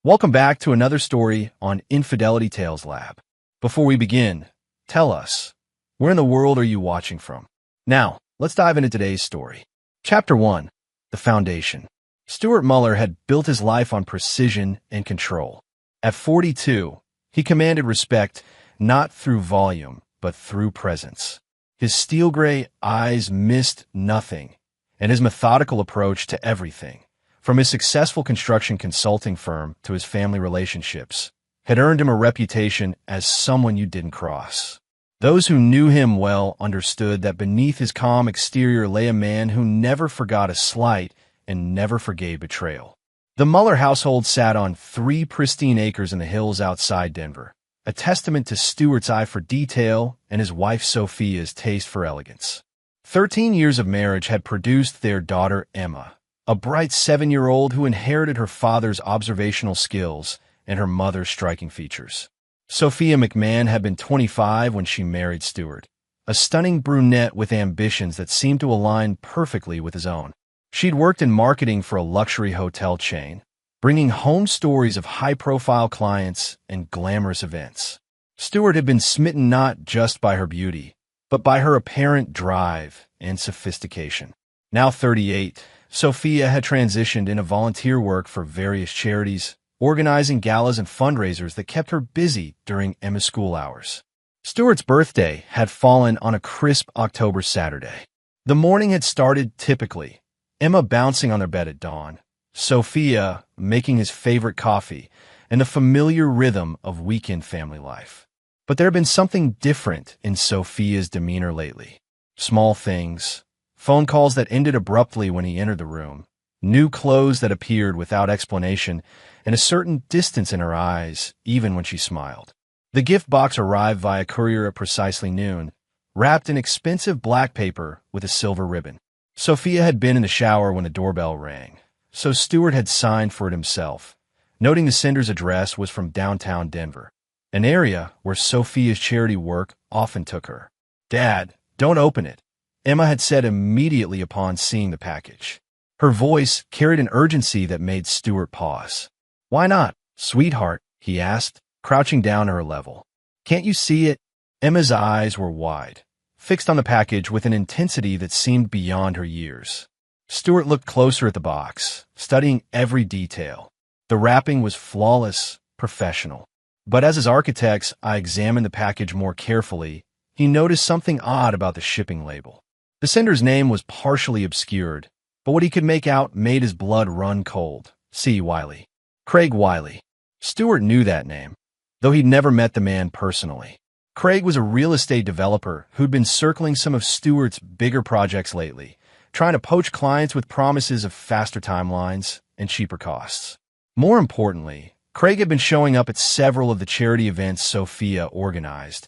Welcome back to another story on Infidelity Tales Lab. Before we begin, tell us, where in the world are you watching from? Now, let's dive into today's story. Chapter 1. The Foundation. Stuart Muller had built his life on precision and control. At 42, he commanded respect not through volume, but through presence. His steel-gray eyes missed nothing, and his methodical approach to everything, from his successful construction consulting firm to his family relationships, had earned him a reputation as someone you didn't cross. Those who knew him well understood that beneath his calm exterior lay a man who never forgot a slight and never forgave betrayal. The Muller household sat on 3 pristine acres in the hills outside Denver, a testament to Stuart's eye for detail and his wife Sophia's taste for elegance. 13 years of marriage had produced their daughter Emma, a bright 7-year-old who inherited her father's observational skills and her mother's striking features. Sophia McMahon had been 25 when she married Stuart, a stunning brunette with ambitions that seemed to align perfectly with his own. She'd worked in marketing for a luxury hotel chain, bringing home stories of high-profile clients and glamorous events. Stuart had been smitten not just by her beauty, but by her apparent drive and sophistication. Now 38, Sophia had transitioned into volunteer work for various charities, organizing galas and fundraisers that kept her busy during Emma's school hours. Stuart's birthday had fallen on a crisp October Saturday. The morning had started typically, Emma bouncing on their bed at dawn, Sophia making his favorite coffee, and the familiar rhythm of weekend family life. But there had been something different in Sophia's demeanor lately. Small things, phone calls that ended abruptly when he entered the room, new clothes that appeared without explanation, and a certain distance in her eyes, even when she smiled. The gift box arrived via courier at precisely noon, wrapped in expensive black paper with a silver ribbon. Sophia had been in the shower when the doorbell rang, so Stuart had signed for it himself, noting the sender's address was from downtown Denver, an area where Sophia's charity work often took her. "Dad, don't open it," Emma had said immediately upon seeing the package. Her voice carried an urgency that made Stuart pause. "Why not, sweetheart?" he asked, crouching down to her level. "Can't you see it?" Emma's eyes were wide, fixed on the package with an intensity that seemed beyond her years. Stuart looked closer at the box, studying every detail. The wrapping was flawless, professional. But as his architect's eye examined the package more carefully, he noticed something odd about the shipping label. The sender's name was partially obscured, but what he could make out made his blood run cold. C. Wiley. Craig Wiley. Stuart knew that name, though he'd never met the man personally. Craig was a real estate developer who'd been circling some of Stuart's bigger projects lately, trying to poach clients with promises of faster timelines and cheaper costs. More importantly, Craig had been showing up at several of the charity events Sophia organized,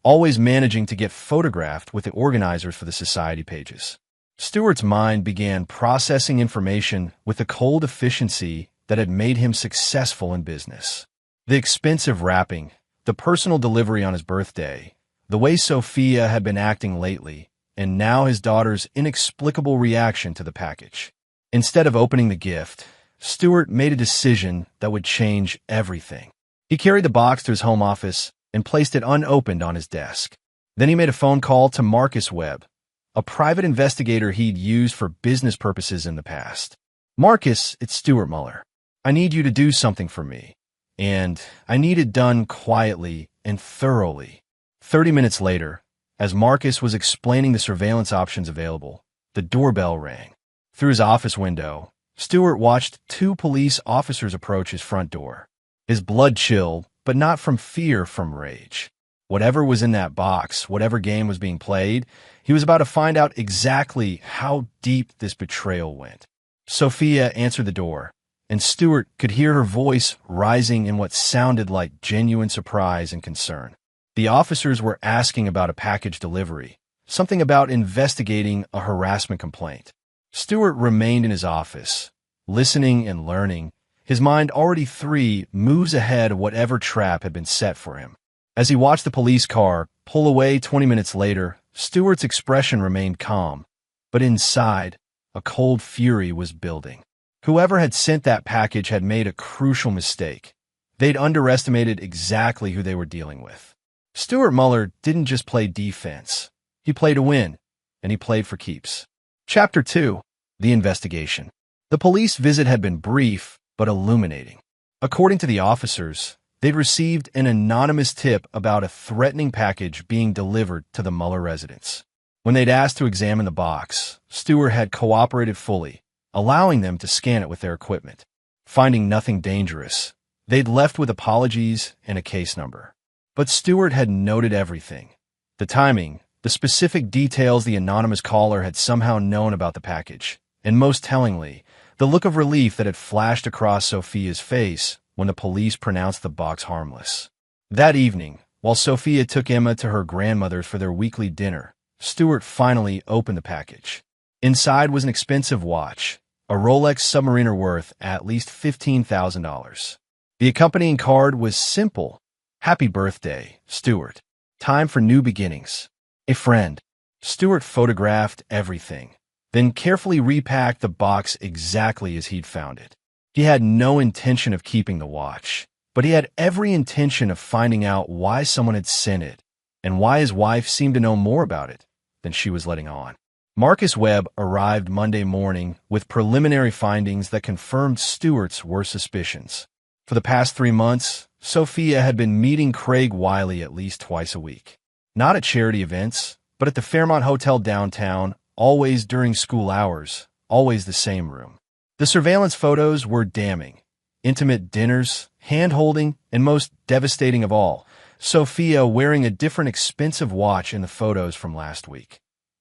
always managing to get photographed with the organizers for the society pages. Stuart's mind began processing information with the cold efficiency that had made him successful in business. The expensive wrapping, the personal delivery on his birthday, the way Sophia had been acting lately, and now his daughter's inexplicable reaction to the package. Instead of opening the gift, Stuart made a decision that would change everything. He carried the box to his home office and placed it unopened on his desk. Then he made a phone call to Marcus Webb, a private investigator he'd used for business purposes in the past. "Marcus, it's Stuart Muller. I need you to do something for me, and I need it done quietly and thoroughly." 30 minutes later, as Marcus was explaining the surveillance options available, the doorbell rang. Through his office window, Stuart watched 2 police officers approach his front door. His blood chilled, but not from fear, from rage. Whatever was in that box, whatever game was being played, he was about to find out exactly how deep this betrayal went. Sophia answered the door, and Stuart could hear her voice rising in what sounded like genuine surprise and concern. The officers were asking about a package delivery, something about investigating a harassment complaint. Stuart remained in his office, listening and learning, his mind already 3 moves ahead of whatever trap had been set for him. As he watched the police car pull away 20 minutes later, Stuart's expression remained calm, but inside, a cold fury was building. Whoever had sent that package had made a crucial mistake. They'd underestimated exactly who they were dealing with. Stuart Muller didn't just play defense. He played to win, and he played for keeps. Chapter 2. The Investigation. The police visit had been brief, but illuminating. According to the officers, they'd received an anonymous tip about a threatening package being delivered to the Muller residence. When they'd asked to examine the box, Stuart had cooperated fully, allowing them to scan it with their equipment. Finding nothing dangerous, they'd left with apologies and a case number. But Stuart had noted everything. The timing, the specific details the anonymous caller had somehow known about the package, and most tellingly, the look of relief that had flashed across Sophia's face when the police pronounced the box harmless. That evening, while Sophia took Emma to her grandmother's for their weekly dinner, Stuart finally opened the package. Inside was an expensive watch, a Rolex Submariner worth at least $15,000. The accompanying card was simple. Happy birthday, Stuart. Time for new beginnings. A friend. Stuart photographed everything, then carefully repacked the box exactly as he'd found it. He had no intention of keeping the watch, but he had every intention of finding out why someone had sent it, and why his wife seemed to know more about it than she was letting on. Marcus Webb arrived Monday morning with preliminary findings that confirmed Stuart's worst suspicions. For the past 3 months, Sophia had been meeting Craig Wiley at least twice a week. Not at charity events, but at the Fairmont Hotel downtown, always during school hours, always the same room. The surveillance photos were damning. Intimate dinners, hand-holding, and most devastating of all, Sophia wearing a different expensive watch in the photos from last week.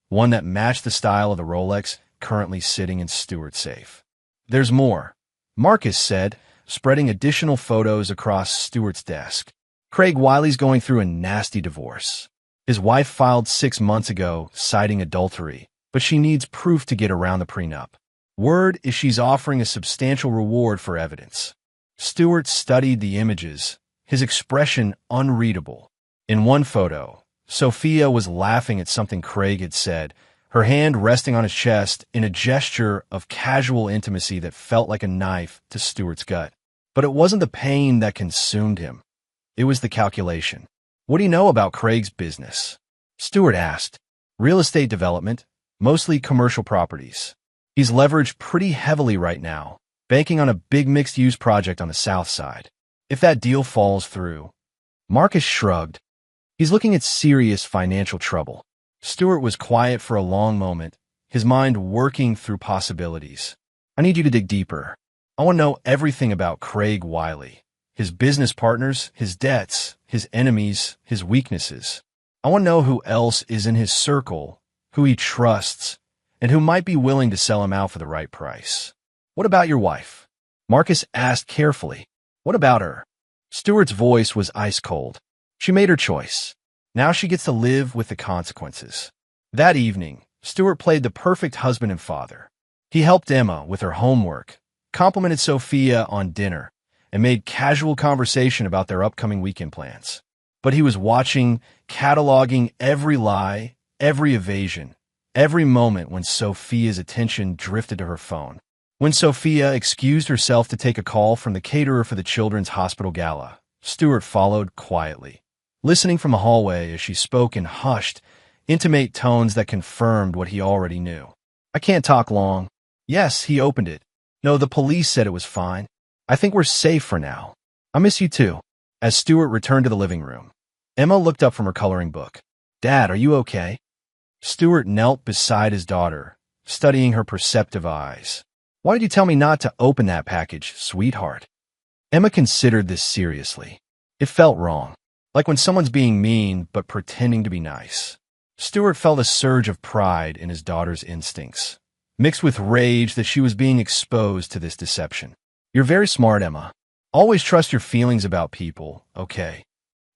One that matched the style of the Rolex currently sitting in Stuart's safe. There's more, Marcus said, spreading additional photos across Stuart's desk. Craig Wiley's going through a nasty divorce. His wife filed 6 months ago, citing adultery, but she needs proof to get around the prenup. Word is she's offering a substantial reward for evidence. Stuart studied the images, his expression unreadable. In one photo, Sophia was laughing at something Craig had said, her hand resting on his chest in a gesture of casual intimacy that felt like a knife to Stuart's gut. But it wasn't the pain that consumed him. It was the calculation. What do you know about Craig's business? Stuart asked. Real estate development, mostly commercial properties. He's leveraged pretty heavily right now, banking on a big mixed-use project on the south side. If that deal falls through, Marcus shrugged. He's looking at serious financial trouble. Stuart was quiet for a long moment, his mind working through possibilities. I need you to dig deeper. I want to know everything about Craig Wiley, his business partners, his debts, his enemies, his weaknesses. I want to know who else is in his circle, who he trusts, and who might be willing to sell him out for the right price. What about your wife? Marcus asked carefully. What about her? Stuart's voice was ice cold. She made her choice. Now she gets to live with the consequences. That evening, Stuart played the perfect husband and father. He helped Emma with her homework, complimented Sophia on dinner, and made casual conversation about their upcoming weekend plans. But he was watching, cataloging every lie, every evasion, every moment when Sophia's attention drifted to her phone. When Sophia excused herself to take a call from the caterer for the children's hospital gala, Stuart followed quietly, listening from the hallway as she spoke in hushed, intimate tones that confirmed what he already knew. I can't talk long. Yes, he opened it. No, the police said it was fine. I think we're safe for now. I miss you too. As Stuart returned to the living room, Emma looked up from her coloring book. Dad, are you okay? Stuart knelt beside his daughter, studying her perceptive eyes. Why did you tell me not to open that package, sweetheart? Emma considered this seriously. It felt wrong, like when someone's being mean but pretending to be nice. Stuart felt a surge of pride in his daughter's instincts, mixed with rage that she was being exposed to this deception. You're very smart, Emma. Always trust your feelings about people, okay?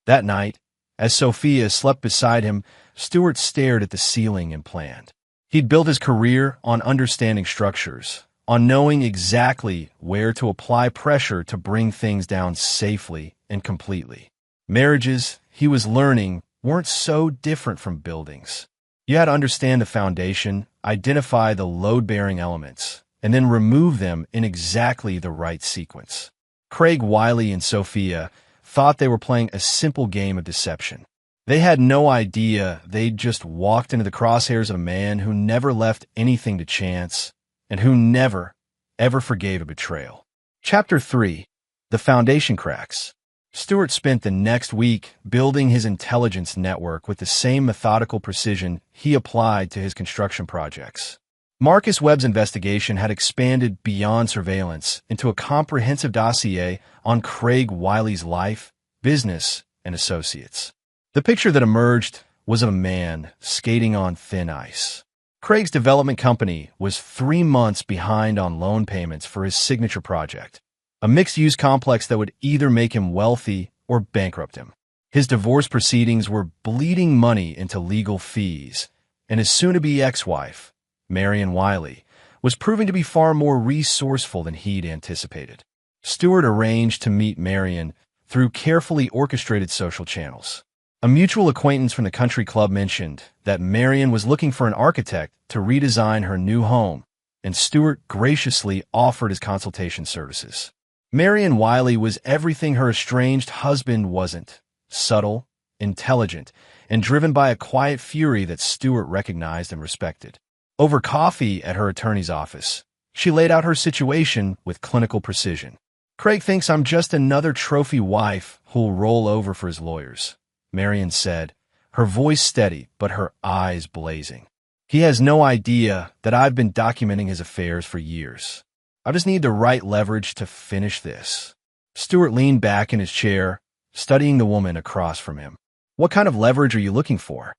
That night, as Sophia slept beside him, Stuart stared at the ceiling and planned. He'd built his career on understanding structures, on knowing exactly where to apply pressure to bring things down safely and completely. Marriages, he was learning, weren't so different from buildings. You had to understand the foundation, identify the load-bearing elements, and then remove them in exactly the right sequence. Craig, Wiley, and Sophia thought they were playing a simple game of deception. They had no idea they'd just walked into the crosshairs of a man who never left anything to chance and who never, ever forgave a betrayal. Chapter 3. The Foundation Cracks. Stewart spent the next week building his intelligence network with the same methodical precision he applied to his construction projects. Marcus Webb's investigation had expanded beyond surveillance into a comprehensive dossier on Craig Wiley's life, business, and associates. The picture that emerged was of a man skating on thin ice. Craig's development company was 3 months behind on loan payments for his signature project, a mixed-use complex that would either make him wealthy or bankrupt him. His divorce proceedings were bleeding money into legal fees, and his soon-to-be ex-wife, Marion Wiley, was proving to be far more resourceful than he'd anticipated. Stewart arranged to meet Marion through carefully orchestrated social channels. A mutual acquaintance from the country club mentioned that Marion was looking for an architect to redesign her new home, and Stewart graciously offered his consultation services. Marion Wiley was everything her estranged husband wasn't: subtle, intelligent, and driven by a quiet fury that Stewart recognized and respected. Over coffee at her attorney's office, she laid out her situation with clinical precision. "Craig thinks I'm just another trophy wife who'll roll over for his lawyers," Marion said, her voice steady but her eyes blazing. "He has no idea that I've been documenting his affairs for years. I just need the right leverage to finish this." Stewart leaned back in his chair, studying the woman across from him. "What kind of leverage are you looking for?"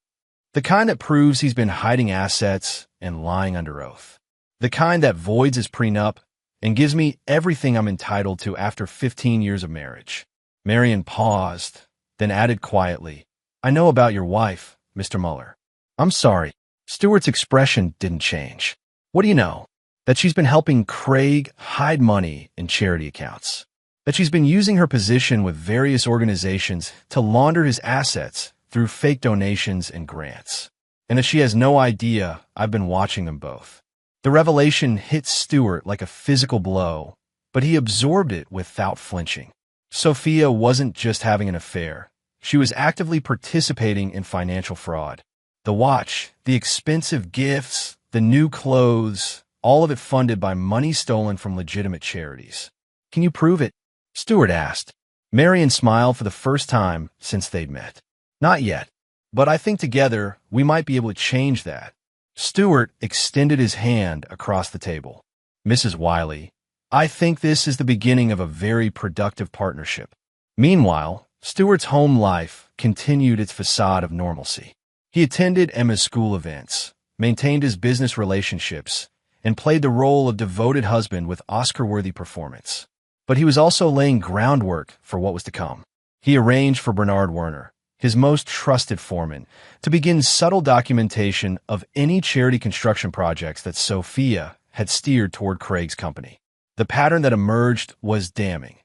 "The kind that proves he's been hiding assets and lying under oath. The kind that voids his prenup and gives me everything I'm entitled to after 15 years of marriage." Marion paused, then added quietly, "I know about your wife, Mr. Muller." "I'm sorry." Stewart's expression didn't change. "What do you know?" "That she's been helping Craig hide money in charity accounts. That she's been using her position with various organizations to launder his assets through fake donations and grants. And that she has no idea I've been watching them both." The revelation hit Stewart like a physical blow, but he absorbed it without flinching. Sophia wasn't just having an affair. She was actively participating in financial fraud. The watch, the expensive gifts, the new clothes, all of it funded by money stolen from legitimate charities. "Can you prove it?" Stewart asked. Marion smiled for the first time since they'd met. "Not yet, but I think together we might be able to change that." Stewart extended his hand across the table. "Mrs. Wiley, I think this is the beginning of a very productive partnership." Meanwhile, Stewart's home life continued its facade of normalcy. He attended Emma's school events, maintained his business relationships, and played the role of devoted husband with Oscar-worthy performance. But he was also laying groundwork for what was to come. He arranged for Bernard Werner, his most trusted foreman, to begin subtle documentation of any charity construction projects that Sophia had steered toward Craig's company. The pattern that emerged was damning.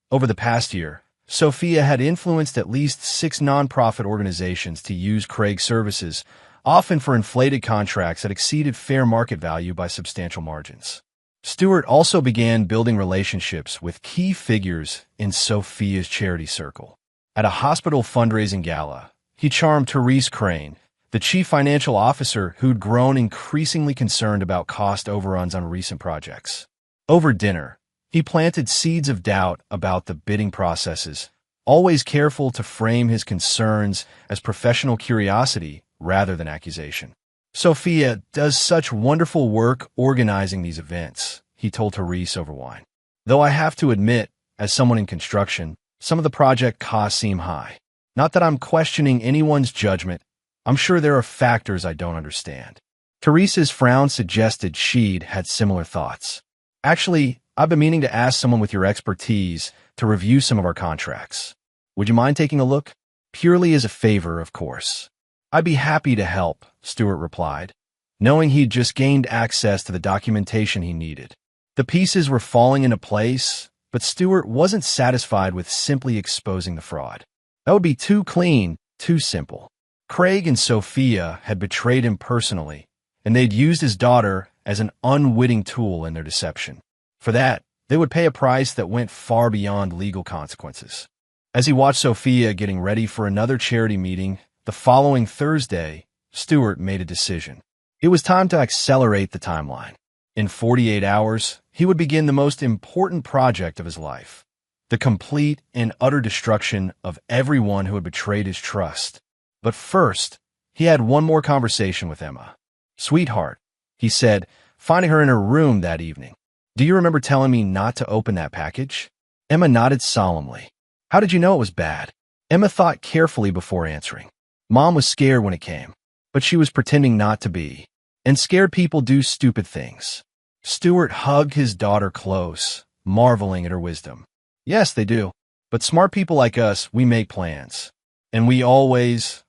Over the past year, Sophia had influenced at least 6 nonprofit organizations to use Craig's services, often for inflated contracts that exceeded fair market value by substantial margins. Stewart also began building relationships with key figures in Sophia's charity circle. At a hospital fundraising gala, he charmed Therese Crane, the chief financial officer who'd grown increasingly concerned about cost overruns on recent projects. Over dinner, he planted seeds of doubt about the bidding processes, always careful to frame his concerns as professional curiosity rather than accusation. "Sophia does such wonderful work organizing these events," he told Therese over wine. "Though I have to admit, as someone in construction, some of the project costs seem high. Not that I'm questioning anyone's judgment. I'm sure there are factors I don't understand." Therese's frown suggested she'd had similar thoughts. "Actually, I've been meaning to ask someone with your expertise to review some of our contracts. Would you mind taking a look?" "Purely as a favor, of course." "I'd be happy to help," Stewart replied, knowing he'd just gained access to the documentation he needed. The pieces were falling into place, but Stewart wasn't satisfied with simply exposing the fraud. That would be too clean, too simple. Craig and Sophia had betrayed him personally, and they'd used his daughter as an unwitting tool in their deception. For that, they would pay a price that went far beyond legal consequences. As he watched Sophia getting ready for another charity meeting the following Thursday, Stuart made a decision. It was time to accelerate the timeline. In 48 hours, he would begin the most important project of his life: the complete and utter destruction of everyone who had betrayed his trust. But first, he had one more conversation with Emma. "Sweetheart," he said, finding her in her room that evening. "Do you remember telling me not to open that package?" Emma nodded solemnly. "How did you know it was bad?" Emma thought carefully before answering. Mom was scared when it came, but she was pretending not to be. And scared people do stupid things. Stuart hugged his daughter close, marveling at her wisdom. "Yes, they do. But smart people like us, we make plans. And we always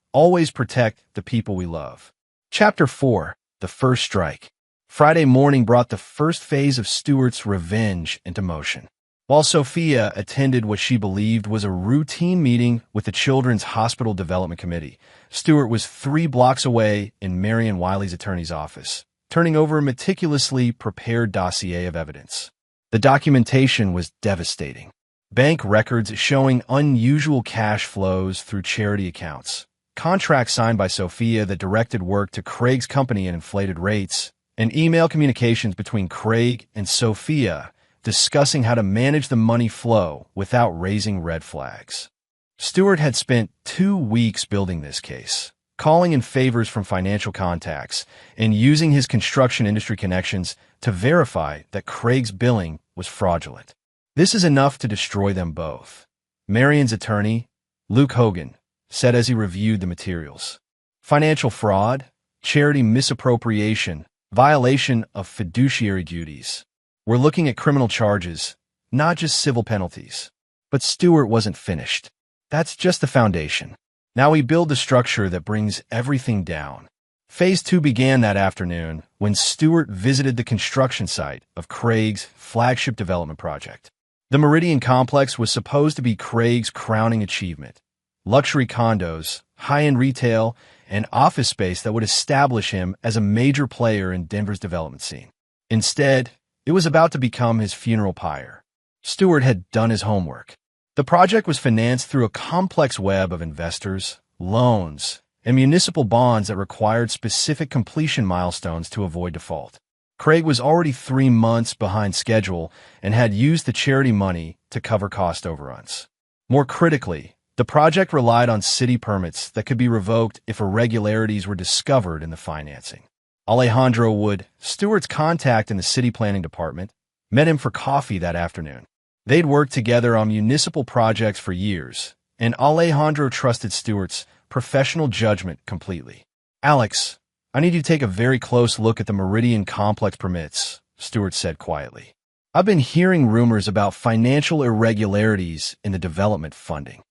protect the people we love." Chapter 4. The First Strike. Friday morning brought the first phase of Stuart's revenge into motion. While Sophia attended what she believed was a routine meeting with the Children's Hospital Development Committee, Stuart was 3 blocks away in Marion Wiley's attorney's office, turning over a meticulously prepared dossier of evidence. The documentation was devastating. Bank records showing unusual cash flows through charity accounts, contracts signed by Sophia that directed work to Craig's company at inflated rates, and email communications between Craig and Sophia discussing how to manage the money flow without raising red flags. Stuart had spent 2 weeks building this case, calling in favors from financial contacts, and using his construction industry connections to verify that Craig's billing was fraudulent. "This is enough to destroy them both," Marion's attorney, Luke Hogan, said as he reviewed the materials. "Financial fraud, charity misappropriation, violation of fiduciary duties. We're looking at criminal charges, not just civil penalties." But Stuart wasn't finished. That's just the foundation. Now we build the structure that brings everything down. Phase 2 began that afternoon when Stuart visited the construction site of Craig's flagship development project. The Meridian Complex was supposed to be Craig's crowning achievement: luxury condos, high-end retail, and office space that would establish him as a major player in Denver's development scene. Instead, it was about to become his funeral pyre. Stuart had done his homework. The project was financed through a complex web of investors, loans, and municipal bonds that required specific completion milestones to avoid default. Craig was already 3 months behind schedule and had used the charity money to cover cost overruns. More critically, the project relied on city permits that could be revoked if irregularities were discovered in the financing. Alejandro Wood, Stuart's contact in the city planning department, met him for coffee that afternoon. They'd worked together on municipal projects for years, and Alejandro trusted Stuart's professional judgment completely. "Alex, I need you to take a very close look at the Meridian Complex permits," Stuart said quietly. "I've been hearing rumors about financial irregularities in the development funding."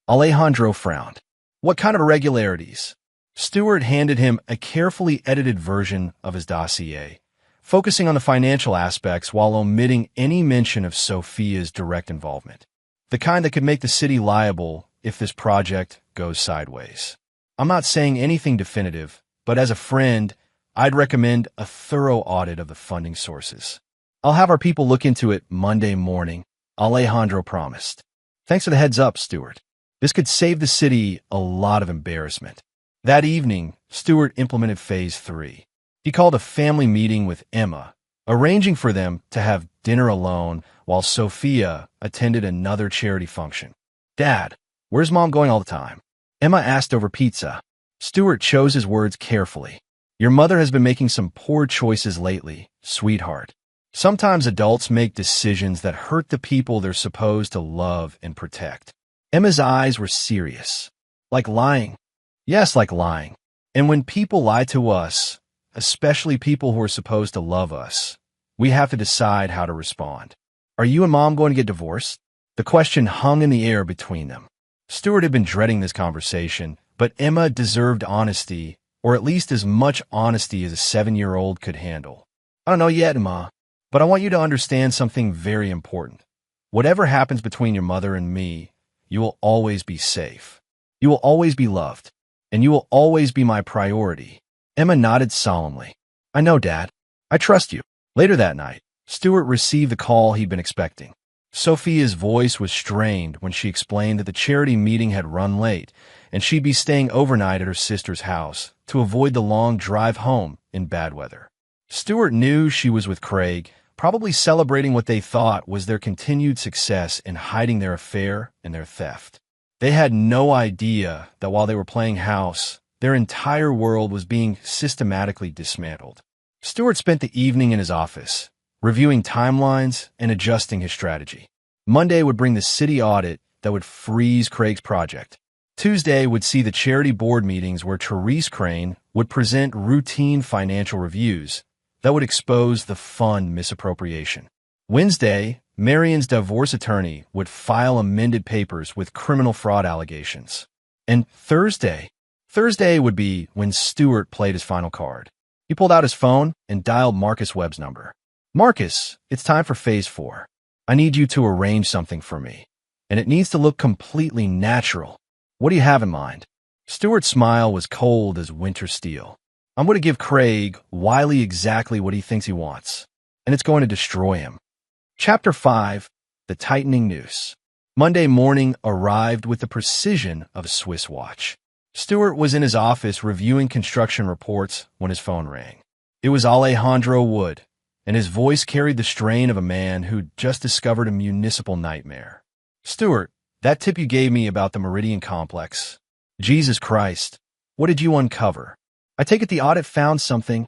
Alejandro frowned. "What kind of irregularities?" Stuart handed him a carefully edited version of his dossier, focusing on the financial aspects while omitting any mention of Sophia's direct involvement, the kind that could make the city liable if this project goes sideways. "I'm not saying anything definitive, but as a friend, I'd recommend a thorough audit of the funding sources." "I'll have our people look into it Monday morning," Alejandro promised. "Thanks for the heads up, Stuart. This could save the city a lot of embarrassment." That evening, Stuart implemented Phase 3. He called a family meeting with Emma, arranging for them to have dinner alone while Sophia attended another charity function. "Dad, where's Mom going all the time?" Emma asked over pizza. Stuart chose his words carefully. "Your mother has been making some poor choices lately, sweetheart. Sometimes adults make decisions that hurt the people they're supposed to love and protect." Emma's eyes were serious. "Like lying?" "Yes, like lying. And when people lie to us, especially people who are supposed to love us, we have to decide how to respond." "Are you and Mom going to get divorced?" The question hung in the air between them. Stuart had been dreading this conversation, but Emma deserved honesty, or at least as much honesty as a 7-year-old could handle. "I don't know yet, Ma, but I want you to understand something very important. Whatever happens between your mother and me, you will always be safe. You will always be loved, and you will always be my priority." Emma nodded solemnly. "I know, Dad. I trust you. Later that night, Stewart received the call he'd been expecting. Sophia's voice was strained when she explained that the charity meeting had run late, and she'd be staying overnight at her sister's house to avoid the long drive home in bad weather. Stewart knew she was with Craig, probably celebrating what they thought was their continued success in hiding their affair and their theft. They had no idea that while they were playing house, their entire world was being systematically dismantled. Stewart spent the evening in his office, reviewing timelines and adjusting his strategy. Monday would bring the city audit that would freeze Craig's project. Tuesday would see the charity board meetings where Therese Crane would present routine financial reviews that would expose the fund misappropriation. Wednesday, Marion's divorce attorney would file amended papers with criminal fraud allegations. And Thursday would be when Stewart played his final card. He pulled out his phone and dialed Marcus Webb's number. Marcus, it's time for phase 4. I need you to arrange something for me, and it needs to look completely natural. What do you have in mind? Stewart's smile was cold as winter steel. I'm going to give Craig Wiley exactly what he thinks he wants, and it's going to destroy him. Chapter 5, The Tightening Noose. Monday morning arrived with the precision of a Swiss watch. Stewart was in his office reviewing construction reports when his phone rang. It was Alejandro Wood, and his voice carried the strain of a man who'd just discovered a municipal nightmare. Stewart, that tip you gave me about the Meridian Complex. Jesus Christ, what did you uncover? I take it the audit found something.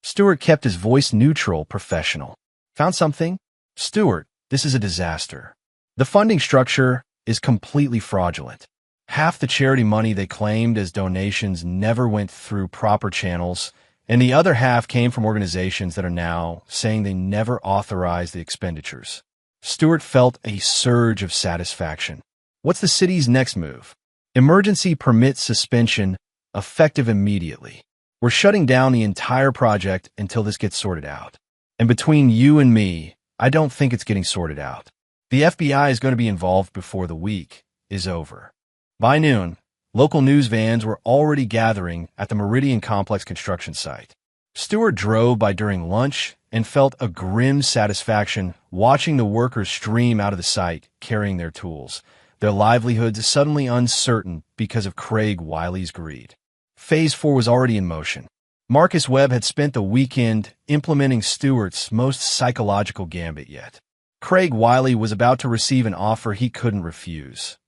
Stewart kept his voice neutral, professional. Found something? Stewart, this is a disaster. The funding structure is completely fraudulent. Half the charity money they claimed as donations never went through proper channels, and the other half came from organizations that are now saying they never authorized the expenditures. Stewart felt a surge of satisfaction. What's the city's next move? Emergency permit suspension, effective immediately. We're shutting down the entire project until this gets sorted out. And between you and me, I don't think it's getting sorted out. The FBI is going to be involved before the week is over. By noon, local news vans were already gathering at the Meridian Complex construction site. Stewart drove by during lunch and felt a grim satisfaction watching the workers stream out of the site carrying their tools, their livelihoods suddenly uncertain because of Craig Wiley's greed. Phase 4 was already in motion. Marcus Webb had spent the weekend implementing Stewart's most psychological gambit yet. Craig Wiley was about to receive an offer he couldn't refuse.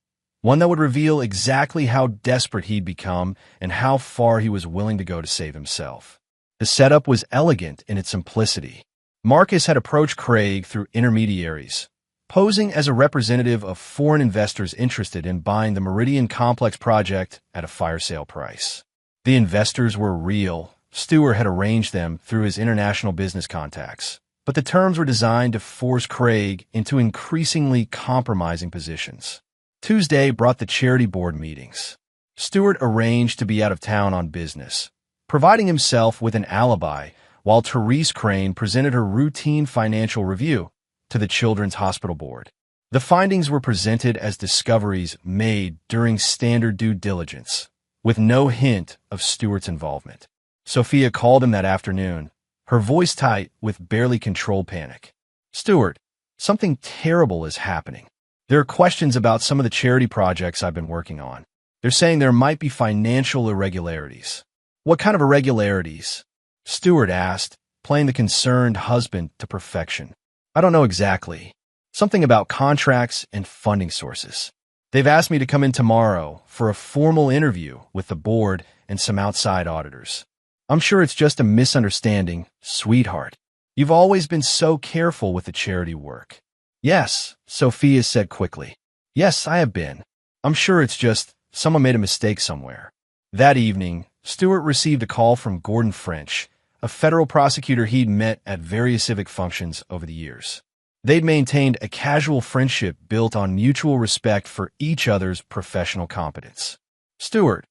One that would reveal exactly how desperate he'd become and how far he was willing to go to save himself. The setup was elegant in its simplicity. Marcus had approached Craig through intermediaries, posing as a representative of foreign investors interested in buying the Meridian Complex project at a fire sale price. The investors were real. Stewart had arranged them through his international business contacts, but the terms were designed to force Craig into increasingly compromising positions. Tuesday brought the charity board meetings. Stewart arranged to be out of town on business, providing himself with an alibi while Therese Crane presented her routine financial review to the Children's Hospital Board. The findings were presented as discoveries made during standard due diligence, with no hint of Stewart's involvement. Sophia called him that afternoon, her voice tight with barely controlled panic. Stewart, something terrible is happening. There are questions about some of the charity projects I've been working on. They're saying there might be financial irregularities. What kind of irregularities? Stewart asked, playing the concerned husband to perfection. I don't know exactly. Something about contracts and funding sources. They've asked me to come in tomorrow for a formal interview with the board and some outside auditors. I'm sure it's just a misunderstanding, sweetheart. You've always been so careful with the charity work. Yes, Sophia said quickly. Yes, I have been. I'm sure it's just someone made a mistake somewhere. That evening, Stewart received a call from Gordon French, a federal prosecutor he'd met at various civic functions over the years. They'd maintained a casual friendship built on mutual respect for each other's professional competence. Stewart,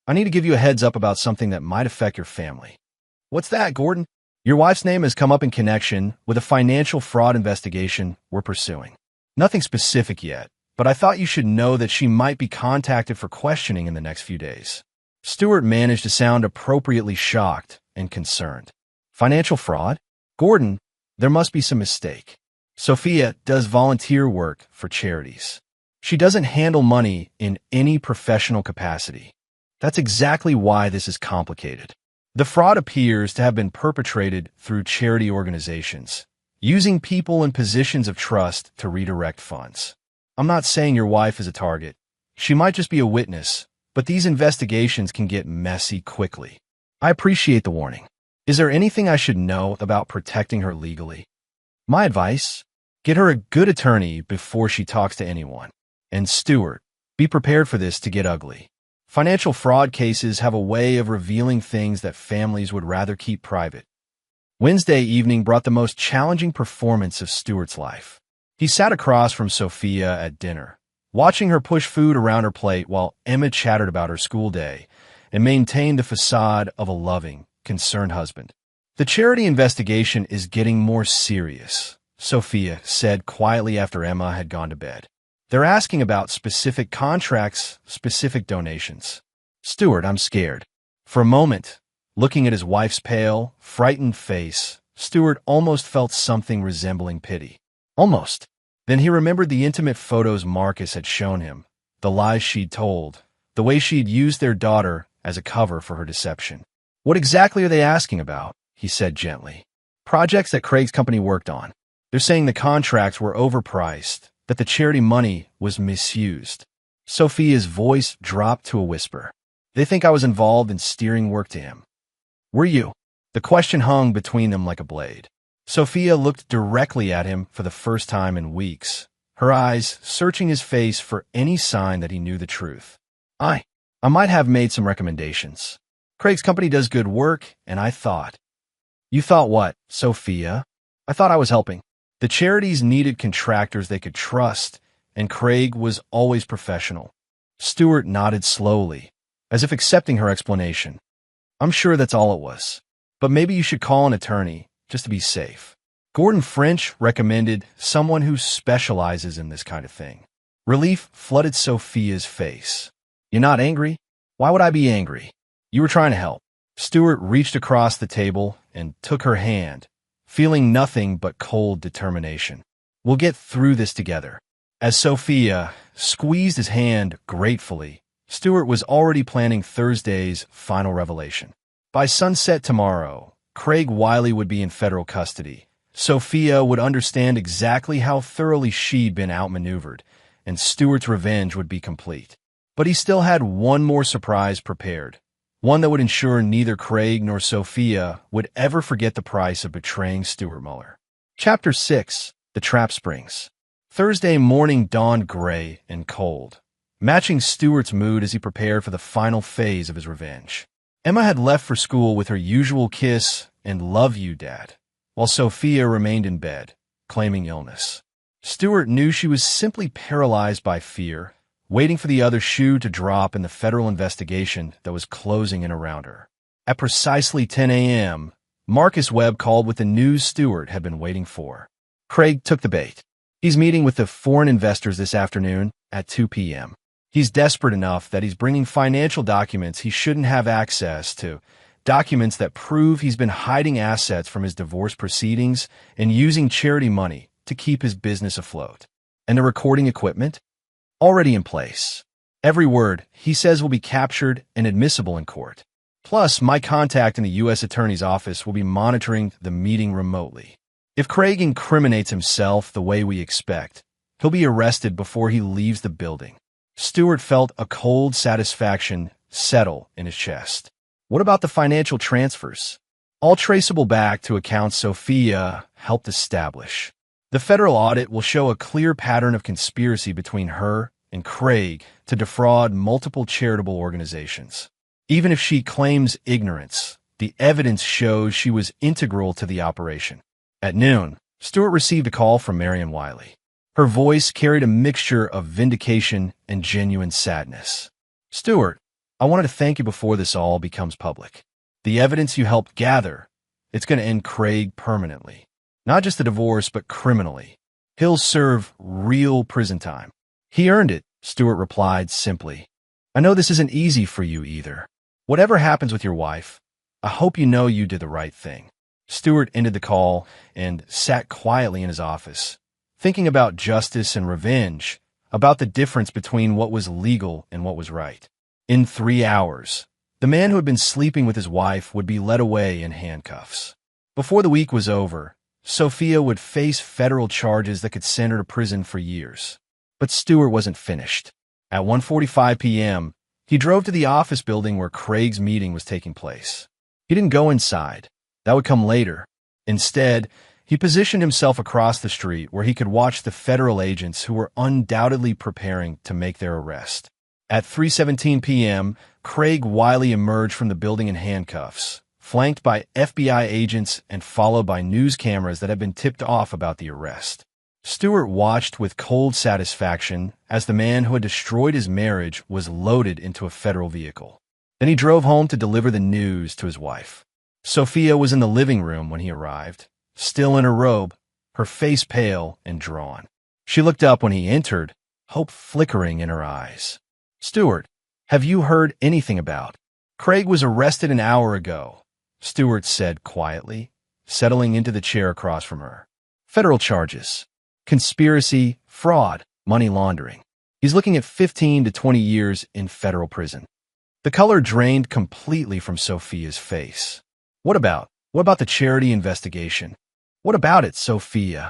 I need to give you a heads up about something that might affect your family. What's that, Gordon? Your wife's name has come up in connection with a financial fraud investigation we're pursuing. Nothing specific yet, but I thought you should know that she might be contacted for questioning in the next few days. Stewart managed to sound appropriately shocked and concerned. Financial fraud? Gordon, there must be some mistake. Sophia does volunteer work for charities. She doesn't handle money in any professional capacity. That's exactly why this is complicated. The fraud appears to have been perpetrated through charity organizations, using people in positions of trust to redirect funds. I'm not saying your wife is a target. She might just be a witness, but these investigations can get messy quickly. I appreciate the warning. Is there anything I should know about protecting her legally? My advice? Get her a good attorney before she talks to anyone. And Stuart, be prepared for this to get ugly. Financial fraud cases have a way of revealing things that families would rather keep private. Wednesday evening brought the most challenging performance of Stuart's life. He sat across from Sophia at dinner, watching her push food around her plate while Emma chattered about her school day and maintained the facade of a loving, concerned husband. The charity investigation is getting more serious, Sophia said quietly after Emma had gone to bed. They're asking about specific contracts, specific donations. Stuart, I'm scared. For a moment, looking at his wife's pale, frightened face, Stuart almost felt something resembling pity. Almost. Then he remembered the intimate photos Marcus had shown him, the lies she'd told, the way she'd used their daughter as a cover for her deception. What exactly are they asking about? He said gently. Projects that Craig's company worked on. They're saying the contracts were overpriced, that the charity money was misused. Sophia's voice dropped to a whisper. They think I was involved in steering work to him. Were you? The question hung between them like a blade. Sophia looked directly at him for the first time in weeks, her eyes searching his face for any sign that he knew the truth. I might have made some recommendations. Craig's company does good work, and I thought. You thought what, Sophia? I thought I was helping. The charities needed contractors they could trust, and Craig was always professional. Stuart nodded slowly, as if accepting her explanation. I'm sure that's all it was. But maybe you should call an attorney, just to be safe. Gordon French recommended someone who specializes in this kind of thing. Relief flooded Sophia's face. You're not angry? Why would I be angry? You were trying to help. Stuart reached across the table and took her hand, feeling nothing but cold determination. We'll get through this together. As Sophia squeezed his hand gratefully, Stuart was already planning Thursday's final revelation. By sunset tomorrow, Craig Wiley would be in federal custody. Sophia would understand exactly how thoroughly she'd been outmaneuvered, and Stuart's revenge would be complete. But he still had one more surprise prepared, one that would ensure neither Craig nor Sophia would ever forget the price of betraying Stuart Muller. Chapter 6. The Trap Springs. Thursday morning dawned gray and cold, matching Stuart's mood as he prepared for the final phase of his revenge. Emma had left for school with her usual kiss and "love you, Dad," while Sophia remained in bed, claiming illness. Stuart knew she was simply paralyzed by fear, waiting for the other shoe to drop in the federal investigation that was closing in around her. At precisely 10 a.m., Marcus Webb called with the news Stuart had been waiting for. Craig took the bait. He's meeting with the foreign investors this afternoon at 2 p.m. He's desperate enough that he's bringing financial documents he shouldn't have access to, documents that prove he's been hiding assets from his divorce proceedings and using charity money to keep his business afloat. And the recording equipment? Already in place. Every word he says will be captured and admissible in court. Plus, my contact in the U.S. Attorney's Office will be monitoring the meeting remotely. If Craig incriminates himself the way we expect, he'll be arrested before he leaves the building. Stuart felt a cold satisfaction settle in his chest. What about the financial transfers? All traceable back to accounts Sophia helped establish. The federal audit will show a clear pattern of conspiracy between her and Craig to defraud multiple charitable organizations. Even if she claims ignorance, the evidence shows she was integral to the operation. At noon, Stuart received a call from Marion Wiley. Her voice carried a mixture of vindication and genuine sadness. Stuart, I wanted to thank you before this all becomes public. The evidence you helped gather, it's going to end Craig permanently. Not just the divorce, but criminally. He'll serve real prison time. He earned it, Stuart replied simply. I know this isn't easy for you either. Whatever happens with your wife, I hope you know you did the right thing. Stewart ended the call and sat quietly in his office, thinking about justice and revenge, about the difference between what was legal and what was right. In 3 hours, the man who had been sleeping with his wife would be led away in handcuffs. Before the week was over, Sophia would face federal charges that could send her to prison for years. But Stewart wasn't finished. At 1:45 p.m., he drove to the office building where Craig's meeting was taking place. He didn't go inside. That would come later. Instead, he positioned himself across the street where he could watch the federal agents who were undoubtedly preparing to make their arrest. At 3:17 p.m., Craig Wiley emerged from the building in handcuffs, flanked by FBI agents and followed by news cameras that had been tipped off about the arrest. Stewart watched with cold satisfaction as the man who had destroyed his marriage was loaded into a federal vehicle. Then he drove home to deliver the news to his wife. Sophia was in the living room when he arrived, still in her robe, her face pale and drawn. She looked up when he entered, hope flickering in her eyes. "Stewart, have you heard anything about? Craig was arrested an hour ago," Stewart said quietly, settling into the chair across from her. "Federal charges. Conspiracy, fraud, money laundering. He's looking at 15 to 20 years in federal prison." The color drained completely from Sophia's face. What about the charity investigation? What about it, Sophia?"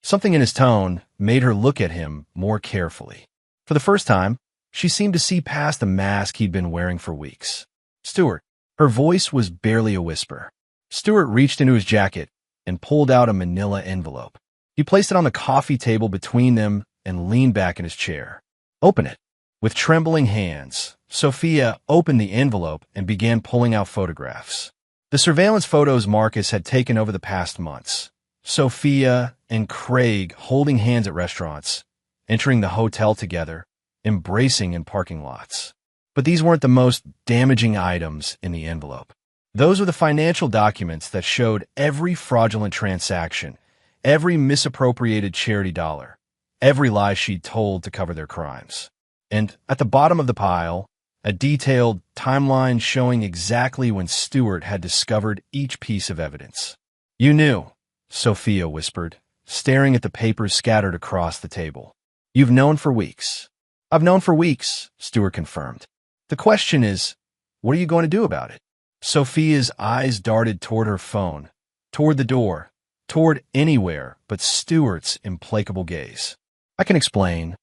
Something in his tone made her look at him more carefully. For the first time, she seemed to see past the mask he'd been wearing for weeks. "Stewart," her voice was barely a whisper. Stewart reached into his jacket and pulled out a manila envelope. He placed it on the coffee table between them and leaned back in his chair. "Open it." With trembling hands, Sophia opened the envelope and began pulling out photographs. The surveillance photos Marcus had taken over the past months. Sophia and Craig holding hands at restaurants, entering the hotel together, embracing in parking lots. But these weren't the most damaging items in the envelope. Those were the financial documents that showed every fraudulent transaction, every misappropriated charity dollar, every lie she'd told to cover their crimes. And at the bottom of the pile, a detailed timeline showing exactly when Stewart had discovered each piece of evidence. "You knew," Sophia whispered, staring at the papers scattered across the table. "You've known for weeks." "I've known for weeks," Stewart confirmed. "The question is, what are you going to do about it?" Sophia's eyes darted toward her phone, toward the door, toward anywhere but Stewart's implacable gaze. "I can explain."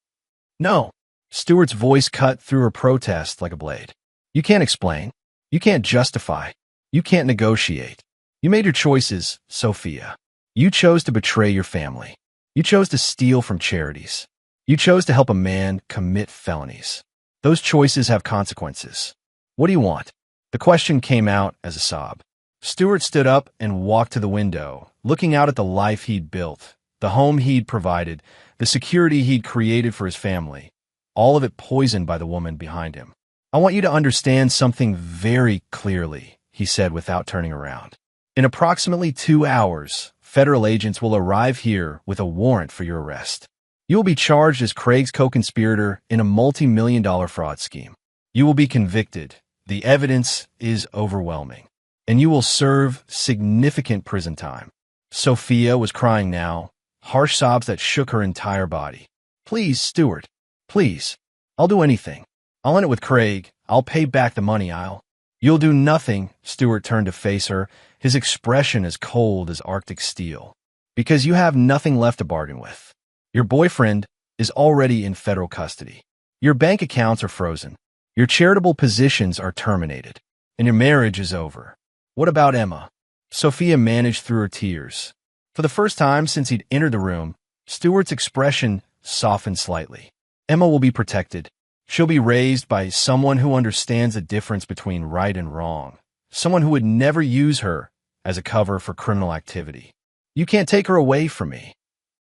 "No." Stewart's voice cut through her protest like a blade. "You can't explain. You can't justify. You can't negotiate. You made your choices, Sophia. You chose to betray your family. You chose to steal from charities. You chose to help a man commit felonies. Those choices have consequences. What do you want?" The question came out as a sob. Stewart stood up and walked to the window, looking out at the life he'd built, the home he'd provided, the security he'd created for his family, all of it poisoned by the woman behind him. "I want you to understand something very clearly," he said without turning around. "In approximately 2 hours, federal agents will arrive here with a warrant for your arrest. You will be charged as Craig's co-conspirator in a multi-million-dollar fraud scheme. You will be convicted. The evidence is overwhelming. And you will serve significant prison time." Sophia was crying now, harsh sobs that shook her entire body. "Please, Stewart. Please. I'll do anything. I'll end it with Craig. I'll pay back the money. You'll do nothing." Stewart turned to face her, his expression as cold as Arctic steel. "Because you have nothing left to bargain with. Your boyfriend is already in federal custody. Your bank accounts are frozen. Your charitable positions are terminated. And your marriage is over. What about Emma?" Sophia managed through her tears. For the first time since he'd entered the room, Stewart's expression softened slightly. "Emma will be protected. She'll be raised by someone who understands the difference between right and wrong, someone who would never use her as a cover for criminal activity. You can't take her away from me.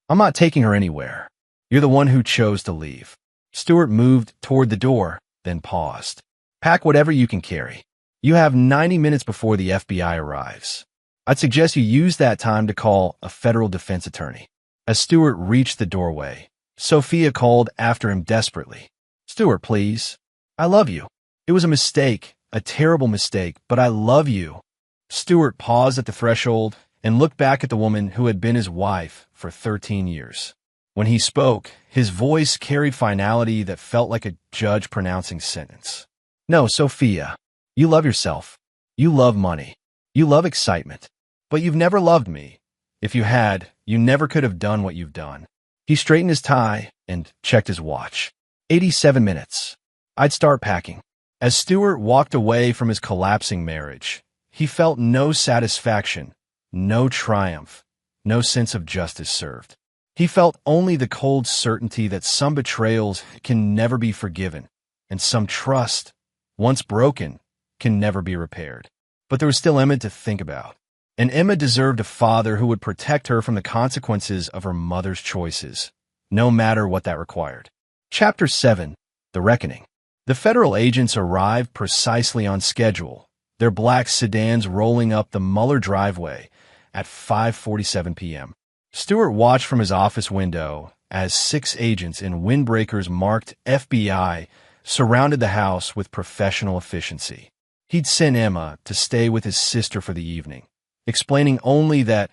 I'm not taking her anywhere. You're the one who chose to leave." Stewart moved toward the door, then paused. "Pack whatever you can carry. You have 90 minutes before the FBI arrives. I'd suggest you use that time to call a federal defense attorney." As Stewart reached the doorway, Sophia called after him desperately. "Stewart, please. I love you. It was a mistake, a terrible mistake, but I love you." Stewart paused at the threshold and looked back at the woman who had been his wife for 13 years. When he spoke, his voice carried finality that felt like a judge pronouncing sentence. No, Sophia, you love yourself. You love money. You love excitement. But you've never loved me. If you had, you never could have done what you've done. He straightened his tie and checked his watch. 87 minutes. I'd start packing. As Stewart walked away from his collapsing marriage, he felt no satisfaction, no triumph, no sense of justice served. He felt only the cold certainty that some betrayals can never be forgiven, and some trust, once broken, can never be repaired. But there was still Emma to think about. And Emma deserved a father who would protect her from the consequences of her mother's choices, no matter what that required. Chapter 7. The Reckoning. The federal agents arrived precisely on schedule, their black sedans rolling up the Muller driveway at 5:47 p.m. Stewart watched from his office window as 6 agents in windbreakers marked FBI surrounded the house with professional efficiency. He'd sent Emma to stay with his sister for the evening, explaining only that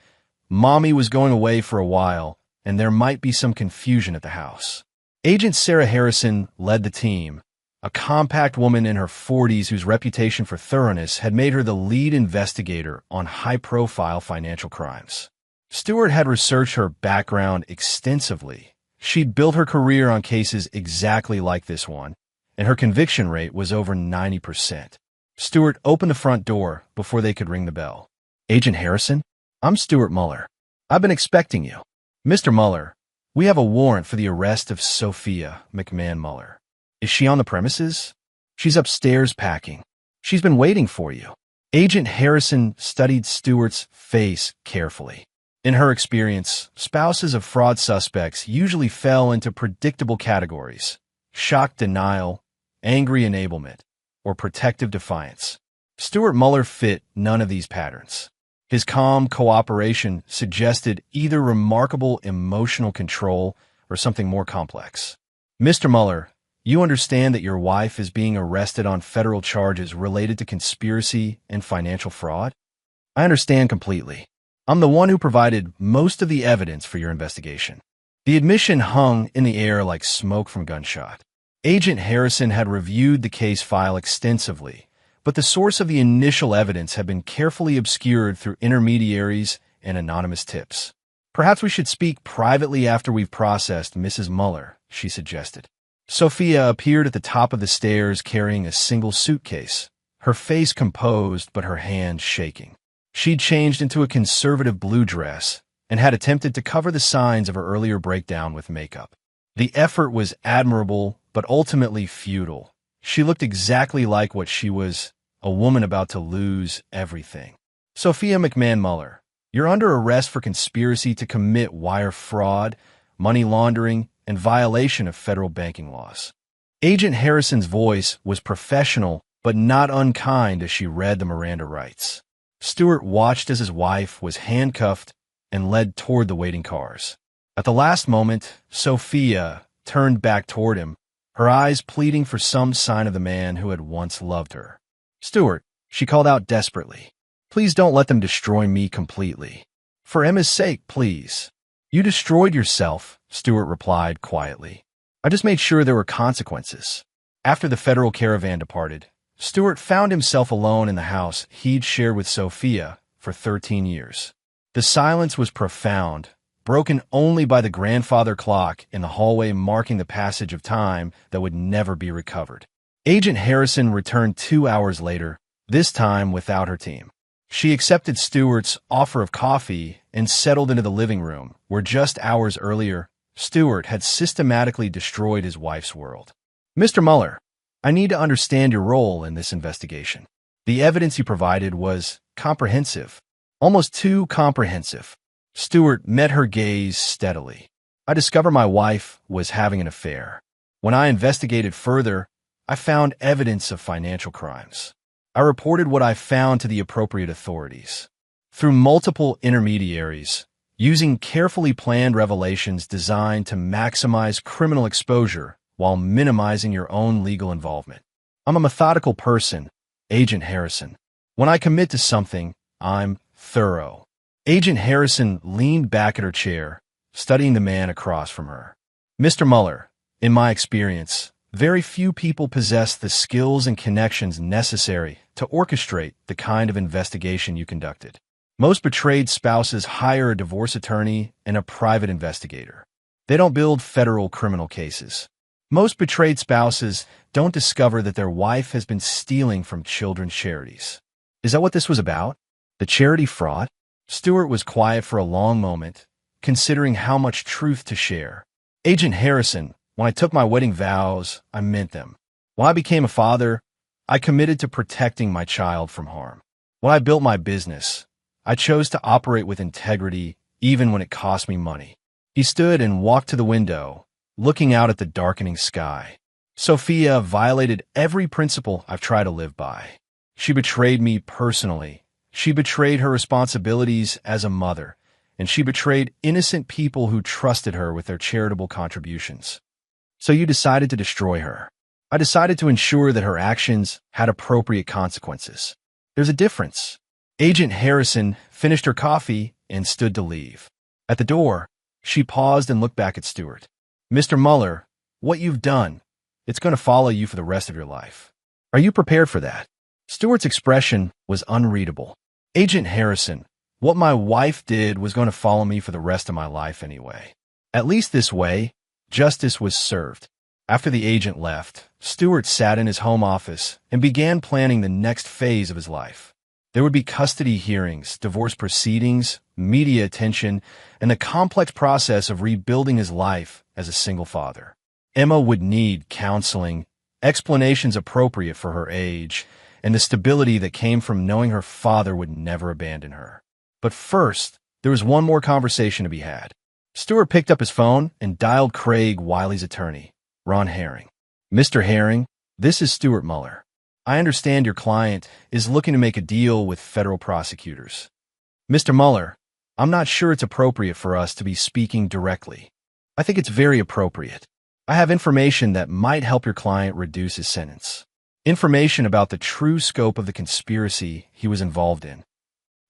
Mommy was going away for a while and there might be some confusion at the house. Agent Sarah Harrison led the team, a compact woman in her 40s whose reputation for thoroughness had made her the lead investigator on high-profile financial crimes. Stewart had researched her background extensively. She'd built her career on cases exactly like this one, and her conviction rate was over 90%. Stewart opened the front door before they could ring the bell. Agent Harrison, I'm Stewart Muller. I've been expecting you. Mr. Muller, we have a warrant for the arrest of Sophia McMahon Muller. Is she on the premises? She's upstairs packing. She's been waiting for you. Agent Harrison studied Stewart's face carefully. In her experience, spouses of fraud suspects usually fell into predictable categories: shock denial, angry enablement, or protective defiance. Stewart Muller fit none of these patterns. His calm cooperation suggested either remarkable emotional control or something more complex. Mr. Muller, you understand that your wife is being arrested on federal charges related to conspiracy and financial fraud? I understand completely. I'm the one who provided most of the evidence for your investigation. The admission hung in the air like smoke from gunshot. Agent Harrison had reviewed the case file extensively, but the source of the initial evidence had been carefully obscured through intermediaries and anonymous tips. Perhaps we should speak privately after we've processed Mrs. Muller, she suggested. Sophia appeared at the top of the stairs carrying a single suitcase, her face composed but her hands shaking. She'd changed into a conservative blue dress and had attempted to cover the signs of her earlier breakdown with makeup. The effort was admirable, but ultimately futile. She looked exactly like what she was, a woman about to lose everything. Sophia McMahon Muller, you're under arrest for conspiracy to commit wire fraud, money laundering, and violation of federal banking laws. Agent Harrison's voice was professional but not unkind as she read the Miranda rights. Stewart watched as his wife was handcuffed and led toward the waiting cars. At the last moment, Sophia turned back toward him, her eyes pleading for some sign of the man who had once loved her. Stewart, she called out desperately, please don't let them destroy me completely. For Emma's sake, please. You destroyed yourself, Stewart replied quietly. I just made sure there were consequences. After the federal caravan departed, Stewart found himself alone in the house he'd shared with Sophia for 13 years. The silence was profound, broken only by the grandfather clock in the hallway marking the passage of time that would never be recovered. Agent Harrison returned 2 hours later, this time without her team. She accepted Stewart's offer of coffee and settled into the living room, where just hours earlier, Stewart had systematically destroyed his wife's world. Mr. Muller, I need to understand your role in this investigation. The evidence you provided was comprehensive, almost too comprehensive. Stewart met her gaze steadily. I discovered my wife was having an affair. When I investigated further, I found evidence of financial crimes. I reported what I found to the appropriate authorities. Through multiple intermediaries, using carefully planned revelations designed to maximize criminal exposure while minimizing your own legal involvement. I'm a methodical person, Agent Harrison. When I commit to something, I'm thorough. Agent Harrison leaned back at her chair, studying the man across from her. Mr. Mueller, in my experience, very few people possess the skills and connections necessary to orchestrate the kind of investigation you conducted. Most betrayed spouses hire a divorce attorney and a private investigator. They don't build federal criminal cases. Most betrayed spouses don't discover that their wife has been stealing from children's charities. Is that what this was about? The charity fraud? Stewart was quiet for a long moment, considering how much truth to share. Agent Harrison, when I took my wedding vows, I meant them. When I became a father, I committed to protecting my child from harm. When I built my business, I chose to operate with integrity, even when it cost me money. He stood and walked to the window, looking out at the darkening sky. Sophia violated every principle I've tried to live by. She betrayed me personally. She betrayed her responsibilities as a mother, and she betrayed innocent people who trusted her with their charitable contributions. So you decided to destroy her. I decided to ensure that her actions had appropriate consequences. There's a difference. Agent Harrison finished her coffee and stood to leave. At the door, she paused and looked back at Stewart. Mr. Mueller, what you've done, it's going to follow you for the rest of your life. Are you prepared for that? Stewart's expression was unreadable. Agent Harrison, what my wife did was going to follow me for the rest of my life anyway. At least this way, justice was served. After the agent left, Stewart sat in his home office and began planning the next phase of his life. There would be custody hearings, divorce proceedings, media attention, and the complex process of rebuilding his life as a single father. Emma would need counseling, explanations appropriate for her age, and the stability that came from knowing her father would never abandon her. But first, there was one more conversation to be had. Stewart picked up his phone and dialed Craig Wiley's attorney, Ron Herring. Mr. Herring, this is Stewart Mueller. I understand your client is looking to make a deal with federal prosecutors. Mr. Mueller, I'm not sure it's appropriate for us to be speaking directly. I think it's very appropriate. I have information that might help your client reduce his sentence. Information about the true scope of the conspiracy he was involved in.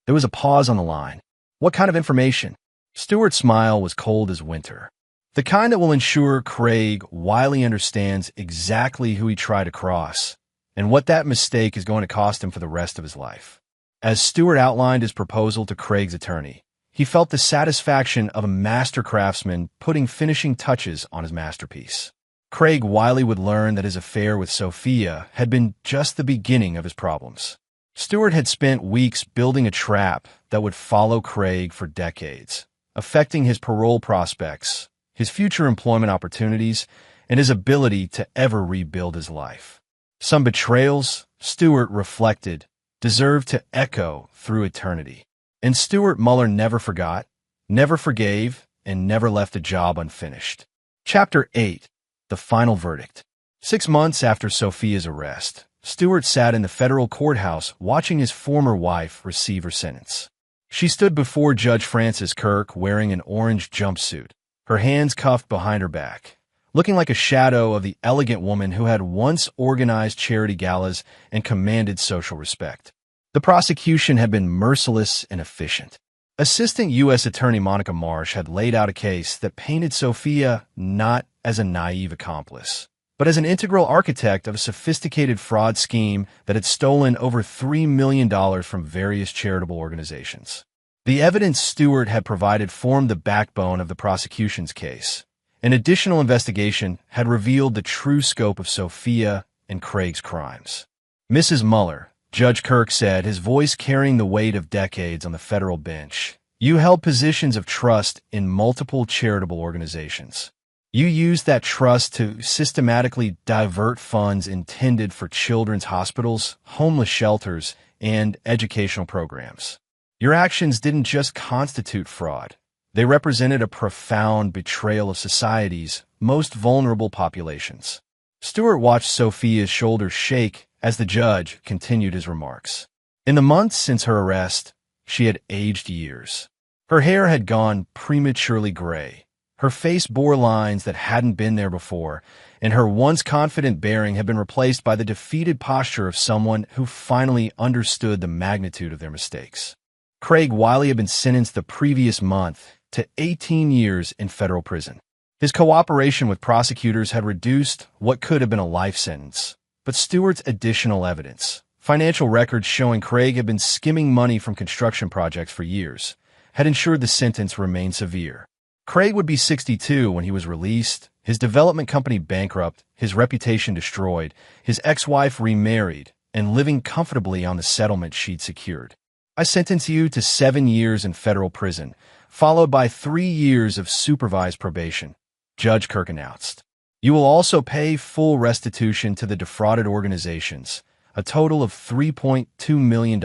There was a pause on the line. What kind of information? Stewart's smile was cold as winter. The kind that will ensure Craig Wiley understands exactly who he tried to cross, and what that mistake is going to cost him for the rest of his life. As Stewart outlined his proposal to Craig's attorney, he felt the satisfaction of a master craftsman putting finishing touches on his masterpiece. Craig Wiley would learn that his affair with Sophia had been just the beginning of his problems. Stewart had spent weeks building a trap that would follow Craig for decades, affecting his parole prospects, his future employment opportunities, and his ability to ever rebuild his life. Some betrayals, Stewart reflected, deserved to echo through eternity. And Stewart Mueller never forgot, never forgave, and never left a job unfinished. Chapter 8. The Final Verdict. 6 months after Sophia's arrest, Stewart sat in the federal courthouse watching his former wife receive her sentence. She stood before Judge Francis Kirk wearing an orange jumpsuit, her hands cuffed behind her back, looking like a shadow of the elegant woman who had once organized charity galas and commanded social respect. The prosecution had been merciless and efficient. Assistant U.S. Attorney Monica Marsh had laid out a case that painted Sophia not as a naive accomplice, but as an integral architect of a sophisticated fraud scheme that had stolen over $3 million from various charitable organizations. The evidence Stewart had provided formed the backbone of the prosecution's case. An additional investigation had revealed the true scope of Sophia and Craig's crimes. Mrs. Mueller, Judge Kirk said, his voice carrying the weight of decades on the federal bench, you held positions of trust in multiple charitable organizations. You used that trust to systematically divert funds intended for children's hospitals, homeless shelters, and educational programs. Your actions didn't just constitute fraud. They represented a profound betrayal of society's most vulnerable populations. Stewart watched Sophia's shoulders shake as the judge continued his remarks. In the months since her arrest, she had aged years. Her hair had gone prematurely gray. Her face bore lines that hadn't been there before, and her once confident bearing had been replaced by the defeated posture of someone who finally understood the magnitude of their mistakes. Craig Wiley had been sentenced the previous month to 18 years in federal prison. His cooperation with prosecutors had reduced what could have been a life sentence, but Stewart's additional evidence, financial records showing Craig had been skimming money from construction projects for years, had ensured the sentence remained severe. Craig would be 62 when he was released, his development company bankrupt, his reputation destroyed, his ex-wife remarried, and living comfortably on the settlement she'd secured. "I sentence you to 7 years in federal prison, followed by 3 years of supervised probation," Judge Kirk announced. "You will also pay full restitution to the defrauded organizations, a total of $3.2 million,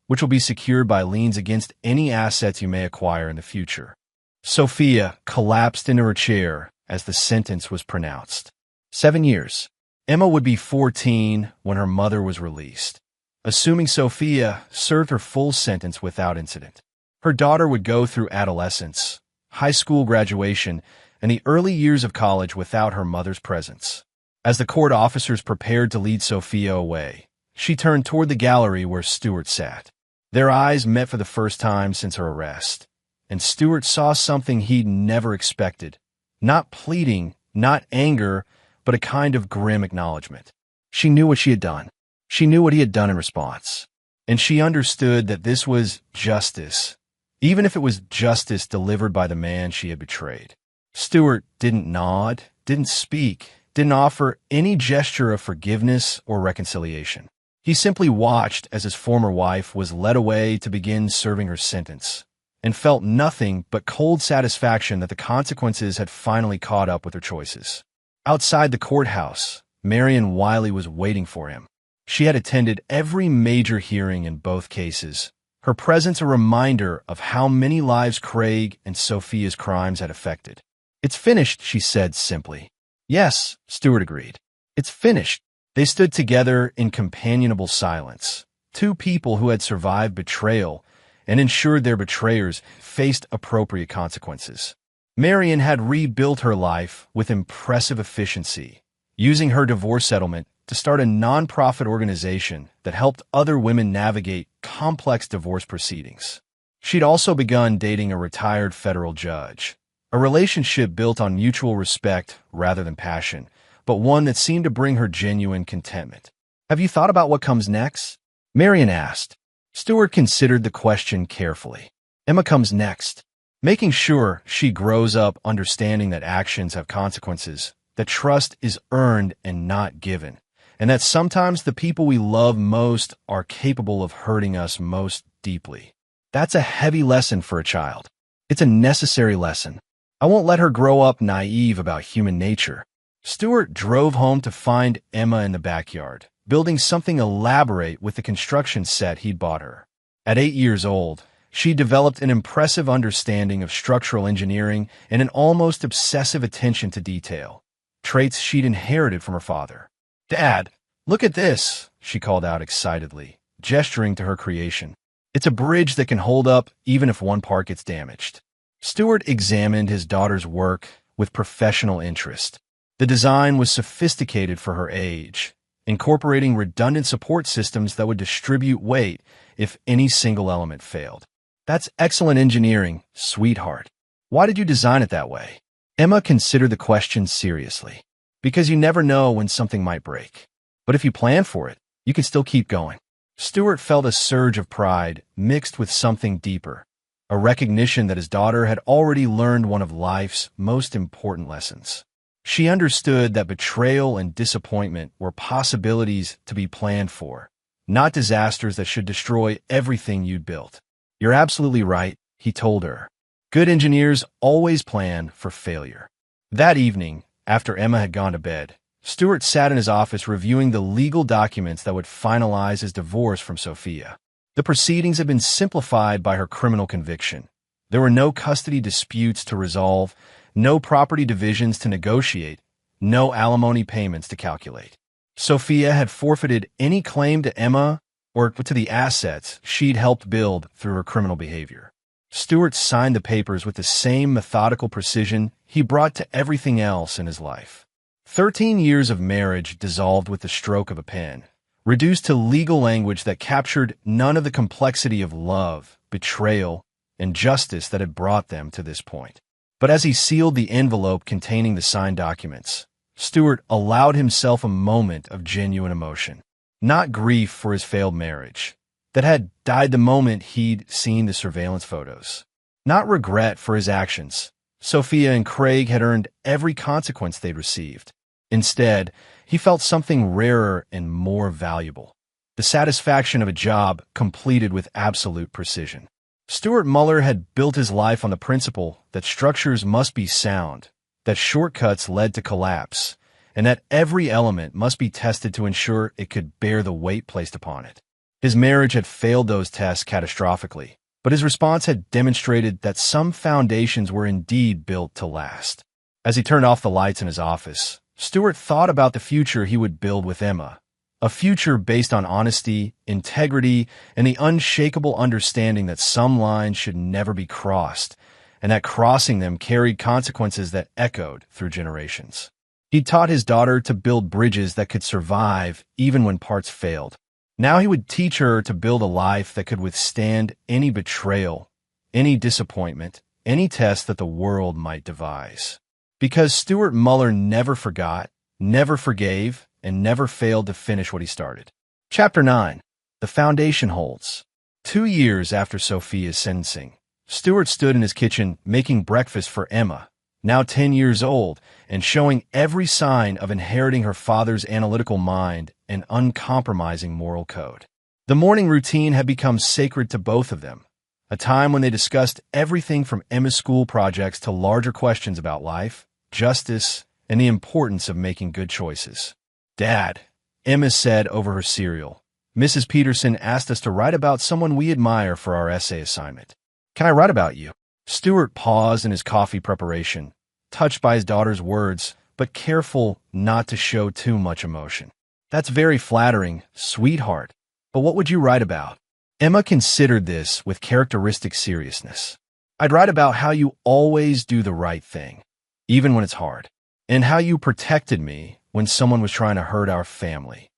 which will be secured by liens against any assets you may acquire in the future." Sophia collapsed into her chair as the sentence was pronounced. 7 years. Emma would be 14 when her mother was released, assuming Sophia served her full sentence without incident. Her daughter would go through adolescence, high school graduation, and the early years of college without her mother's presence. As the court officers prepared to lead Sophia away, she turned toward the gallery where Stewart sat. Their eyes met for the first time since her arrest, and Stewart saw something he'd never expected. Not pleading, not anger, but a kind of grim acknowledgement. She knew what she had done. She knew what he had done in response. And she understood that this was justice, even if it was justice delivered by the man she had betrayed. Stewart didn't nod, didn't speak, didn't offer any gesture of forgiveness or reconciliation. He simply watched as his former wife was led away to begin serving her sentence, and felt nothing but cold satisfaction that the consequences had finally caught up with her choices. Outside the courthouse, Marion Wiley was waiting for him. She had attended every major hearing in both cases, her presence a reminder of how many lives Craig and Sophia's crimes had affected. "It's finished," she said simply. "Yes," Stewart agreed. "It's finished." They stood together in companionable silence, two people who had survived betrayal and ensured their betrayers faced appropriate consequences. Marion had rebuilt her life with impressive efficiency, using her divorce settlement to start a nonprofit organization that helped other women navigate complex divorce proceedings. She'd also begun dating a retired federal judge, a relationship built on mutual respect rather than passion, but one that seemed to bring her genuine contentment. "Have you thought about what comes next?" Marion asked. Stewart considered the question carefully. "Emma comes next. Making sure she grows up understanding that actions have consequences, that trust is earned and not given, and that sometimes the people we love most are capable of hurting us most deeply. That's a heavy lesson for a child. It's a necessary lesson. I won't let her grow up naive about human nature." Stewart drove home to find Emma in the backyard, building something elaborate with the construction set he'd bought her. At 8 years old, she developed an impressive understanding of structural engineering and an almost obsessive attention to detail, traits she'd inherited from her father. "Dad, look at this," she called out excitedly, gesturing to her creation. "It's a bridge that can hold up even if one part gets damaged." Stewart examined his daughter's work with professional interest. The design was sophisticated for her age, incorporating redundant support systems that would distribute weight if any single element failed. "That's excellent engineering, sweetheart. Why did you design it that way?" Emma considered the question seriously. "Because you never know when something might break. But if you plan for it, you can still keep going." Stewart felt a surge of pride mixed with something deeper, a recognition that his daughter had already learned one of life's most important lessons. She understood that betrayal and disappointment were possibilities to be planned for, not disasters that should destroy everything you'd built. "You're absolutely right," he told her. "Good engineers always plan for failure." That evening, after Emma had gone to bed, Stewart sat in his office reviewing the legal documents that would finalize his divorce from Sophia. The proceedings had been simplified by her criminal conviction. There were no custody disputes to resolve, no property divisions to negotiate, no alimony payments to calculate. Sophia had forfeited any claim to Emma or to the assets she'd helped build through her criminal behavior. Stuart signed the papers with the same methodical precision he brought to everything else in his life. 13 years of marriage dissolved with the stroke of a pen, reduced to legal language that captured none of the complexity of love, betrayal, and justice that had brought them to this point. But as he sealed the envelope containing the signed documents, Stuart allowed himself a moment of genuine emotion. Not grief for his failed marriage, that had died the moment he'd seen the surveillance photos. Not regret for his actions. Sophia and Craig had earned every consequence they'd received. Instead, he felt something rarer and more valuable. The satisfaction of a job completed with absolute precision. Stuart Muller had built his life on the principle that structures must be sound, that shortcuts led to collapse, and that every element must be tested to ensure it could bear the weight placed upon it. His marriage had failed those tests catastrophically, but his response had demonstrated that some foundations were indeed built to last. As he turned off the lights in his office, Stuart thought about the future he would build with Emma, a future based on honesty, integrity, and the unshakable understanding that some lines should never be crossed, and that crossing them carried consequences that echoed through generations. He taught his daughter to build bridges that could survive even when parts failed. Now he would teach her to build a life that could withstand any betrayal, any disappointment, any test that the world might devise. Because Stuart Muller never forgot, never forgave, and never failed to finish what he started. Chapter 9. The Foundation Holds. 2 years after Sophia's sentencing, Stuart stood in his kitchen making breakfast for Emma, now 10 years old, and showing every sign of inheriting her father's analytical mind and uncompromising moral code. The morning routine had become sacred to both of them, a time when they discussed everything from Emma's school projects to larger questions about life, justice, and the importance of making good choices. "Dad," Emma said over her cereal, "Mrs. Peterson asked us to write about someone we admire for our essay assignment. Can I write about you?" Stuart paused in his coffee preparation, touched by his daughter's words, but careful not to show too much emotion. "That's very flattering, sweetheart. But what would you write about?" Emma considered this with characteristic seriousness. "I'd write about how you always do the right thing, even when it's hard, and how you protected me when someone was trying to hurt our family."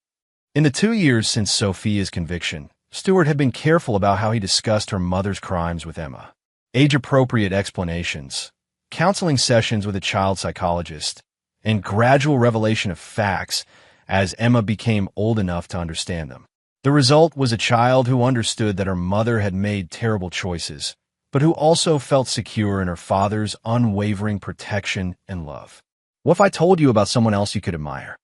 In the 2 years since Sophia's conviction, Stuart had been careful about how he discussed her mother's crimes with Emma. Age-appropriate explanations, counseling sessions with a child psychologist, and gradual revelation of facts as Emma became old enough to understand them. The result was a child who understood that her mother had made terrible choices, but who also felt secure in her father's unwavering protection and love. "What if I told you about someone else you could admire?"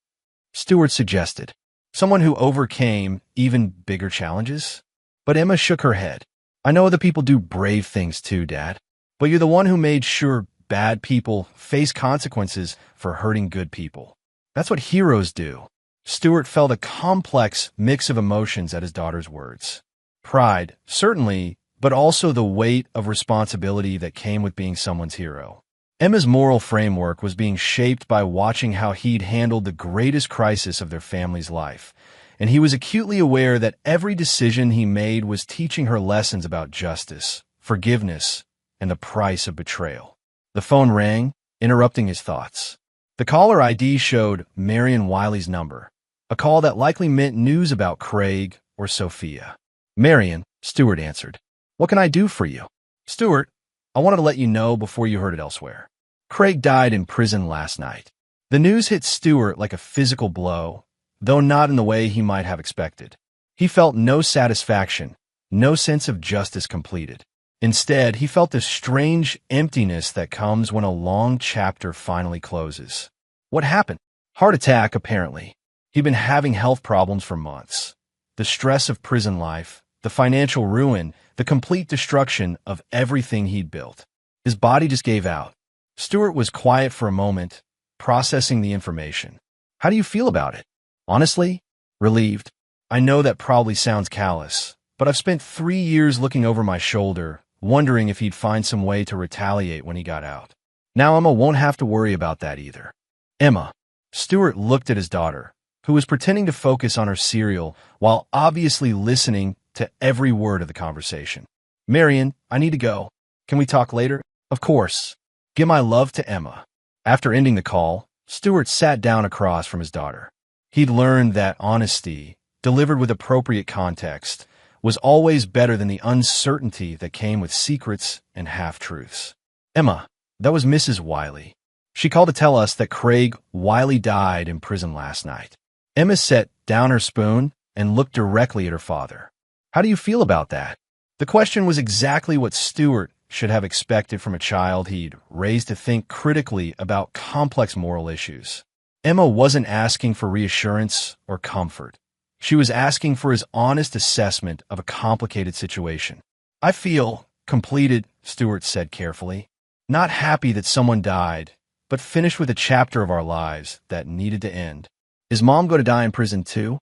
Stuart suggested. "Someone who overcame even bigger challenges?" But Emma shook her head. "I know other people do brave things too, Dad. But you're the one who made sure bad people face consequences for hurting good people. That's what heroes do." Stuart felt a complex mix of emotions at his daughter's words. Pride, certainly, but also the weight of responsibility that came with being someone's hero. Emma's moral framework was being shaped by watching how he'd handled the greatest crisis of their family's life, and he was acutely aware that every decision he made was teaching her lessons about justice, forgiveness, and the price of betrayal. The phone rang, interrupting his thoughts. The caller ID showed Marion Wiley's number, a call that likely meant news about Craig or Sophia. "Marion," Stuart answered. "What can I do for you?" "Stuart, I wanted to let you know before you heard it elsewhere. Craig died in prison last night." The news hit Stuart like a physical blow, though not in the way he might have expected. He felt no satisfaction, no sense of justice completed. Instead, he felt the strange emptiness that comes when a long chapter finally closes. What happened? Heart attack, apparently. He'd been having health problems for months. The stress of prison life, the financial ruin, the complete destruction of everything he'd built. His body just gave out. Stuart was quiet for a moment, processing the information. "How do you feel about it?" "Honestly, relieved. I know that probably sounds callous, but I've spent 3 years looking over my shoulder, wondering if he'd find some way to retaliate when he got out. Now Emma won't have to worry about that either." "Emma." Stuart looked at his daughter, who was pretending to focus on her cereal while obviously listening to every word of the conversation. "Marion, I need to go. Can we talk later? Of course. Give my love to Emma. After ending the call, Stuart sat down across from his daughter. He'd learned that honesty, delivered with appropriate context, was always better than the uncertainty that came with secrets and half-truths. Emma, that was Mrs. Wiley. She called to tell us that Craig Wiley died in prison last night. Emma set down her spoon and looked directly at her father. How do you feel about that? The question was exactly what Stuart should have expected from a child he'd raised to think critically about complex moral issues. Emma wasn't asking for reassurance or comfort. She was asking for his honest assessment of a complicated situation. I feel completed, Stuart said carefully. Not happy that someone died, but finished with a chapter of our lives that needed to end. Is Mom going to die in prison too?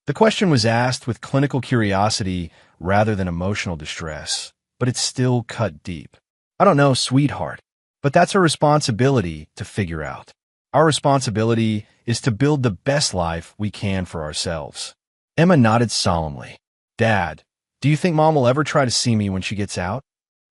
The question was asked with clinical curiosity rather than emotional distress, but it still cut deep. I don't know, sweetheart, but that's our responsibility to figure out. Our responsibility is to build the best life we can for ourselves. Emma nodded solemnly. Dad, do you think Mom will ever try to see me when she gets out?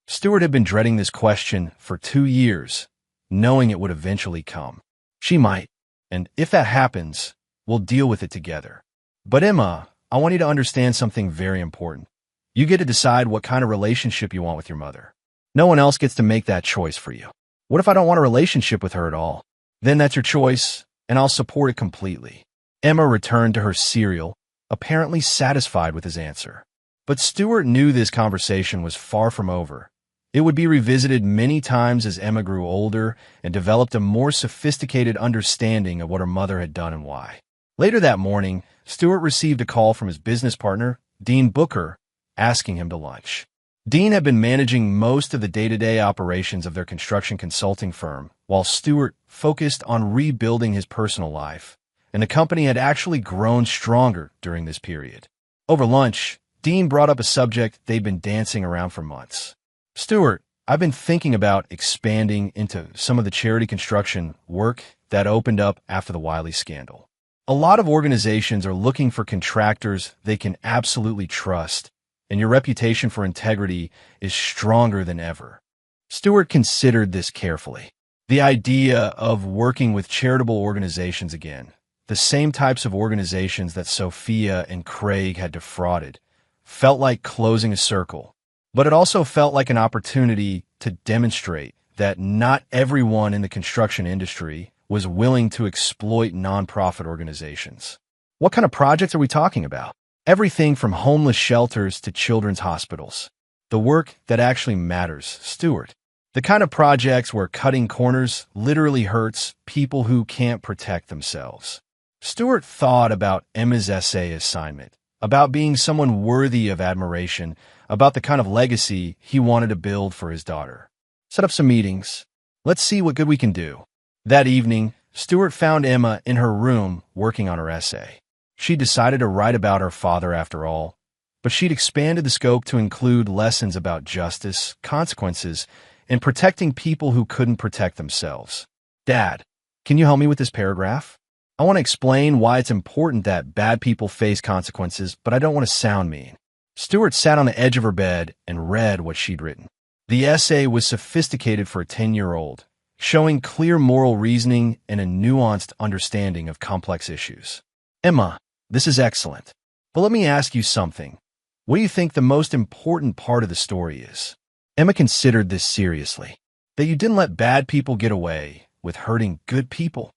Stuart had been dreading this question for 2 years, knowing it would eventually come. She might, and if that happens, we'll deal with it together. But Emma, I want you to understand something very important. You get to decide what kind of relationship you want with your mother. No one else gets to make that choice for you. What if I don't want a relationship with her at all? Then that's your choice, and I'll support it completely. Emma returned to her cereal, apparently satisfied with his answer. But Stuart knew this conversation was far from over. It would be revisited many times as Emma grew older and developed a more sophisticated understanding of what her mother had done and why. Later that morning, Stuart received a call from his business partner, Dean Booker, asking him to lunch. Dean had been managing most of the day-to-day operations of their construction consulting firm, while Stuart focused on rebuilding his personal life, and the company had actually grown stronger during this period. Over lunch, Dean brought up a subject they'd been dancing around for months. Stuart, I've been thinking about expanding into some of the charity construction work that opened up after the Wiley scandal. A lot of organizations are looking for contractors they can absolutely trust, and your reputation for integrity is stronger than ever. Stuart considered this carefully. The idea of working with charitable organizations again, the same types of organizations that Sophia and Craig had defrauded, felt like closing a circle. But it also felt like an opportunity to demonstrate that not everyone in the construction industry was willing to exploit nonprofit organizations. What kind of projects are we talking about? Everything from homeless shelters to children's hospitals. The work that actually matters, Stuart. The kind of projects where cutting corners literally hurts people who can't protect themselves. Stuart thought about Emma's essay assignment, about being someone worthy of admiration, about the kind of legacy he wanted to build for his daughter. Set up some meetings. Let's see what good we can do. That evening, Stuart found Emma in her room working on her essay. She decided to write about her father after all, but she'd expanded the scope to include lessons about justice, consequences, and protecting people who couldn't protect themselves. Dad, can you help me with this paragraph? I want to explain why it's important that bad people face consequences, but I don't want to sound mean. Stuart sat on the edge of her bed and read what she'd written. The essay was sophisticated for a 10-year-old, showing clear moral reasoning and a nuanced understanding of complex issues. Emma, this is excellent. But let me ask you something. What do you think the most important part of the story is? Emma considered this seriously. That you didn't let bad people get away with hurting good people.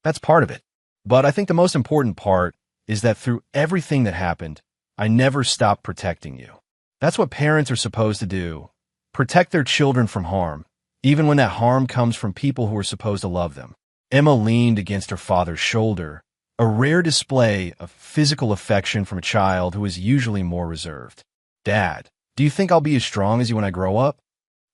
That's part of it. But I think the most important part is that through everything that happened, I never stopped protecting you. That's what parents are supposed to do. Protect their children from harm, even when that harm comes from people who are supposed to love them. Emma leaned against her father's shoulder, a rare display of physical affection from a child who is usually more reserved. Dad, do you think I'll be as strong as you when I grow up?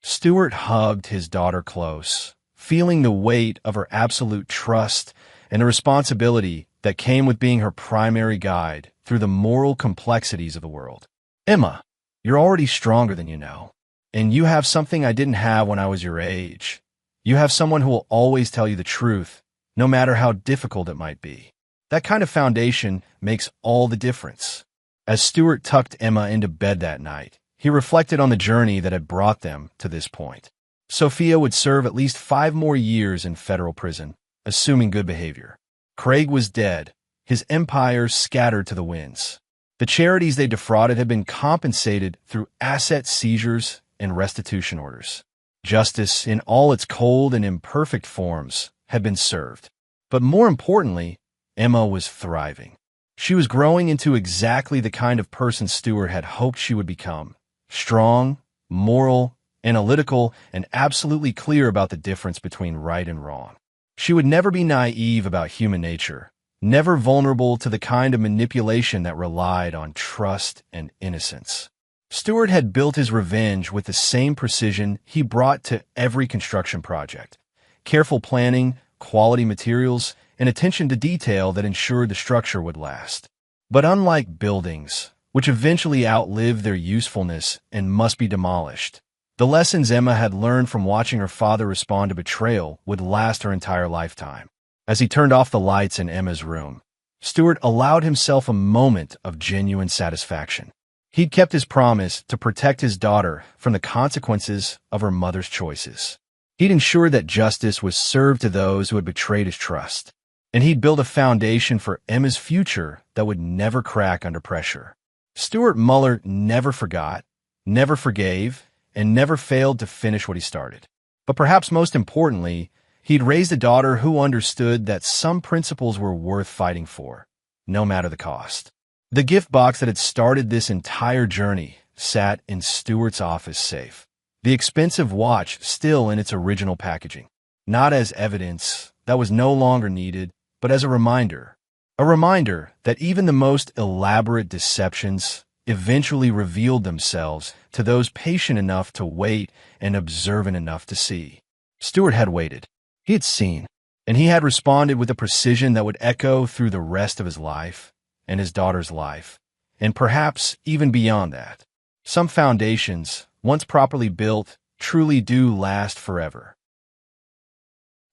Stuart hugged his daughter close, feeling the weight of her absolute trust and the responsibility that came with being her primary guide through the moral complexities of the world. Emma, you're already stronger than you know, and you have something I didn't have when I was your age. You have someone who will always tell you the truth, no matter how difficult it might be. That kind of foundation makes all the difference. As Stuart tucked Emma into bed that night, He reflected on the journey that had brought them to this point. Sophia would serve at least 5 more years in federal prison, assuming good behavior. Craig was dead, his empire scattered to the winds. The charities they defrauded had been compensated through asset seizures and restitution orders. Justice, in all its cold and imperfect forms, had been served. But more importantly, Emma was thriving. She was growing into exactly the kind of person Stewart had hoped she would become. Strong, moral, analytical, and absolutely clear about the difference between right and wrong. She would never be naive about human nature, never vulnerable to the kind of manipulation that relied on trust and innocence. Stewart had built his revenge with the same precision he brought to every construction project. Careful planning, quality materials, and attention to detail that ensured the structure would last. But unlike buildings, which eventually outlive their usefulness and must be demolished, the lessons Emma had learned from watching her father respond to betrayal would last her entire lifetime. As he turned off the lights in Emma's room, Stewart allowed himself a moment of genuine satisfaction. He'd kept his promise to protect his daughter from the consequences of her mother's choices. He'd ensured that justice was served to those who had betrayed his trust, and he'd built a foundation for Emma's future that would never crack under pressure. Stewart Muller never forgot, never forgave, and never failed to finish what he started. But perhaps most importantly, he'd raised a daughter who understood that some principles were worth fighting for, no matter the cost. The gift box that had started this entire journey sat in Stewart's office safe, the expensive watch still in its original packaging, not as evidence that was no longer needed, but as a reminder that even the most elaborate deceptions eventually revealed themselves to those patient enough to wait and observant enough to see. Stewart had waited. He had seen, and he had responded with a precision that would echo through the rest of his life and his daughter's life, and perhaps even beyond that. Some foundations, once properly built, truly do last forever.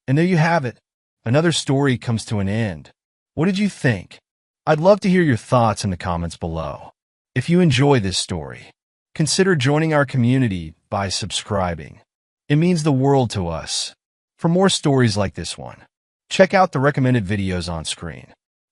And there you have it. Another story comes to an end. What did you think? I'd love to hear your thoughts in the comments below. If you enjoy this story, consider joining our community by subscribing. It means the world to us. For more stories like this one, check out the recommended videos on screen.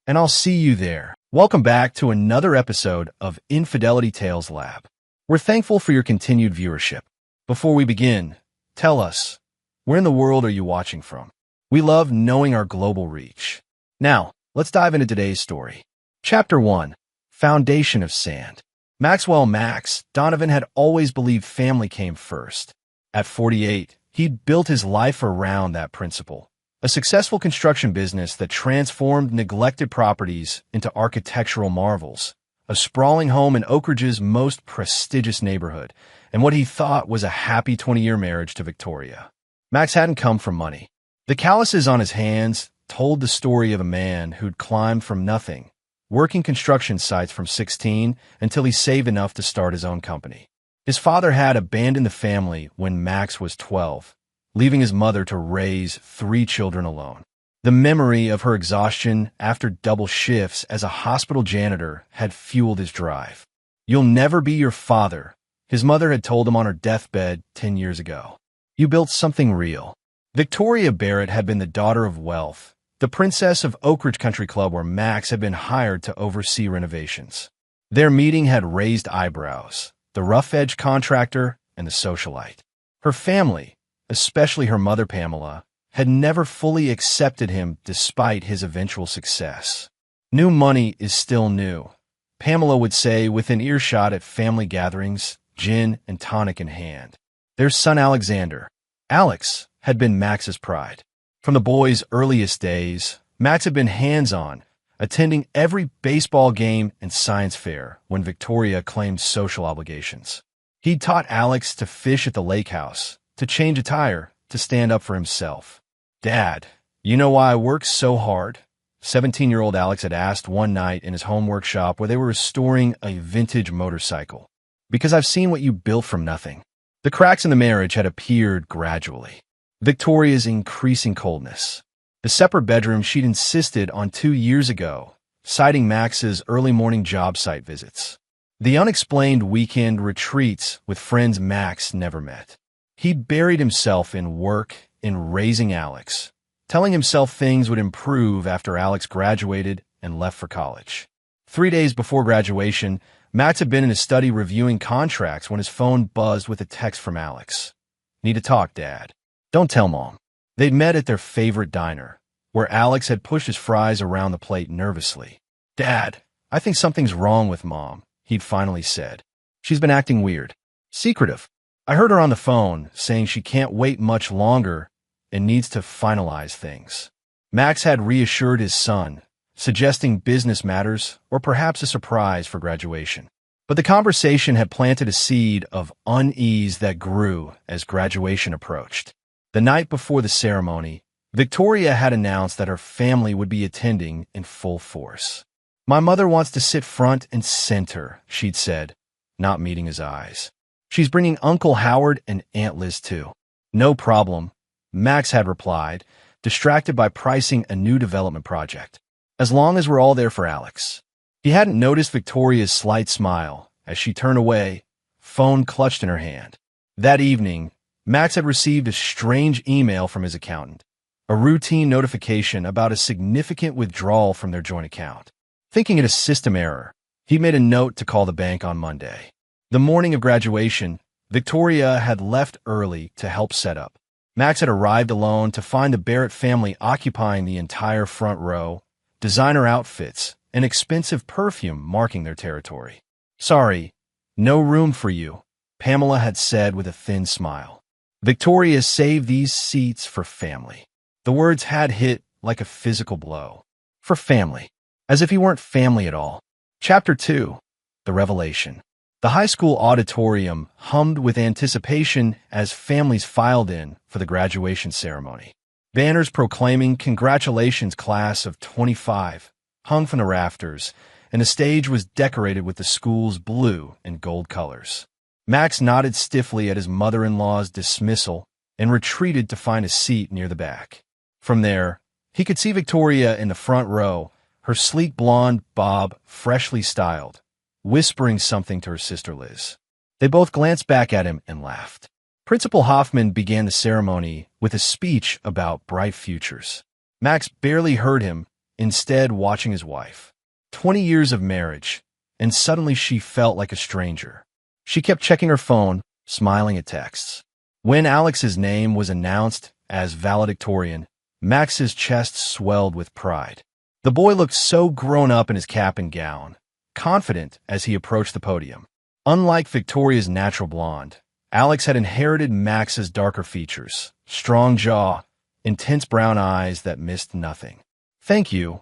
And I'll see you there. Welcome back to another episode of Infidelity Tales Lab. We're thankful for your continued viewership. Before we begin, tell us, where in the world are you watching from? We love knowing our global reach. Now, let's dive into today's story. Chapter 1. Foundation of Sand. Maxwell Max Donovan had always believed family came first. At 48, he'd built his life around that principle. A successful construction business that transformed neglected properties into architectural marvels, a sprawling home in Oak Ridge's most prestigious neighborhood, and what he thought was a happy 20-year marriage to Victoria. Max hadn't come from money. The calluses on his hands told the story of a man who'd climbed from nothing, working construction sites from 16 until he saved enough to start his own company. His father had abandoned the family when Max was 12, leaving his mother to raise 3 children alone. The memory of her exhaustion after double shifts as a hospital janitor had fueled his drive. "You'll never be your father," his mother had told him on her deathbed 10 years ago. "You built something real." Victoria Barrett had been the daughter of wealth, the princess of Oak Ridge Country Club where Max had been hired to oversee renovations. Their meeting had raised eyebrows, the rough-edged contractor and the socialite. Her family, especially her mother Pamela, had never fully accepted him despite his eventual success. "New money is still new," Pamela would say within earshot at family gatherings, gin and tonic in hand. Their son Alexander, Alex, had been Max's pride. From the boy's earliest days, Max had been hands-on, attending every baseball game and science fair when Victoria claimed social obligations. He'd taught Alex to fish at the lake house, to change a tire, to stand up for himself. "Dad, you know why I work so hard?" 17-year-old Alex had asked one night in his home workshop where they were restoring a vintage motorcycle. "Because I've seen what you built from nothing." The cracks in the marriage had appeared gradually. Victoria's increasing coldness. The separate bedroom she'd insisted on 2 years ago, citing Max's early morning job site visits. The unexplained weekend retreats with friends Max never met. He buried himself in work, in raising Alex, telling himself things would improve after Alex graduated and left for college. 3 days before graduation, Max had been in his study reviewing contracts when his phone buzzed with a text from Alex. "Need to talk, Dad." "Don't tell Mom." They'd met at their favorite diner, where Alex had pushed his fries around the plate nervously. "Dad, I think something's wrong with Mom," he'd finally said. "She's been acting weird. Secretive. I heard her on the phone saying she can't wait much longer and needs to finalize things." Max had reassured his son, suggesting business matters or perhaps a surprise for graduation. But the conversation had planted a seed of unease that grew as graduation approached. The night before the ceremony, Victoria had announced that her family would be attending in full force. "My mother wants to sit front and center," she'd said, not meeting his eyes. "She's bringing Uncle Howard and Aunt Liz too." "No problem," Max had replied, distracted by pricing a new development project. "As long as we're all there for Alex." He hadn't noticed Victoria's slight smile as she turned away, phone clutched in her hand. That evening, Max had received a strange email from his accountant, a routine notification about a significant withdrawal from their joint account. Thinking it a system error, he made a note to call the bank on Monday. The morning of graduation, Victoria had left early to help set up. Max had arrived alone to find the Barrett family occupying the entire front row, designer outfits, and expensive perfume marking their territory. "Sorry, no room for you," Pamela had said with a thin smile. "Victoria saved these seats for family." The words had hit like a physical blow. For family. As if he weren't family at all. Chapter 2. The Revelation. The high school auditorium hummed with anticipation as families filed in for the graduation ceremony. Banners proclaiming "Congratulations, Class of 25" hung from the rafters, and the stage was decorated with the school's blue and gold colors. Max nodded stiffly at his mother-in-law's dismissal and retreated to find a seat near the back. From there, he could see Victoria in the front row, her sleek blonde bob freshly styled, whispering something to her sister Liz. They both glanced back at him and laughed. Principal Hoffman began the ceremony with a speech about bright futures. Max barely heard him, instead watching his wife. 20 years of marriage, and suddenly she felt like a stranger. She kept checking her phone, smiling at texts. When Alex's name was announced as valedictorian, Max's chest swelled with pride. The boy looked so grown up in his cap and gown, confident as he approached the podium. Unlike Victoria's natural blonde, Alex had inherited Max's darker features, strong jaw, intense brown eyes that missed nothing. "Thank you,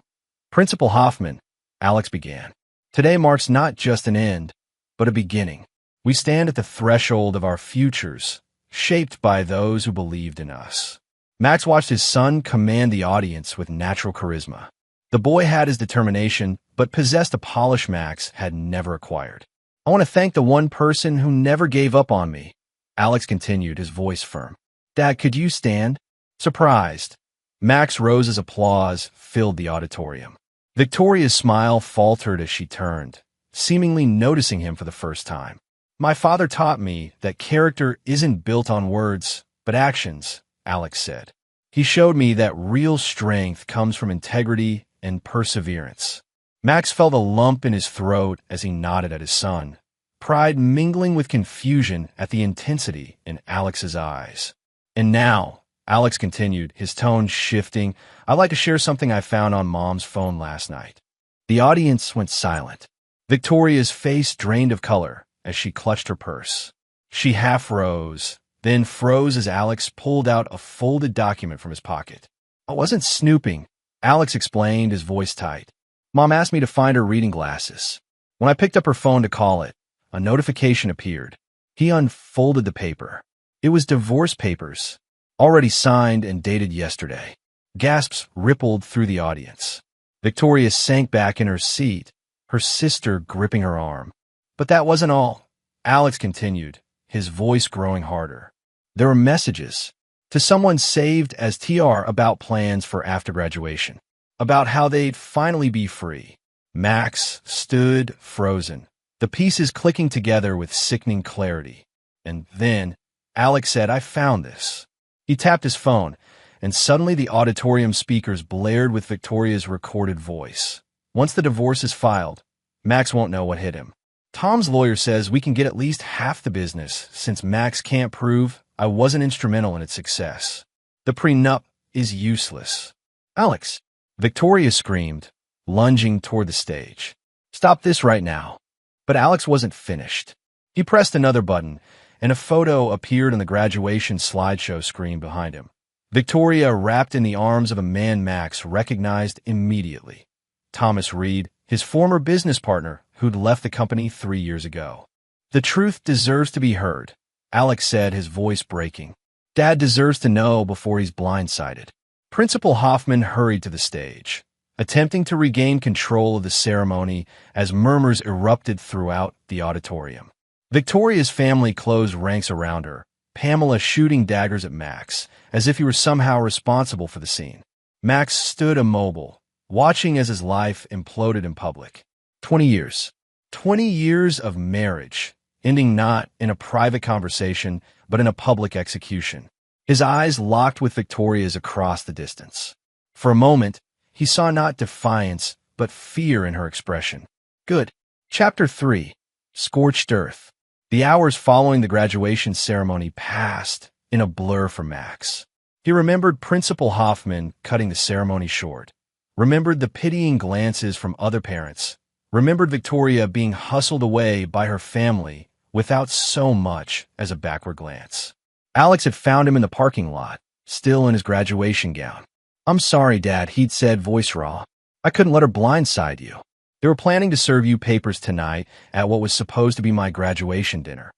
Principal Hoffman," Alex began. "Today marks not just an end, but a beginning. We stand at the threshold of our futures, shaped by those who believed in us." Max watched his son command the audience with natural charisma. The boy had his determination, but possessed a polish Max had never acquired. "I want to thank the one person who never gave up on me," Alex continued, his voice firm. "Dad, could you stand?" Surprised, Max rose as applause filled the auditorium. Victoria's smile faltered as she turned, seemingly noticing him for the first time. "My father taught me that character isn't built on words, but actions," Alex said. "He showed me that real strength comes from integrity and perseverance." Max felt a lump in his throat as he nodded at his son, pride mingling with confusion at the intensity in Alex's eyes. "And now," Alex continued, his tone shifting, "I'd like to share something I found on Mom's phone last night." The audience went silent. Victoria's face drained of color as she clutched her purse. She half rose, then froze as Alex pulled out a folded document from his pocket. "I wasn't snooping," Alex explained, his voice tight. "Mom asked me to find her reading glasses. When I picked up her phone to call it, a notification appeared." He unfolded the paper. It was divorce papers, already signed and dated yesterday. Gasps rippled through the audience. Victoria sank back in her seat, her sister gripping her arm. "But that wasn't all," Alex continued, his voice growing harder. "There were messages to someone saved as TR about plans for after graduation, about how they'd finally be free." Max stood frozen, the pieces clicking together with sickening clarity. And then Alex said, "I found this." He tapped his phone, and suddenly the auditorium speakers blared with Victoria's recorded voice. "Once the divorce is filed, Max won't know what hit him. Tom's lawyer says we can get at least half the business since Max can't prove I wasn't instrumental in its success. The prenup is useless." "Alex!" Victoria screamed, lunging toward the stage. "Stop this right now." But Alex wasn't finished. He pressed another button, and a photo appeared on the graduation slideshow screen behind him. Victoria, wrapped in the arms of a man Max recognized immediately. Thomas Reed, his former business partner who'd left the company 3 years ago. "The truth deserves to be heard," Alex said, his voice breaking. "Dad deserves to know before he's blindsided." Principal Hoffman hurried to the stage, attempting to regain control of the ceremony as murmurs erupted throughout the auditorium. Victoria's family closed ranks around her, Pamela shooting daggers at Max, as if he were somehow responsible for the scene. Max stood immobile, watching as his life imploded in public. 20 years. 20 years of marriage, ending not in a private conversation, but in a public execution. His eyes locked with Victoria's across the distance. For a moment, he saw not defiance, but fear in her expression. Good. Chapter 3. Scorched Earth. The hours following the graduation ceremony passed in a blur for Max. He remembered Principal Hoffman cutting the ceremony short, remembered the pitying glances from other parents, remembered Victoria being hustled away by her family without so much as a backward glance. Alex had found him in the parking lot, still in his graduation gown. "I'm sorry, Dad," he'd said, voice raw. "I couldn't let her blindside you. They were planning to serve you papers tonight at what was supposed to be my graduation dinner."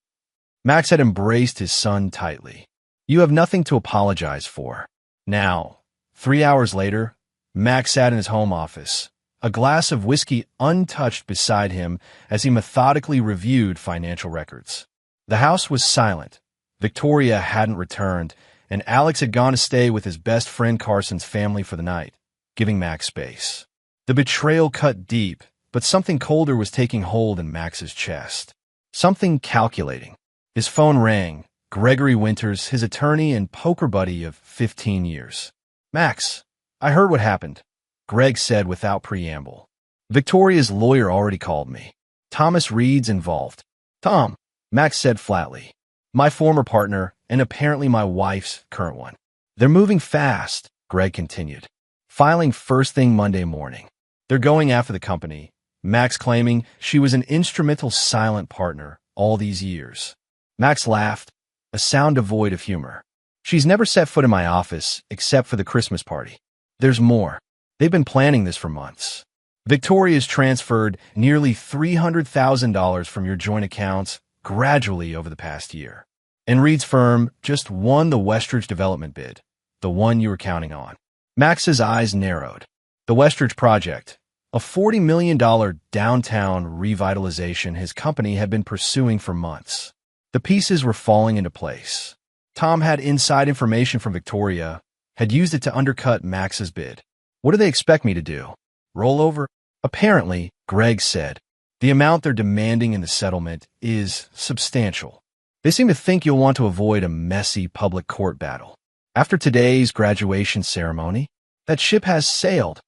Max had embraced his son tightly. "You have nothing to apologize for." Now, 3 hours later, Max sat in his home office, a glass of whiskey untouched beside him as he methodically reviewed financial records. The house was silent. Victoria hadn't returned, and Alex had gone to stay with his best friend Carson's family for the night, giving Max space. The betrayal cut deep, but something colder was taking hold in Max's chest. Something calculating. His phone rang. Gregory Winters, his attorney and poker buddy of 15 years. "Max, I heard what happened," Greg said without preamble. "Victoria's lawyer already called me. Thomas Reed's involved." "Tom," Max said flatly. "My former partner, and apparently my wife's current one. They're moving fast," Greg continued. "Filing first thing Monday morning. They're going after the company," Max claiming she was an instrumental silent partner all these years. Max laughed, a sound devoid of humor. "She's never set foot in my office except for the Christmas party. There's more. They've been planning this for months. Victoria's transferred nearly $300,000 from your joint accounts gradually over the past year. And Reed's firm just won the Westridge development bid, the one you were counting on." Max's eyes narrowed. The Westridge project, a $40 million downtown revitalization his company had been pursuing for months. The pieces were falling into place. Tom had inside information from Victoria, had used it to undercut Max's bid. "What do they expect me to do? Roll over?" "Apparently," Greg said, "the amount they're demanding in the settlement is substantial. They seem to think you'll want to avoid a messy public court battle. After today's graduation ceremony, that ship has sailed,"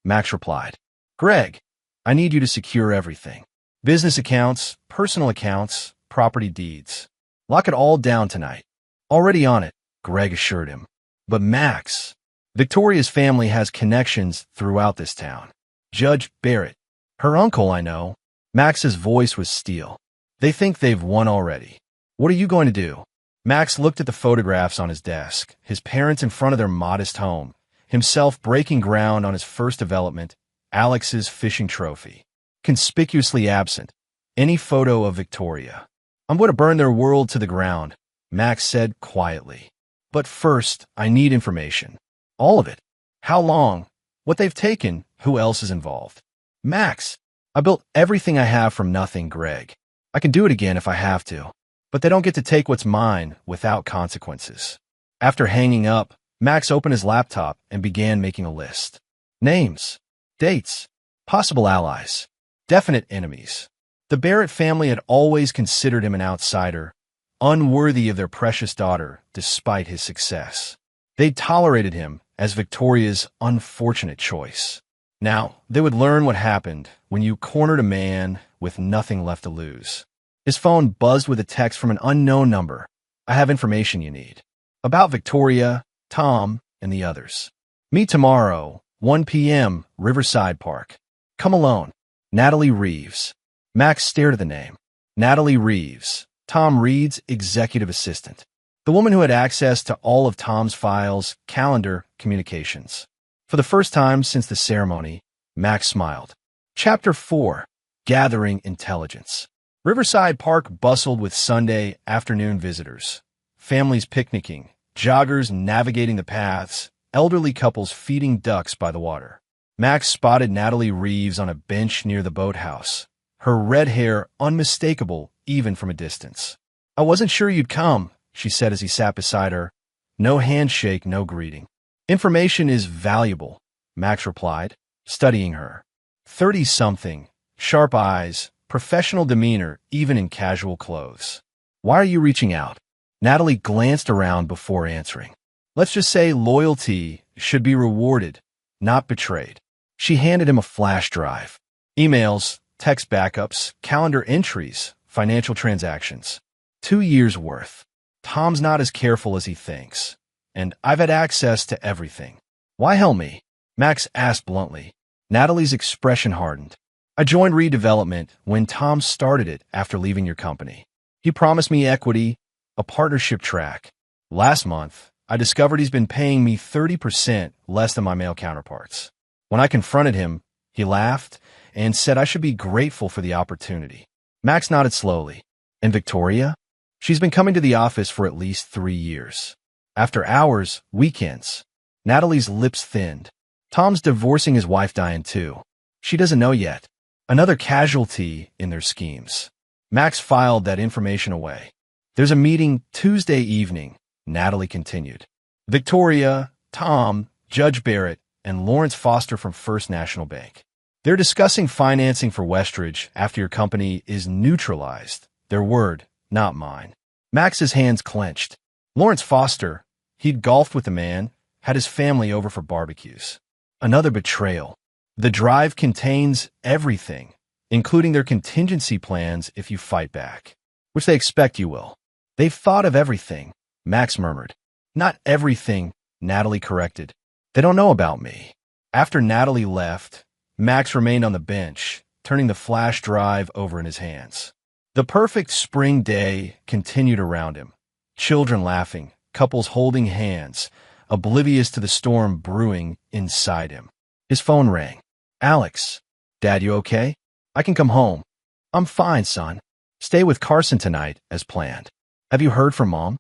Max replied. "Greg, I need you to secure everything. Business accounts, personal accounts, property deeds. Lock it all down tonight." "Already on it," Greg assured him. "But Max, Victoria's family has connections throughout this town. Judge Barrett, her uncle, I know." Max's voice was steel. "They think they've won already. What are you going to do?" Max looked at the photographs on his desk, his parents in front of their modest home, himself breaking ground on his first development, Alex's fishing trophy. Conspicuously absent, any photo of Victoria. "I'm going to burn their world to the ground," Max said quietly. "But first, I need information. All of it. How long? What they've taken? Who else is involved?" "Max, I built everything I have from nothing, Greg. I can do it again if I have to. But they don't get to take what's mine without consequences." After hanging up, Max opened his laptop and began making a list. Names, dates, possible allies, definite enemies. The Barrett family had always considered him an outsider, unworthy of their precious daughter despite his success. They tolerated him as Victoria's unfortunate choice. Now, they would learn what happened when you cornered a man with nothing left to lose. His phone buzzed with a text from an unknown number. "I have information you need. About Victoria, Tom, and the others. Meet tomorrow, 1 p.m., Riverside Park. Come alone. Natalie Reeves." Max stared at the name. Natalie Reeves, Tom Reed's executive assistant. The woman who had access to all of Tom's files, calendar, communications. For the first time since the ceremony, Max smiled. Chapter 4. Gathering Intelligence. Riverside Park bustled with Sunday afternoon visitors. Families picnicking, joggers navigating the paths, elderly couples feeding ducks by the water. Max spotted Natalie Reeves on a bench near the boathouse, her red hair unmistakable even from a distance. "I wasn't sure you'd come," she said as he sat beside her. No handshake, no greeting. "Information is valuable," Max replied, studying her. 30-something, sharp eyes, professional demeanor even in casual clothes. "Why are you reaching out?" Natalie glanced around before answering. "Let's just say loyalty should be rewarded, not betrayed." She handed him a flash drive. Emails, text backups, calendar entries, financial transactions. 2 years' worth. "Tom's not as careful as he thinks, and I've had access to everything." "Why help me?" Max asked bluntly. Natalie's expression hardened. "I joined redevelopment when Tom started it after leaving your company. He promised me equity, a partnership track. Last month, I discovered he's been paying me 30% less than my male counterparts. When I confronted him, he laughed and said I should be grateful for the opportunity." Max nodded slowly. "And Victoria? She's been coming to the office for at least 3 years. After hours, weekends." Natalie's lips thinned. "Tom's divorcing his wife Diane too. She doesn't know yet. Another casualty in their schemes." Max filed that information away. "There's a meeting Tuesday evening," Natalie continued. "Victoria, Tom, Judge Barrett, and Lawrence Foster from First National Bank. They're discussing financing for Westridge after your company is neutralized. Their word, not mine." Max's hands clenched. Lawrence Foster, he'd golfed with the man, had his family over for barbecues. Another betrayal. The drive contains everything, including their contingency plans if you fight back, which they expect you will. "They've thought of everything," Max murmured. "Not everything," Natalie corrected. "They don't know about me." After Natalie left, Max remained on the bench, turning the flash drive over in his hands. The perfect spring day continued around him. Children laughing, couples holding hands, oblivious to the storm brewing inside him. His phone rang. "Alex, Dad, you okay? I can come home." "I'm fine, son. Stay with Carson tonight, as planned." "Have you heard from Mom?"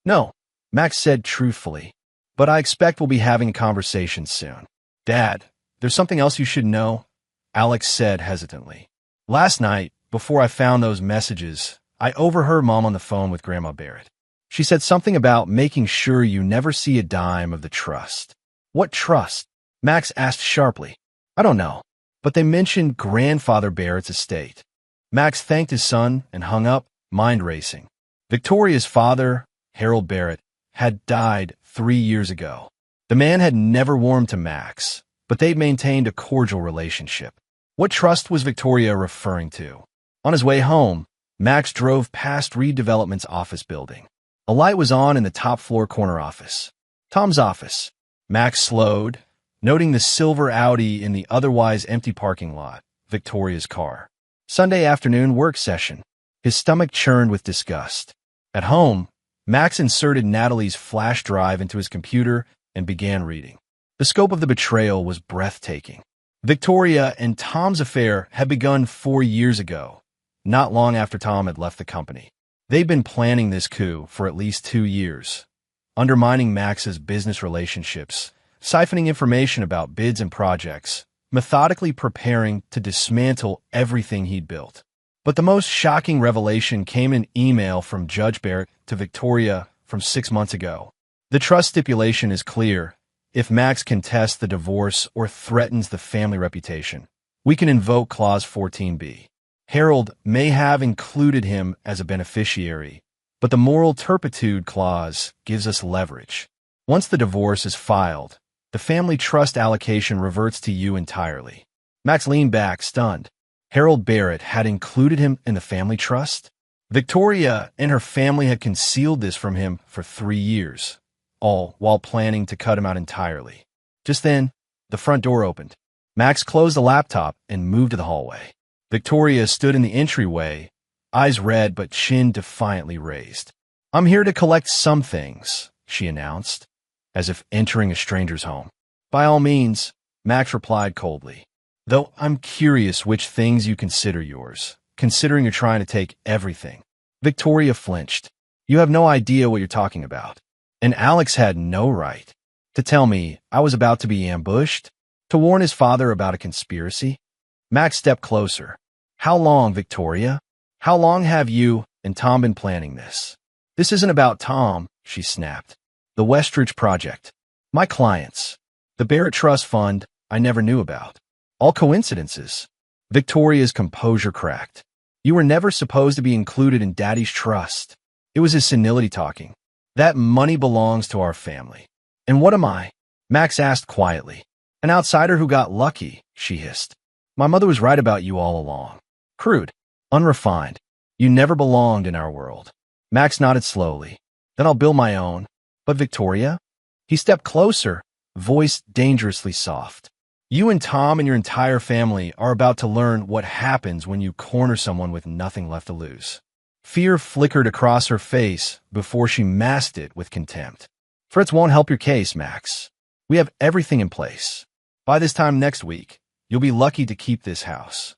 "No," Max said truthfully. "But I expect we'll be having a conversation soon." "Dad, there's something else you should know," Alex said hesitantly. "Last night, before I found those messages, I overheard Mom on the phone with Grandma Barrett. She said something about making sure you never see a dime of the trust." "What trust?" Max asked sharply. "I don't know, but they mentioned Grandfather Barrett's estate." Max thanked his son and hung up, mind racing. Victoria's father, Harold Barrett, had died 3 years ago. The man had never warmed to Max, but they'd maintained a cordial relationship. What trust was Victoria referring to? On his way home, Max drove past Redevelopment's office building. A light was on in the top-floor corner office. Tom's office. Max slowed, noting the silver Audi in the otherwise empty parking lot, Victoria's car. Sunday afternoon work session. His stomach churned with disgust. At home, Max inserted Natalie's flash drive into his computer and began reading. The scope of the betrayal was breathtaking. Victoria and Tom's affair had begun 4 years ago, not long after Tom had left the company. They'd been planning this coup for at least 2 years, undermining Max's business relationships, siphoning information about bids and projects, methodically preparing to dismantle everything he'd built. But the most shocking revelation came in an email from Judge Barrett to Victoria from 6 months ago. The trust stipulation is clear. If Max contests the divorce or threatens the family reputation, we can invoke Clause 14b. Harold may have included him as a beneficiary, but the moral turpitude clause gives us leverage. Once the divorce is filed, the family trust allocation reverts to you entirely. Max leaned back, stunned. Harold Barrett had included him in the family trust? Victoria and her family had concealed this from him for 3 years, all while planning to cut him out entirely. Just then, the front door opened. Max closed the laptop and moved to the hallway. Victoria stood in the entryway, eyes red but chin defiantly raised. "I'm here to collect some things," she announced, as if entering a stranger's home. "By all means," Max replied coldly. "Though I'm curious which things you consider yours, considering you're trying to take everything." Victoria flinched. "You have no idea what you're talking about. And Alex had no right to tell me I was about to be ambushed, to warn his father about a conspiracy." Max stepped closer. "How long, Victoria? How long have you and Tom been planning this?" "This isn't about Tom," she snapped. "The Westridge Project. My clients. The Barrett Trust Fund I never knew about. All coincidences." Victoria's composure cracked. "You were never supposed to be included in Daddy's trust." It was his senility talking. "That money belongs to our family." "And what am I?" Max asked quietly. "An outsider who got lucky," she hissed. "My mother was right about you all along. Crude. Unrefined. You never belonged in our world." Max nodded slowly. "Then I'll build my own." "But Victoria?" He stepped closer, voice dangerously soft. "You and Tom and your entire family are about to learn what happens when you corner someone with nothing left to lose." Fear flickered across her face before she masked it with contempt. "Fritz won't help your case, Max. We have everything in place. By this time next week, you'll be lucky to keep this house."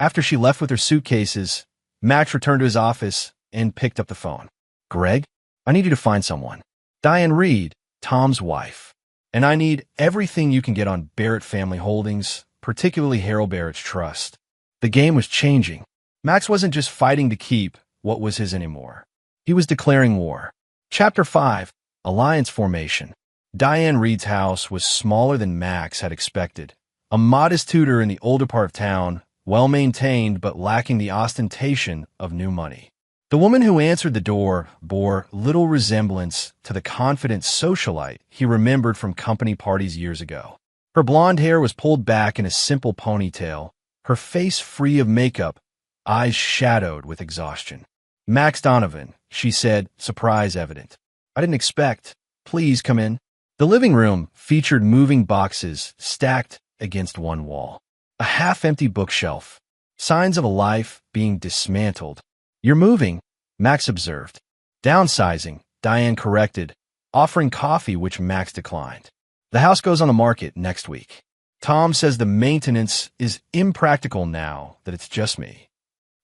After she left with her suitcases, Max returned to his office and picked up the phone. "Greg, I need you to find someone. Diane Reed, Tom's wife. And I need everything you can get on Barrett Family Holdings, particularly Harold Barrett's trust." The game was changing. Max wasn't just fighting to keep what was his anymore. He was declaring war. Chapter 5, Alliance Formation. Diane Reed's house was smaller than Max had expected. A modest tutor in the older part of town, well-maintained but lacking the ostentation of new money. The woman who answered the door bore little resemblance to the confident socialite he remembered from company parties years ago. Her blonde hair was pulled back in a simple ponytail, her face free of makeup, eyes shadowed with exhaustion. "Max Donovan," she said, surprise evident. "I didn't expect. Please come in." The living room featured moving boxes stacked against one wall. A half-empty bookshelf. Signs of a life being dismantled. "You're moving," Max observed. "Downsizing," Diane corrected, offering coffee which Max declined. "The house goes on the market next week. Tom says the maintenance is impractical now that it's just me."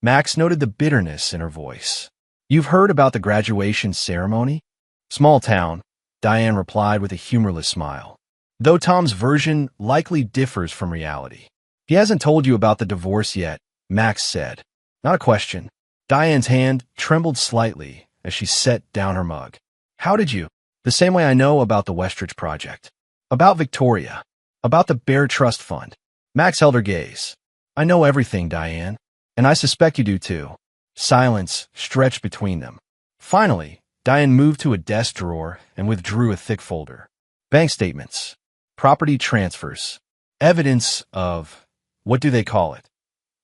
Max noted the bitterness in her voice. "You've heard about the graduation ceremony?" "Small town," Diane replied with a humorless smile. "Though Tom's version likely differs from reality. He hasn't told you about the divorce yet," Max said. "Not a question." Diane's hand trembled slightly as she set down her mug. "How did you?" "The same way I know about the Westridge Project. About Victoria. About the Barrett Trust Fund." Max held her gaze. "I know everything, Diane. And I suspect you do too." Silence stretched between them. Finally, Diane moved to a desk drawer and withdrew a thick folder. Bank statements. Property transfers. Evidence of, what do they call it?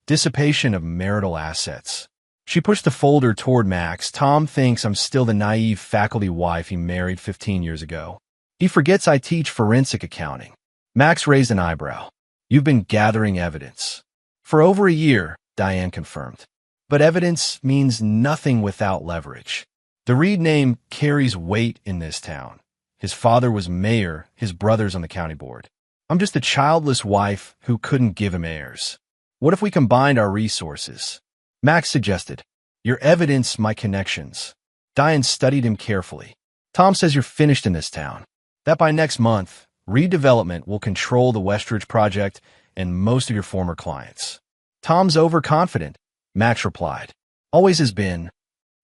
Dissipation of marital assets. She pushed the folder toward Max. "Tom thinks I'm still the naive faculty wife he married 15 years ago. He forgets I teach forensic accounting." Max raised an eyebrow. "You've been gathering evidence." "For over a year," Diane confirmed. "But evidence means nothing without leverage. The Reed name carries weight in this town. His father was mayor, his brother's on the county board. I'm just a childless wife who couldn't give him heirs. What if we combined our resources?" Max suggested. "Your evidence, my connections." Diane studied him carefully. "Tom says you're finished in this town. That by next month, redevelopment will control the Westridge Project and most of your former clients." "Tom's overconfident," Max replied. "Always has been."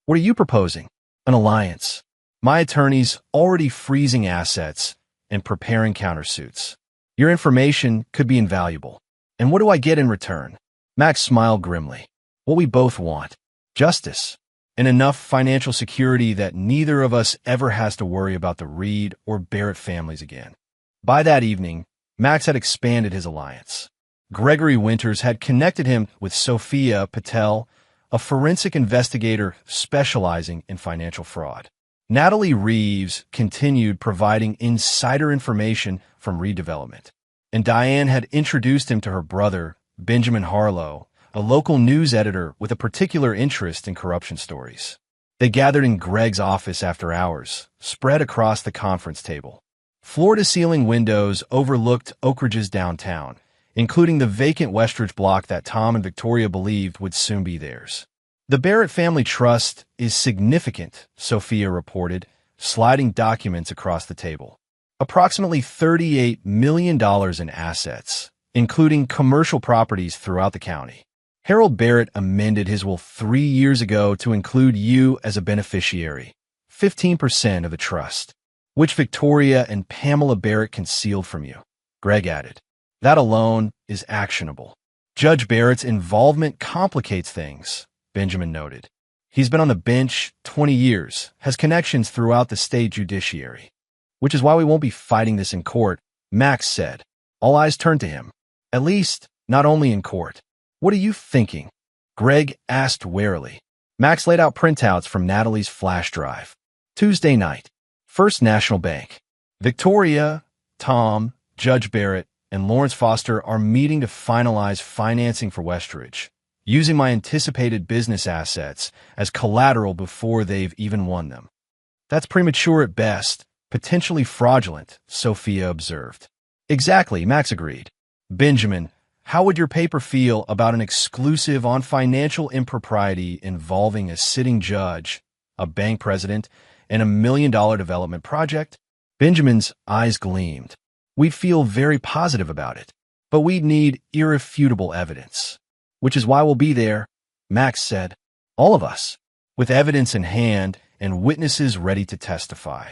"What are you proposing?" "An alliance. My attorney's already freezing assets and preparing countersuits. Your information could be invaluable. And what do I get in return?" Max smiled grimly. What we both want. Justice. And enough financial security that neither of us ever has to worry about the Reed or Barrett families again. By that evening, Max had expanded his alliance. Gregory Winters had connected him with Sophia Patel, a forensic investigator specializing in financial fraud. Natalie Reeves continued providing insider information from redevelopment, and Diane had introduced him to her brother, Benjamin Harlow, a local news editor with a particular interest in corruption stories. They gathered in Greg's office after hours, spread across the conference table. Floor-to-ceiling windows overlooked Oak Ridge's downtown, including the vacant Westridge block that Tom and Victoria believed would soon be theirs. The Barrett family trust is significant, Sophia reported, sliding documents across the table. Approximately $38 million in assets, including commercial properties throughout the county. Harold Barrett amended his will 3 years ago to include you as a beneficiary, 15% of the trust, which Victoria and Pamela Barrett concealed from you, Greg added. That alone is actionable. Judge Barrett's involvement complicates things, Benjamin noted. He's been on the bench 20 years, has connections throughout the state judiciary. Which is why we won't be fighting this in court, Max said. All eyes turned to him. At least, not only in court. What are you thinking? Greg asked warily. Max laid out printouts from Natalie's flash drive. Tuesday night. First National Bank. Victoria, Tom, Judge Barrett, and Lawrence Foster are meeting to finalize financing for Westridge, using my anticipated business assets as collateral before they've even won them. That's premature at best, potentially fraudulent, Sophia observed. Exactly, Max agreed. Benjamin, how would your paper feel about an exclusive on financial impropriety involving a sitting judge, a bank president, and $1 million development project? Benjamin's eyes gleamed. We'd feel very positive about it, but we'd need irrefutable evidence. Which is why we'll be there, Max said. All of us, with evidence in hand and witnesses ready to testify.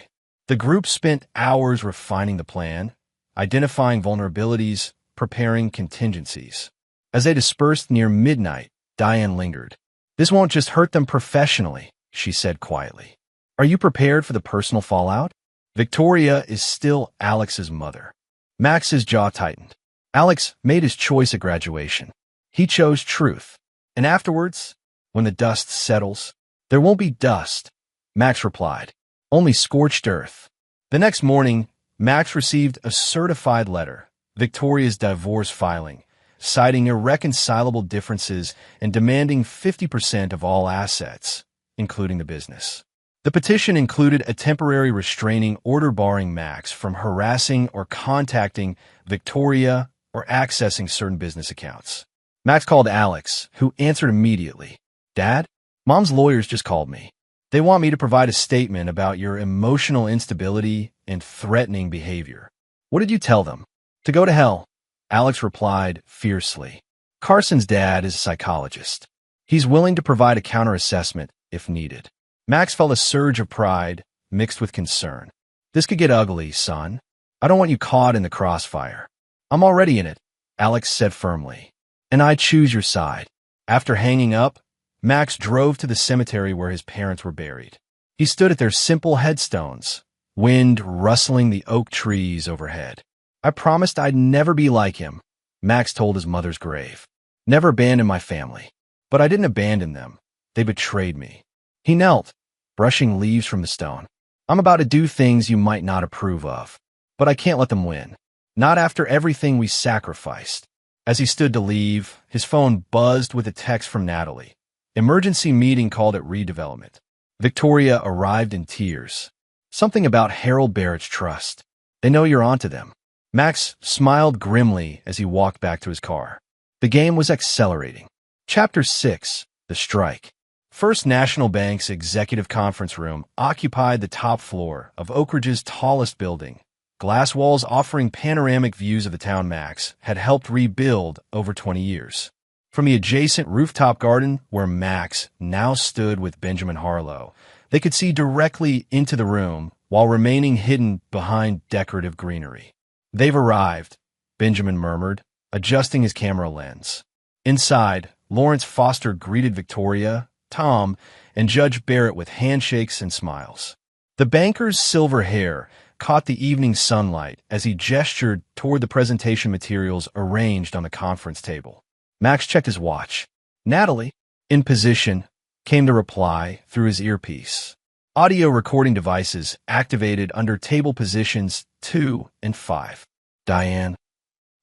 The group spent hours refining the plan, identifying vulnerabilities, preparing contingencies. As they dispersed near midnight, Diane lingered. This won't just hurt them professionally, she said quietly. Are you prepared for the personal fallout? Victoria is still Alex's mother. Max's jaw tightened. Alex made his choice at graduation. He chose truth. And afterwards, when the dust settles, there won't be dust, Max replied. Only scorched earth. The next morning, Max received a certified letter, Victoria's divorce filing, citing irreconcilable differences and demanding 50% of all assets, including the business. The petition included a temporary restraining order barring Max from harassing or contacting Victoria or accessing certain business accounts. Max called Alex, who answered immediately. Dad, Mom's lawyers just called me. They want me to provide a statement about your emotional instability and threatening behavior. What did you tell them? To go to hell, Alex replied fiercely. Carson's dad is a psychologist. He's willing to provide a counter-assessment if needed. Max felt a surge of pride mixed with concern. This could get ugly, son. I don't want you caught in the crossfire. I'm already in it, Alex said firmly. And I choose your side. After hanging up, Max drove to the cemetery where his parents were buried. He stood at their simple headstones, wind rustling the oak trees overhead. I promised I'd never be like him, Max told his mother's grave. Never abandon my family. But I didn't abandon them. They betrayed me. He knelt, brushing leaves from the stone. I'm about to do things you might not approve of. But I can't let them win. Not after everything we sacrificed. As he stood to leave, his phone buzzed with a text from Natalie. Emergency meeting called at redevelopment. Victoria arrived in tears. Something about Harold Barrett's trust. They know you're onto them. Max smiled grimly as he walked back to his car. The game was accelerating. Chapter 6, The Strike. First National Bank's executive conference room occupied the top floor of Oak Ridge's tallest building. Glass walls offering panoramic views of the town Max had helped rebuild over 20 years. From the adjacent rooftop garden where Max now stood with Benjamin Harlow, they could see directly into the room while remaining hidden behind decorative greenery. They've arrived, Benjamin murmured, adjusting his camera lens. Inside, Lawrence Foster greeted Victoria, Tom, and Judge Barrett with handshakes and smiles. The banker's silver hair caught the evening sunlight as he gestured toward the presentation materials arranged on the conference table. Max checked his watch. Natalie, in position, came to reply through his earpiece. Audio recording devices activated under table positions 2 and 5. Diane.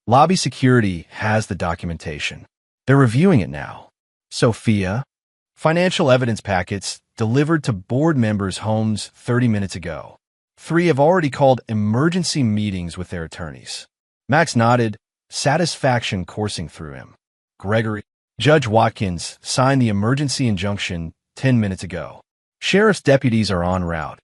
Lobby security has the documentation. They're reviewing it now. Sophia. Financial evidence packets delivered to board members' homes 30 minutes ago. 3 have already called emergency meetings with their attorneys. Max nodded, satisfaction coursing through him. Gregory. Judge Watkins signed the emergency injunction 10 minutes ago. Sheriff's deputies are en route.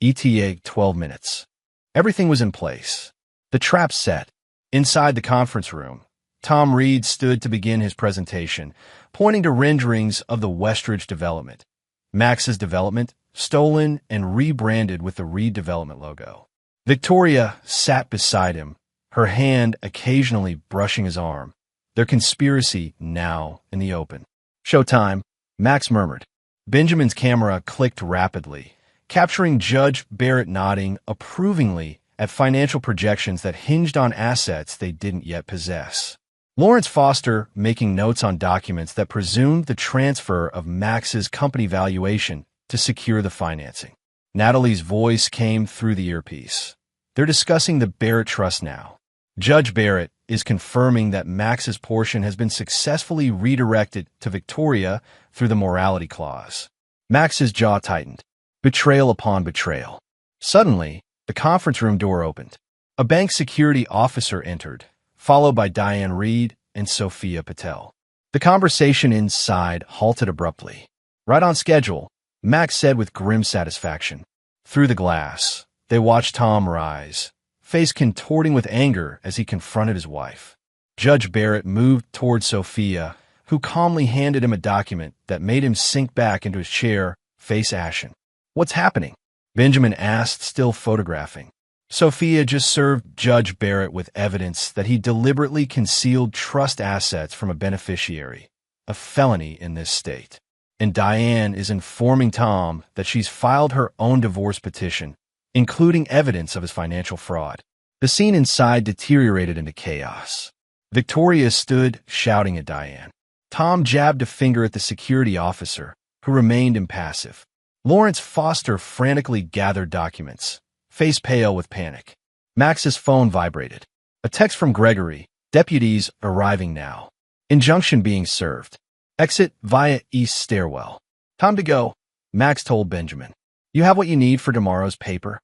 ETA 12 minutes. Everything was in place. The trap set. Inside the conference room, Tom Reed stood to begin his presentation, pointing to renderings of the Westridge development. Max's development, stolen and rebranded with the Reed Development logo. Victoria sat beside him, her hand occasionally brushing his arm. Their conspiracy now in the open. Showtime, Max murmured. Benjamin's camera clicked rapidly, capturing Judge Barrett nodding approvingly at financial projections that hinged on assets they didn't yet possess. Lawrence Foster making notes on documents that presumed the transfer of Max's company valuation to secure the financing. Natalie's voice came through the earpiece. They're discussing the Barrett Trust now. Judge Barrett is confirming that Max's portion has been successfully redirected to Victoria through the morality clause. Max's jaw tightened. Betrayal upon betrayal. Suddenly, the conference room door opened. A bank security officer entered, followed by Diane Reed and Sophia Patel. The conversation inside halted abruptly. Right on schedule, Max said with grim satisfaction. Through the glass, they watched Tom rise, face contorting with anger as he confronted his wife. Judge Barrett moved toward Sophia, who calmly handed him a document that made him sink back into his chair, face ashen. What's happening? Benjamin asked, still photographing. Sophia just served Judge Barrett with evidence that he deliberately concealed trust assets from a beneficiary, a felony in this state. And Diane is informing Tom that she's filed her own divorce petition, including evidence of his financial fraud. The scene inside deteriorated into chaos. Victoria stood, shouting at Diane. Tom jabbed a finger at the security officer, who remained impassive. Lawrence Foster frantically gathered documents, face pale with panic. Max's phone vibrated. A text from Gregory. Deputies arriving now. Injunction being served. Exit via east stairwell. Time to go, Max told Benjamin. You have what you need for tomorrow's paper?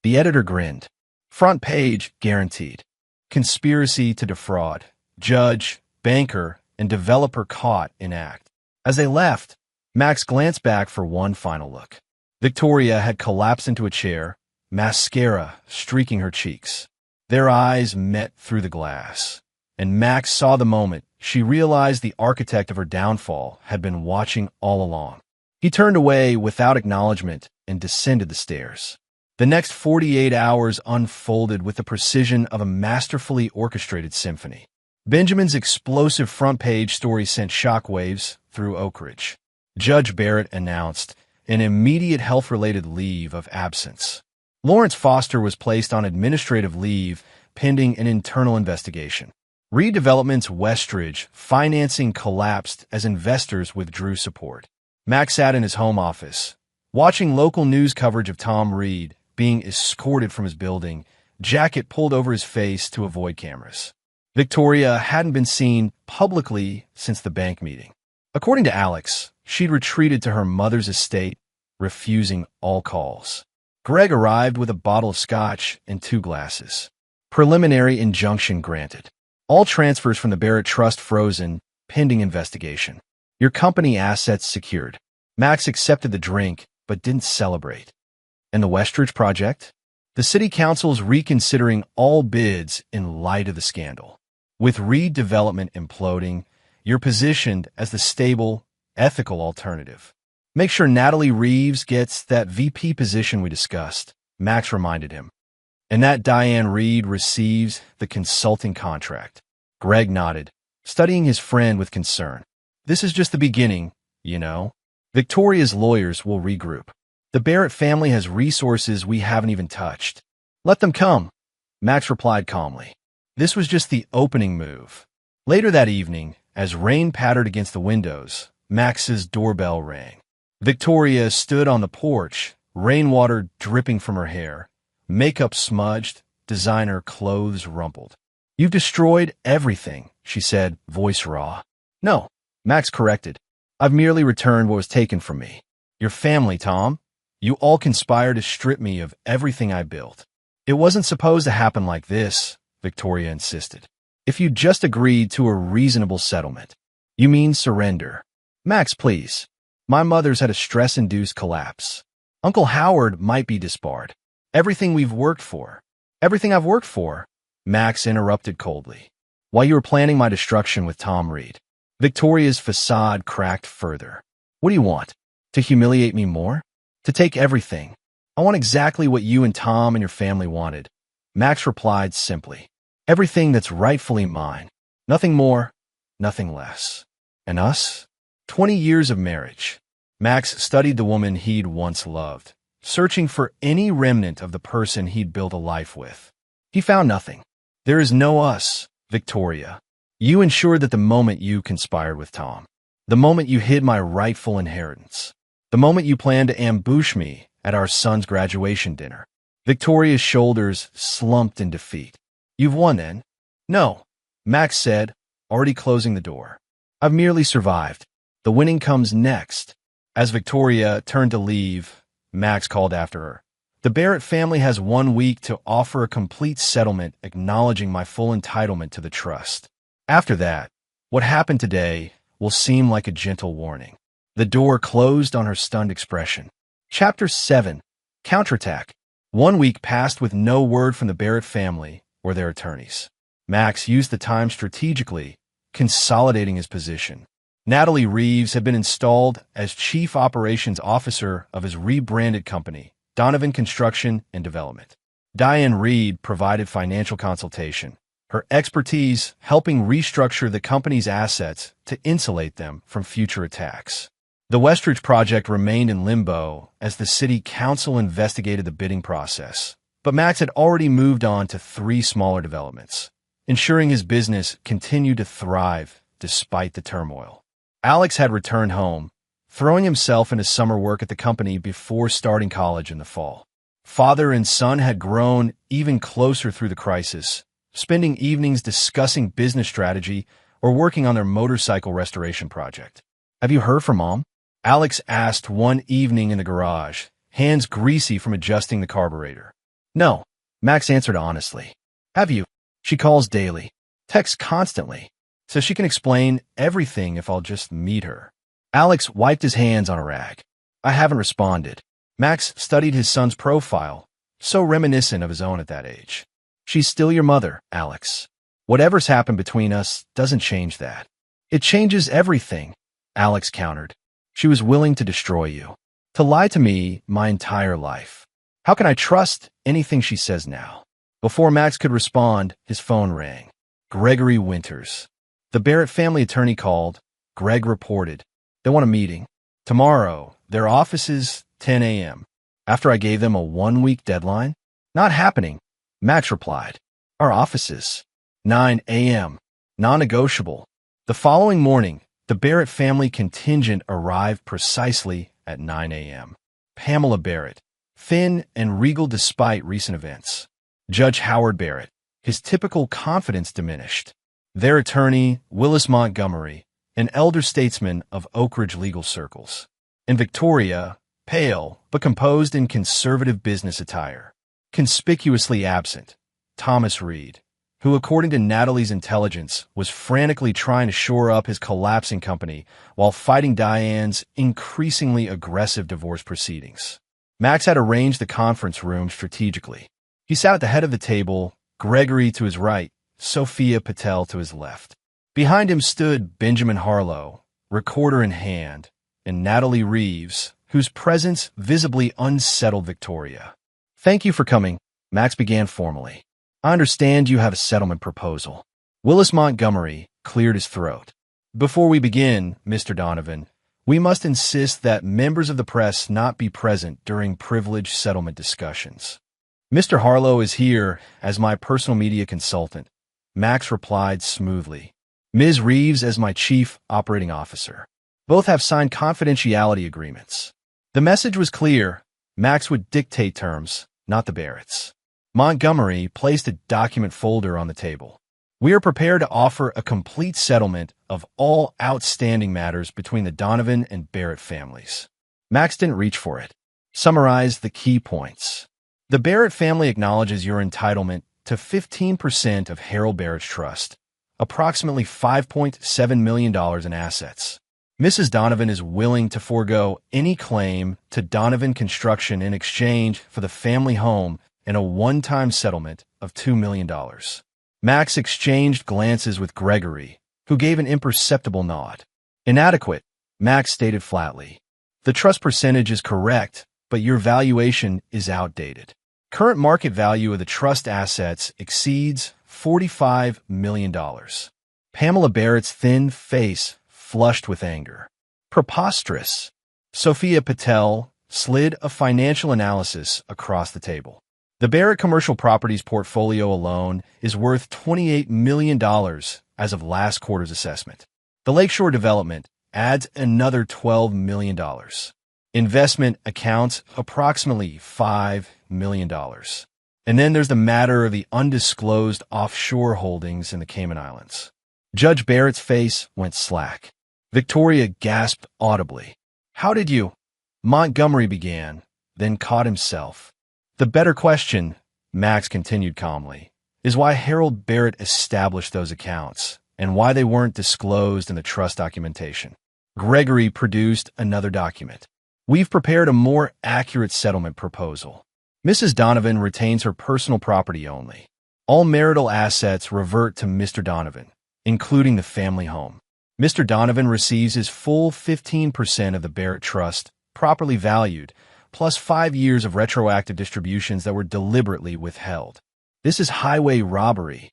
The editor grinned. Front page, guaranteed. Conspiracy to defraud. Judge, banker, and developer caught in act. As they left, Max glanced back for one final look. Victoria had collapsed into a chair, mascara streaking her cheeks. Their eyes met through the glass, and Max saw the moment she realized the architect of her downfall had been watching all along. He turned away without acknowledgement and descended the stairs. The next 48 hours unfolded with the precision of a masterfully orchestrated symphony. Benjamin's explosive front page story sent shockwaves through Oak Ridge. Judge Barrett announced an immediate health-related leave of absence. Lawrence Foster was placed on administrative leave pending an internal investigation. Reed Development's Westridge financing collapsed as investors withdrew support. Max sat in his home office, watching local news coverage of Tom Reed being escorted from his building, jacket pulled over his face to avoid cameras. Victoria hadn't been seen publicly since the bank meeting. According to Alex, she'd retreated to her mother's estate, refusing all calls. Greg arrived with a bottle of scotch and 2 glasses. Preliminary injunction granted. All transfers from the Barrett Trust frozen, pending investigation. Your company assets secured. Max accepted the drink, but didn't celebrate. And the Westridge project? The city council's reconsidering all bids in light of the scandal. With Reed Development imploding, you're positioned as the stable, ethical alternative. Make sure Natalie Reeves gets that VP position we discussed, Max reminded him. And that Diane Reed receives the consulting contract. Greg nodded, studying his friend with concern. This is just the beginning, you know. Victoria's lawyers will regroup. The Barrett family has resources we haven't even touched. Let them come, Max replied calmly. This was just the opening move. Later that evening, as rain pattered against the windows, Max's doorbell rang. Victoria stood on the porch, rainwater dripping from her hair, makeup smudged, designer clothes rumpled. "You've destroyed everything," she said, voice raw. "No," Max corrected. "I've merely returned what was taken from me. Your family, Tom. You all conspired to strip me of everything I built." "It wasn't supposed to happen like this," Victoria insisted. "If you just agreed to a reasonable settlement." "You mean surrender?" "Max, please. My mother's had a stress-induced collapse. Uncle Howard might be disbarred. Everything we've worked for." "Everything I've worked for?" Max interrupted coldly. "While you were planning my destruction with Tom Reed." Victoria's facade cracked further. "What do you want? To humiliate me more? To take everything? I want exactly what you and Tom and your family wanted." Max replied simply. "Everything that's rightfully mine. Nothing more, nothing less." "And us?" 20 years of marriage. Max studied the woman he'd once loved, searching for any remnant of the person he'd built a life with. He found nothing. "There is no us, Victoria. You ensured that the moment you conspired with Tom, the moment you hid my rightful inheritance, the moment you planned to ambush me at our son's graduation dinner." Victoria's shoulders slumped in defeat. "You've won, then?" "No," Max said, already closing the door. "I've merely survived. The winning comes next." As Victoria turned to leave, Max called after her. "The Barrett family has 1 week to offer a complete settlement acknowledging my full entitlement to the trust. After that, what happened today will seem like a gentle warning." The door closed on her stunned expression. Chapter 7. Counterattack. 1 week passed with no word from the Barrett family or their attorneys. Max used the time strategically, consolidating his position. Natalie Reeves had been installed as Chief Operations Officer of his rebranded company, Donovan Construction and Development. Diane Reed provided financial consultation, her expertise helping restructure the company's assets to insulate them from future attacks. The Westridge project remained in limbo as the city council investigated the bidding process, but Max had already moved on to 3 smaller developments, ensuring his business continued to thrive despite the turmoil. Alex had returned home, throwing himself into summer work at the company before starting college in the fall. Father and son had grown even closer through the crisis, spending evenings discussing business strategy or working on their motorcycle restoration project. "Have you heard from Mom?" Alex asked one evening in the garage, hands greasy from adjusting the carburetor. "No," Max answered honestly. "Have you?" "She calls daily, texts constantly, so she can explain everything if I'll just meet her." Alex wiped his hands on a rag. "I haven't responded." Max studied his son's profile, so reminiscent of his own at that age. "She's still your mother, Alex. Whatever's happened between us doesn't change that." "It changes everything," Alex countered. "She was willing to destroy you, to lie to me my entire life. How can I trust anything she says now?" Before Max could respond, his phone rang. Gregory Winters. The Barrett family attorney called. Greg reported. "They want a meeting. Tomorrow, their offices, 10 a.m. After I gave them a 1-week deadline? "Not happening," Max replied. "Our offices. 9 a.m. Non-negotiable." The following morning, the Barrett family contingent arrived precisely at 9 a.m. Pamela Barrett, thin and regal despite recent events. Judge Howard Barrett, his typical confidence diminished. Their attorney, Willis Montgomery, an elder statesman of Oak Ridge legal circles. And Victoria, pale but composed in conservative business attire. Conspicuously absent, Thomas Reed, who according to Natalie's intelligence was frantically trying to shore up his collapsing company while fighting Diane's increasingly aggressive divorce proceedings. Max had arranged the conference room strategically. He sat at the head of the table, Gregory to his right, Sophia Patel to his left. Behind him stood Benjamin Harlow, recorder in hand, and Natalie Reeves, whose presence visibly unsettled Victoria. "Thank you for coming," Max began formally. "I understand you have a settlement proposal." Willis Montgomery cleared his throat. Before we begin, Mr. Donovan, we must insist that members of the press not be present during privileged settlement discussions. Mr. Harlow is here as my personal media consultant, Max replied smoothly. Ms. Reeves as my chief operating officer. Both have signed confidentiality agreements. The message was clear. Max would dictate terms, not the Barretts. Montgomery placed a document folder on the table. We are prepared to offer a complete settlement of all outstanding matters between the Donovan and Barrett families. Max didn't reach for it. Summarize the key points. The Barrett family acknowledges your entitlement to 15% of Harold Barrett's trust, approximately $5.7 million in assets. Mrs. Donovan is willing to forego any claim to Donovan Construction in exchange for the family home and a one-time settlement of $2 million. Max exchanged glances with Gregory, who gave an imperceptible nod. Inadequate, Max stated flatly. The trust percentage is correct, but your valuation is outdated. Current market value of the trust assets exceeds $45 million. Pamela Barrett's thin face flushed with anger. Preposterous. Sophia Patel slid a financial analysis across the table. The Barrett Commercial Properties portfolio alone is worth $28 million as of last quarter's assessment. The Lakeshore development adds another $12 million. Investment accounts approximately $5 million. And then there's the matter of the undisclosed offshore holdings in the Cayman Islands. Judge Barrett's face went slack. Victoria gasped audibly. How did you? Montgomery began, then caught himself. The better question, Max continued calmly, is why Harold Barrett established those accounts and why they weren't disclosed in the trust documentation. Gregory produced another document. We've prepared a more accurate settlement proposal. Mrs. Donovan retains her personal property only. All marital assets revert to Mr. Donovan, including the family home. Mr. Donovan receives his full 15% of the Barrett Trust, properly valued, plus 5 years of retroactive distributions that were deliberately withheld. This is highway robbery.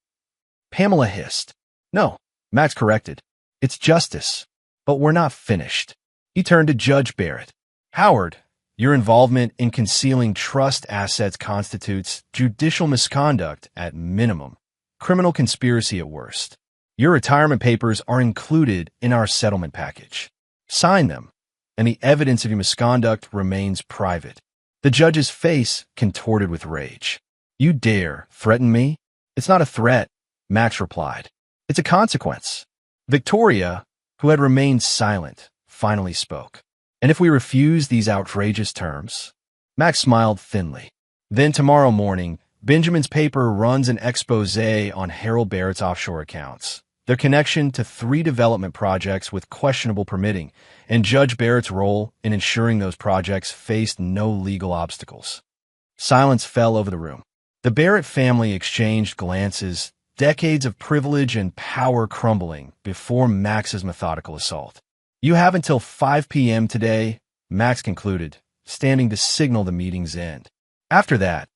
Pamela hissed. No, Max corrected. It's justice. But we're not finished. He turned to Judge Barrett. Howard, your involvement in concealing trust assets constitutes judicial misconduct at minimum, criminal conspiracy at worst. Your retirement papers are included in our settlement package. Sign them, and the evidence of your misconduct remains private. The judge's face contorted with rage. You dare threaten me? It's not a threat, Max replied. It's a consequence. Victoria, who had remained silent, finally spoke. And if we refuse these outrageous terms? Max smiled thinly. Then tomorrow morning, Benjamin's paper runs an expose on Harold Barrett's offshore accounts, their connection to 3 development projects with questionable permitting, and Judge Barrett's role in ensuring those projects faced no legal obstacles. Silence fell over the room. The Barrett family exchanged glances, decades of privilege and power crumbling before Max's methodical assault. You have until 5 p.m. today, Max concluded, standing to signal the meeting's end. After that,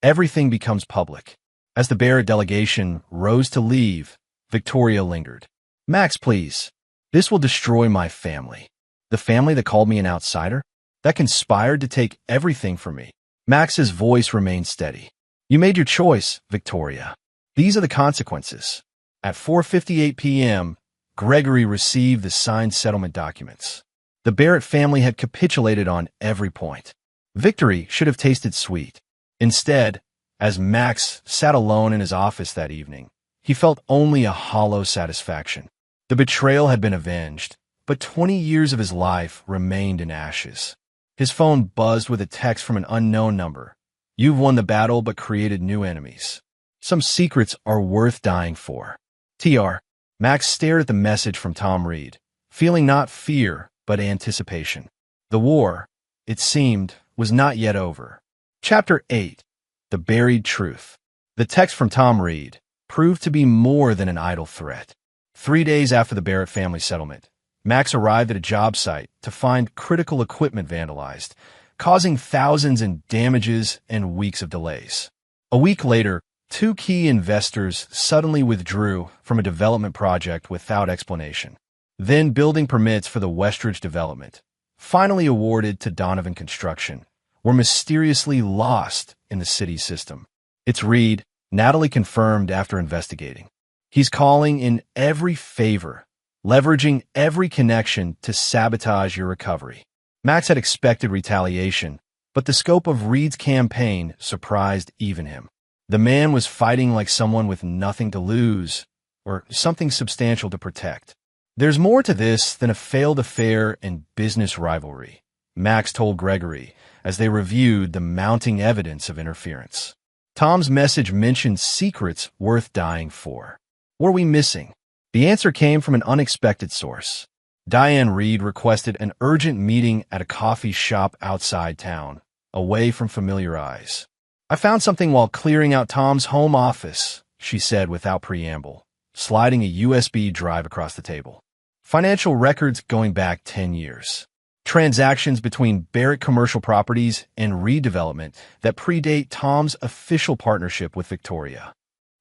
everything becomes public. As the Barrett delegation rose to leave, Victoria lingered. Max, please. This will destroy my family. The family that called me an outsider? That conspired to take everything from me. Max's voice remained steady. You made your choice, Victoria. These are the consequences. At 4:58 p.m., Gregory received the signed settlement documents. The Barrett family had capitulated on every point. Victory should have tasted sweet. Instead, as Max sat alone in his office that evening, he felt only a hollow satisfaction. The betrayal had been avenged, but 20 years of his life remained in ashes. His phone buzzed with a text from an unknown number. You've won the battle but created new enemies. Some secrets are worth dying for. TR. Max stared at the message from Tom Reed, feeling not fear, but anticipation. The war, it seemed, was not yet over. Chapter 8. The Buried Truth. The text from Tom Reed proved to be more than an idle threat. 3 days after the Barrett family settlement, Max arrived at a job site to find critical equipment vandalized, causing thousands in damages and weeks of delays. A week later, 2 key investors suddenly withdrew from a development project without explanation. Then building permits for the Westridge development, finally awarded to Donovan Construction, were mysteriously lost in the city system. It's Reed, Natalie confirmed after investigating. He's calling in every favor, leveraging every connection to sabotage your recovery. Max had expected retaliation, but the scope of Reed's campaign surprised even him. The man was fighting like someone with nothing to lose, or something substantial to protect. There's more to this than a failed affair and business rivalry, Max told Gregory as they reviewed the mounting evidence of interference. Tom's message mentioned secrets worth dying for. What are we missing? The answer came from an unexpected source. Diane Reed requested an urgent meeting at a coffee shop outside town, away from familiar eyes. I found something while clearing out Tom's home office, she said without preamble, sliding a USB drive across the table. Financial records going back 10 years. Transactions between Barrett Commercial Properties and redevelopment that predate Tom's official partnership with Victoria.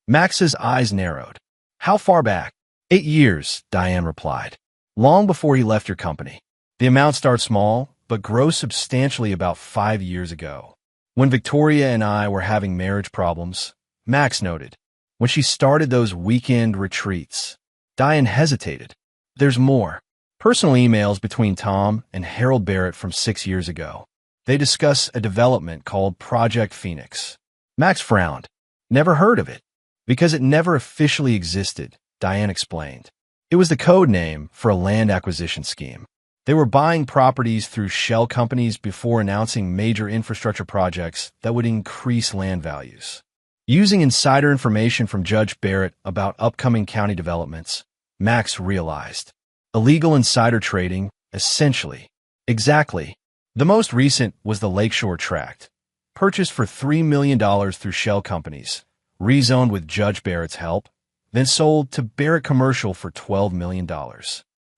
Max's eyes narrowed. How far back? 8 years, Diane replied. Long before he left your company. The amount starts small, but grows substantially about 5 years ago. When Victoria and I were having marriage problems, Max noted. When she started those weekend retreats. Diane hesitated. There's more. Personal emails between Tom and Harold Barrett from 6 years ago. They discuss a development called Project Phoenix. Max frowned. Never heard of it. Because it never officially existed, Diane explained. It was the code name for a land acquisition scheme. They were buying properties through shell companies before announcing major infrastructure projects that would increase land values. Using insider information from Judge Barrett about upcoming county developments, Max realized. Illegal insider trading, essentially. Exactly. The most recent was the Lakeshore Tract, purchased for $3 million through shell companies, rezoned with Judge Barrett's help, then sold to Barrett Commercial for $12 million.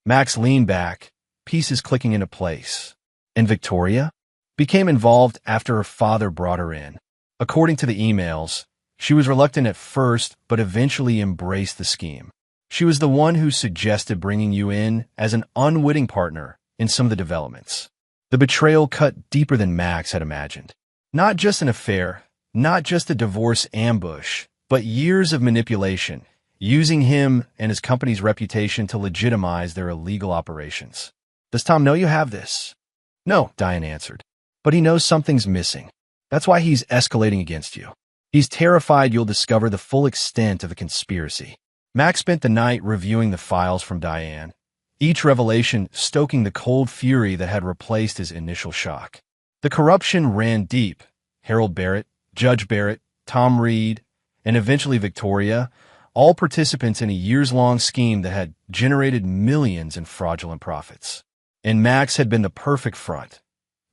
Max leaned back, pieces clicking into place. And Victoria? Became involved after her father brought her in. According to the emails, she was reluctant at first, but eventually embraced the scheme. She was the one who suggested bringing you in as an unwitting partner in some of the developments. The betrayal cut deeper than Max had imagined. Not just an affair, not just a divorce ambush, but years of manipulation, using him and his company's reputation to legitimize their illegal operations. Does Tom know you have this? No, Diane answered. But he knows something's missing. That's why he's escalating against you. He's terrified you'll discover the full extent of the conspiracy. Max spent the night reviewing the files from Diane, each revelation stoking the cold fury that had replaced his initial shock. The corruption ran deep. Harold Barrett, Judge Barrett, Tom Reed, and eventually Victoria, all participants in a years-long scheme that had generated millions in fraudulent profits. And Max had been the perfect front.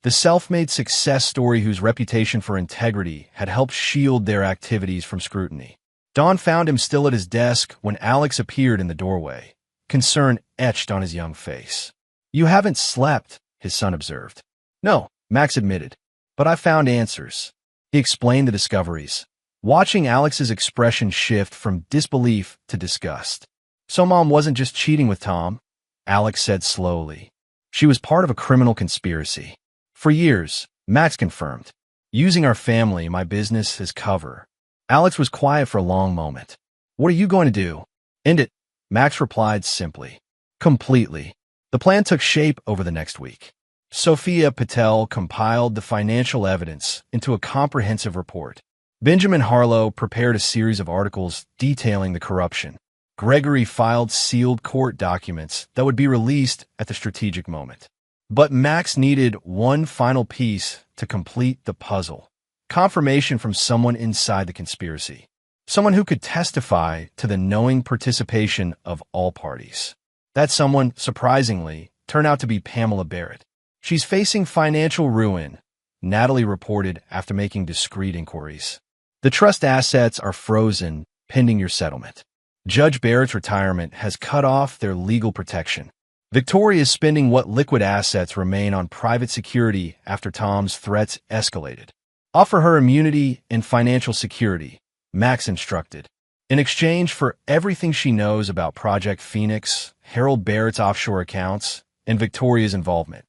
The self-made success story whose reputation for integrity had helped shield their activities from scrutiny. Dawn found him still at his desk when Alex appeared in the doorway, concern etched on his young face. You haven't slept, his son observed. No, Max admitted, but I found answers. He explained the discoveries, watching Alex's expression shift from disbelief to disgust. So Mom wasn't just cheating with Tom, Alex said slowly. She was part of a criminal conspiracy. For years, Max confirmed, using our family, my business as cover. Alex was quiet for a long moment. What are you going to do? End it, Max replied simply. Completely. The plan took shape over the next week. Sophia Patel compiled the financial evidence into a comprehensive report. Benjamin Harlow prepared a series of articles detailing the corruption. Gregory filed sealed court documents that would be released at the strategic moment. But Max needed one final piece to complete the puzzle. Confirmation from someone inside the conspiracy. Someone who could testify to the knowing participation of all parties. That someone, surprisingly, turned out to be Pamela Barrett. She's facing financial ruin, Natalie reported after making discreet inquiries. The trust assets are frozen, pending your settlement. Judge Barrett's retirement has cut off their legal protection. Victoria is spending what liquid assets remain on private security after Tom's threats escalated. Offer her immunity and financial security, Max instructed, in exchange for everything she knows about Project Phoenix Harold Barrett's offshore accounts, and Victoria's involvement.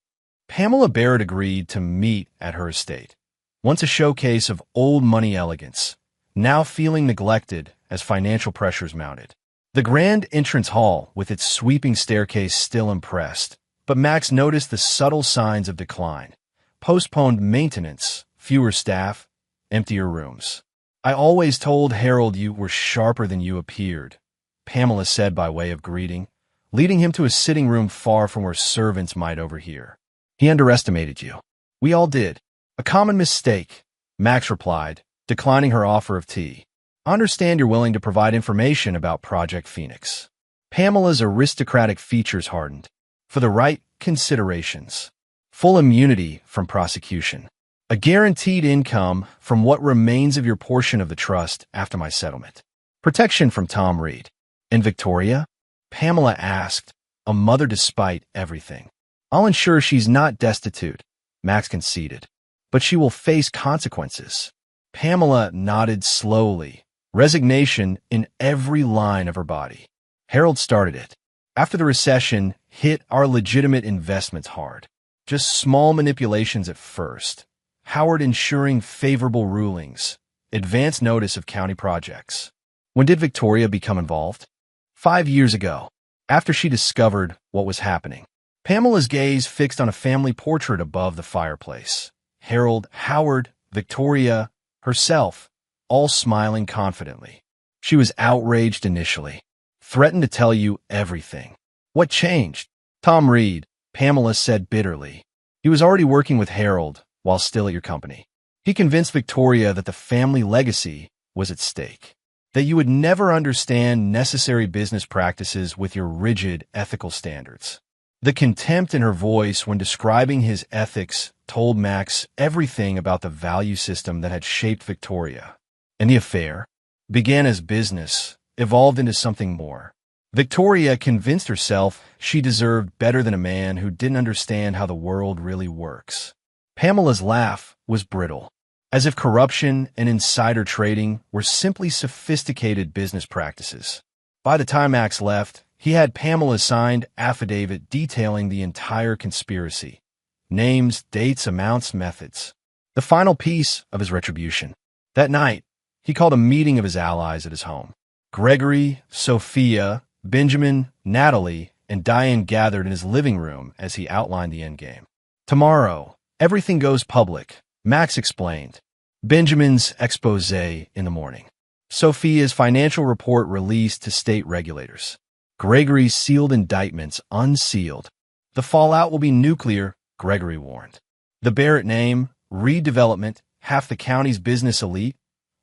Pamela Barrett agreed to meet at her estate, once a showcase of old money elegance, now feeling neglected as financial pressures mounted. The grand entrance hall, with its sweeping staircase, still impressed, but Max noticed the subtle signs of decline. Postponed maintenance, fewer staff, emptier rooms. "I always told Harold you were sharper than you appeared," Pamela said by way of greeting, leading him to a sitting room far from where servants might overhear. "He underestimated you." "We all did. A common mistake," Max replied, declining her offer of tea. "I understand you're willing to provide information about Project Phoenix." Pamela's aristocratic features hardened. "For the right considerations. Full immunity from prosecution. A guaranteed income from what remains of your portion of the trust after my settlement. Protection from Tom Reed." "And Victoria?" Pamela asked, a mother despite everything. "I'll ensure she's not destitute," Max conceded. "But she will face consequences." Pamela nodded slowly, resignation in every line of her body. "Harold started it. After the recession hit our legitimate investments hard. Just small manipulations at first. Howard ensuring favorable rulings, advance notice of county projects." "When did Victoria become involved?" 5 years ago, after she discovered what was happening." Pamela's gaze fixed on a family portrait above the fireplace. Harold, Howard, Victoria, herself, all smiling confidently. "She was outraged initially. Threatened to tell you everything." "What changed?" "Tom Reed," Pamela said bitterly. "He was already working with Harold while still at your company. He convinced Victoria that the family legacy was at stake, that you would never understand necessary business practices with your rigid ethical standards." The contempt in her voice when describing his ethics told Max everything about the value system that had shaped Victoria. And the affair began as business, evolved into something more. Victoria convinced herself she deserved better than a man who didn't understand how the world really works. Pamela's laugh was brittle, as if corruption and insider trading were simply sophisticated business practices. By the time Max left, he had Pamela's signed affidavit detailing the entire conspiracy. Names, dates, amounts, methods. The final piece of his retribution. That night, he called a meeting of his allies at his home. Gregory, Sophia, Benjamin, Natalie, and Diane gathered in his living room as he outlined the endgame. "Tomorrow, everything goes public," Max explained. "Benjamin's expose in the morning. Sophia's financial report released to state regulators. Gregory's sealed indictments unsealed. The fallout will be nuclear," Gregory warned. "The Barrett name, redevelopment, half the county's business elite,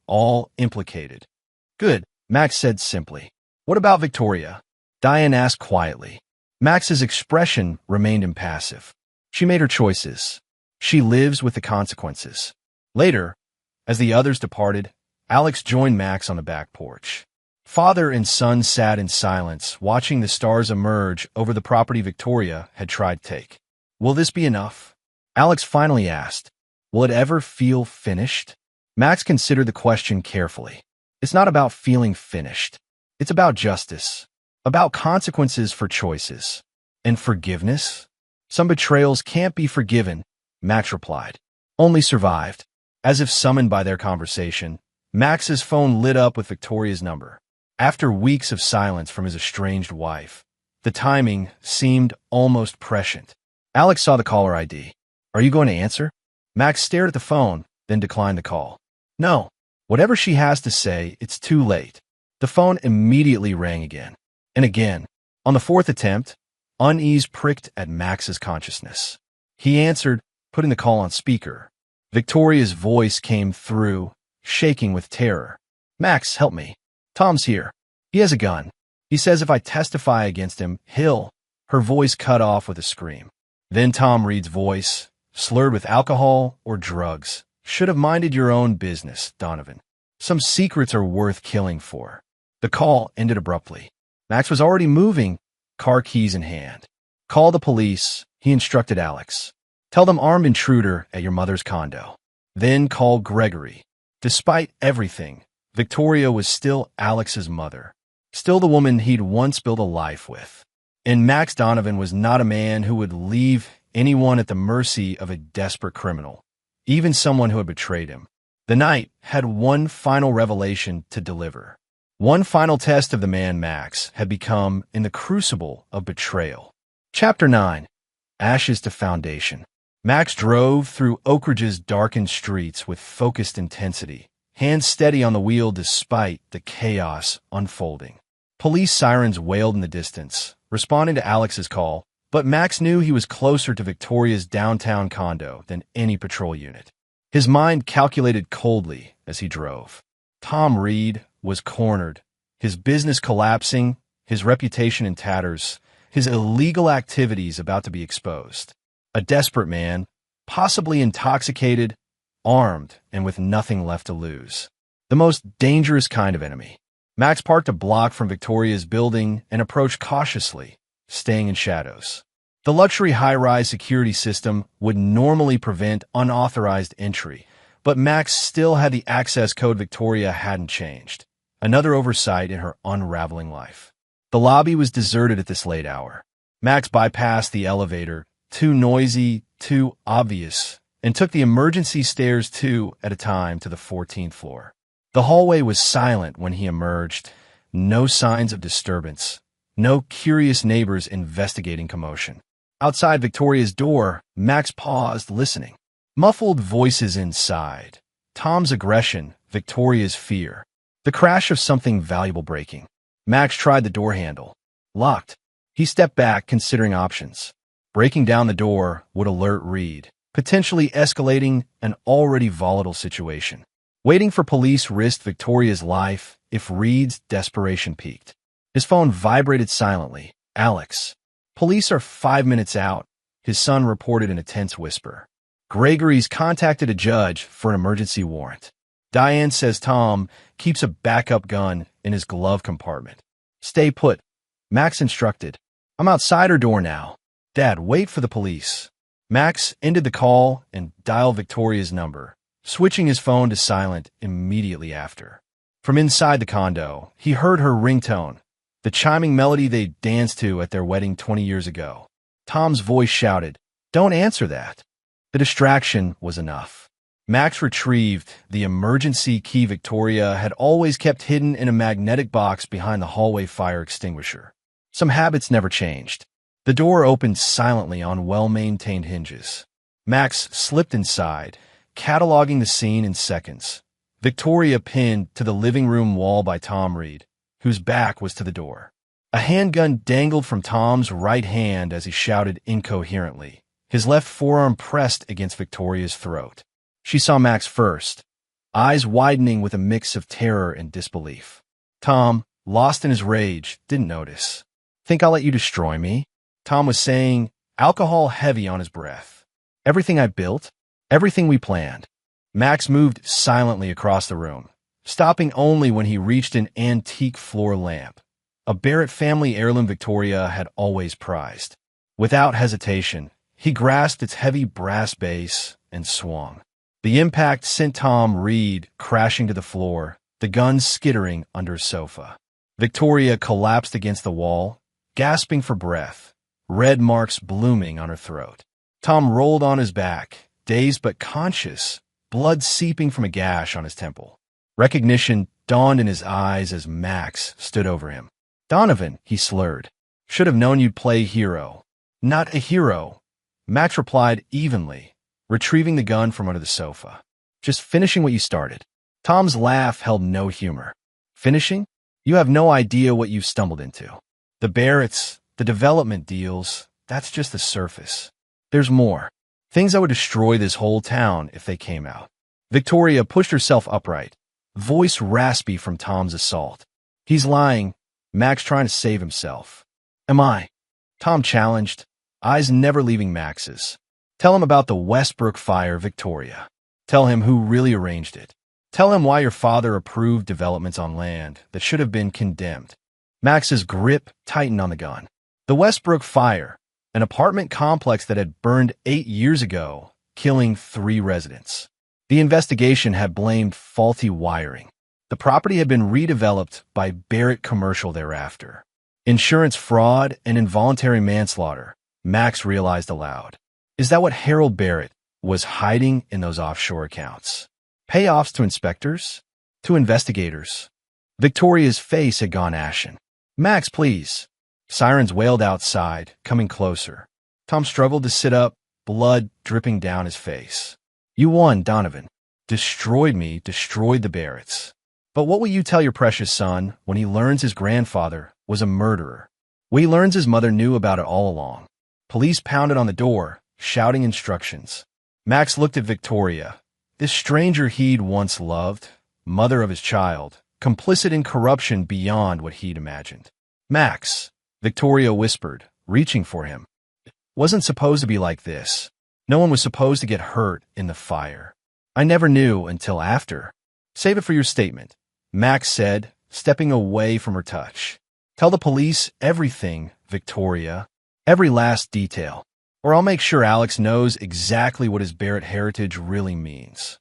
all implicated." "Good," Max said simply. "What about Victoria?" Diane asked quietly. Max's expression remained impassive. "She made her choices. She lives with the consequences." Later, as the others departed, Alex joined Max on the back porch. Father and son sat in silence, watching the stars emerge over the property Victoria had tried to take. "Will this be enough?" Alex finally asked. "Will it ever feel finished?" Max considered the question carefully. "It's not about feeling finished. It's about justice, about consequences for choices. And forgiveness? Some betrayals can't be forgiven," Max replied. "Only survived." As if summoned by their conversation, Max's phone lit up with Victoria's number. After weeks of silence from his estranged wife, the timing seemed almost prescient. Alex saw the caller ID. "Are you going to answer?" Max stared at the phone, then declined the call. "No. Whatever she has to say, it's too late." The phone immediately rang again. And again. On the fourth attempt, unease pricked at Max's consciousness. He answered, putting the call on speaker. Victoria's voice came through, shaking with terror. "Max, help me. Tom's here. He has a gun. He says if I testify against him, he'll—" Her voice cut off with a scream. Then Tom Reed's voice, slurred with alcohol or drugs. "Should have minded your own business, Donovan. Some secrets are worth killing for." The call ended abruptly. Max was already moving, car keys in hand. "Call the police," he instructed Alex. "Tell them armed intruder at your mother's condo." Then call Gregory. Despite everything, Victoria was still Alex's mother, still the woman he'd once built a life with. And Max Donovan was not a man who would leave anyone at the mercy of a desperate criminal, even someone who had betrayed him. The night had one final revelation to deliver. One final test of the man Max had become in the crucible of betrayal. Chapter 9. Ashes to Foundation. Max drove through Oak Ridge's darkened streets with focused intensity, hands steady on the wheel despite the chaos unfolding. Police sirens wailed in the distance, responding to Alex's call, but Max knew he was closer to Victoria's downtown condo than any patrol unit. His mind calculated coldly as he drove. Tom Reed was cornered, his business collapsing, his reputation in tatters, his illegal activities about to be exposed. A desperate man, possibly intoxicated, armed, and with nothing left to lose. The most dangerous kind of enemy. Max parked a block from Victoria's building and approached cautiously, staying in shadows. The luxury high-rise security system would normally prevent unauthorized entry, but Max still had the access code Victoria hadn't changed. Another oversight in her unraveling life. The lobby was deserted at this late hour. Max bypassed the elevator, too noisy, too obvious, and took the emergency stairs two at a time to the 14th floor. The hallway was silent when he emerged. No signs of disturbance. No curious neighbors investigating commotion. Outside Victoria's door, Max paused, listening. Muffled voices inside. Tom's aggression, Victoria's fear. The crash of something valuable breaking. Max tried the door handle. Locked. He stepped back, considering options. Breaking down the door would alert Reed, potentially escalating an already volatile situation. Waiting for police risked Victoria's life if Reed's desperation peaked. His phone vibrated silently. Alex. Police are 5 minutes out, his son reported in a tense whisper. Gregory's contacted a judge for an emergency warrant. Diane says Tom keeps a backup gun in his glove compartment. Stay put, Max instructed. I'm outside her door now. Dad, wait for the police. Max ended the call and dialed Victoria's number, switching his phone to silent immediately after. From inside the condo, he heard her ringtone, the chiming melody they danced to at their wedding 20 years ago. Tom's voice shouted, "Don't answer that." The distraction was enough. Max retrieved the emergency key Victoria had always kept hidden in a magnetic box behind the hallway fire extinguisher. Some habits never changed. The door opened silently on well-maintained hinges. Max slipped inside, cataloging the scene in seconds. Victoria pinned to the living room wall by Tom Reed, whose back was to the door. A handgun dangled from Tom's right hand as he shouted incoherently, his left forearm pressed against Victoria's throat. She saw Max first, eyes widening with a mix of terror and disbelief. Tom, lost in his rage, didn't notice. Think I'll let you destroy me? Tom was saying, alcohol heavy on his breath. Everything I built, everything we planned. Max moved silently across the room, stopping only when he reached an antique floor lamp, a Barrett family heirloom Victoria had always prized. Without hesitation, he grasped its heavy brass base and swung. The impact sent Tom Reed crashing to the floor, the gun skittering under a sofa. Victoria collapsed against the wall, gasping for breath, red marks blooming on her throat. Tom rolled on his back, dazed but conscious, blood seeping from a gash on his temple. Recognition dawned in his eyes as Max stood over him. Donovan, he slurred. Should have known you'd play hero. Not a hero, Max replied evenly, retrieving the gun from under the sofa. Just finishing what you started. Tom's laugh held no humor. Finishing? You have no idea what you've stumbled into. The Barretts, the development deals, that's just the surface. There's more. Things that would destroy this whole town if they came out. Victoria pushed herself upright, voice raspy from Tom's assault. He's lying, Max trying to save himself. Am I? Tom challenged, eyes never leaving Max's. Tell him about the Westbrook fire, Victoria. Tell him who really arranged it. Tell him why your father approved developments on land that should have been condemned. Max's grip tightened on the gun. The Westbrook fire, an apartment complex that had burned 8 years ago, killing 3 residents. The investigation had blamed faulty wiring. The property had been redeveloped by Barrett Commercial thereafter. Insurance fraud and involuntary manslaughter, Max realized aloud. Is that what Harold Barrett was hiding in those offshore accounts? Payoffs to inspectors? To investigators? Victoria's face had gone ashen. Max, please. Sirens wailed outside, coming closer. Tom struggled to sit up, blood dripping down his face. You won, Donovan. Destroyed me, destroyed the Barretts. But what will you tell your precious son when he learns his grandfather was a murderer? When he learns his mother knew about it all along? Police pounded on the door, shouting instructions. Max looked at Victoria, this stranger he'd once loved, mother of his child, complicit in corruption beyond what he'd imagined. Max, Victoria whispered, reaching for him. It wasn't supposed to be like this. No one was supposed to get hurt in the fire. I never knew until after. Save it for your statement, Max said, stepping away from her touch. Tell the police everything, Victoria. Every last detail. Or I'll make sure Alex knows exactly what his Barrett heritage really means.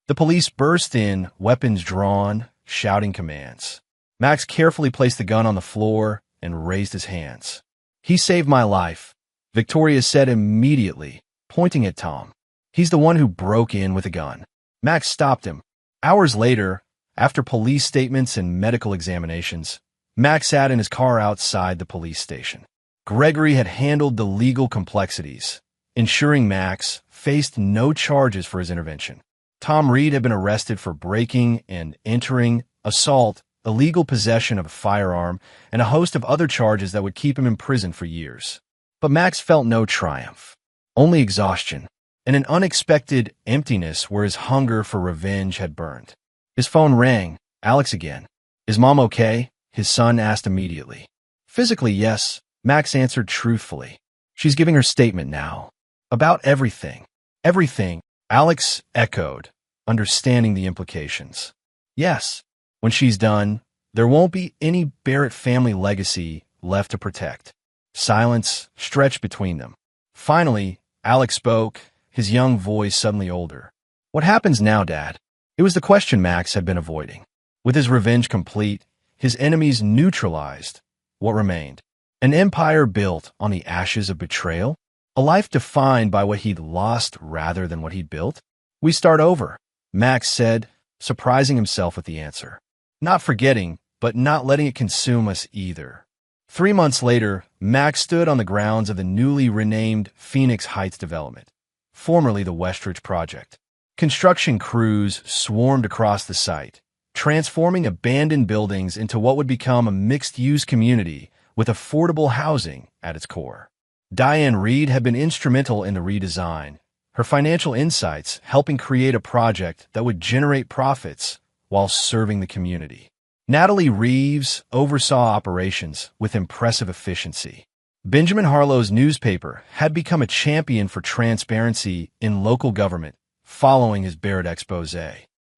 The police burst in, weapons drawn, shouting commands. Max carefully placed the gun on the floor and raised his hands. He saved my life, Victoria said immediately, pointing at Tom. He's the one who broke in with a gun. Max stopped him. Hours later, after police statements and medical examinations, Max sat in his car outside the police station. Gregory had handled the legal complexities, ensuring Max faced no charges for his intervention. Tom Reed had been arrested for breaking and entering, assault, illegal possession of a firearm, and a host of other charges that would keep him in prison for years. But Max felt no triumph, only exhaustion, and an unexpected emptiness where his hunger for revenge had burned. His phone rang. Alex again. Is Mom okay? His son asked immediately. Physically, yes, Max answered truthfully. She's giving her statement now. About everything. Everything, Alex echoed, understanding the implications. Yes, when she's done, there won't be any Barrett family legacy left to protect. Silence stretched between them. Finally, Alex spoke, his young voice suddenly older. What happens now, Dad? It was the question Max had been avoiding. With his revenge complete, his enemies neutralized, what remained? An empire built on the ashes of betrayal? A life defined by what he'd lost rather than what he'd built? We start over, Max said, surprising himself with the answer. Not forgetting, but not letting it consume us either. 3 months later, Max stood on the grounds of the newly renamed Phoenix Heights development, formerly the Westridge Project. Construction crews swarmed across the site, transforming abandoned buildings into what would become a mixed-use community with affordable housing at its core. Diane Reed had been instrumental in the redesign, her financial insights helping create a project that would generate profits while serving the community. Natalie Reeves oversaw operations with impressive efficiency. Benjamin Harlow's newspaper had become a champion for transparency in local government following his Barrett expose.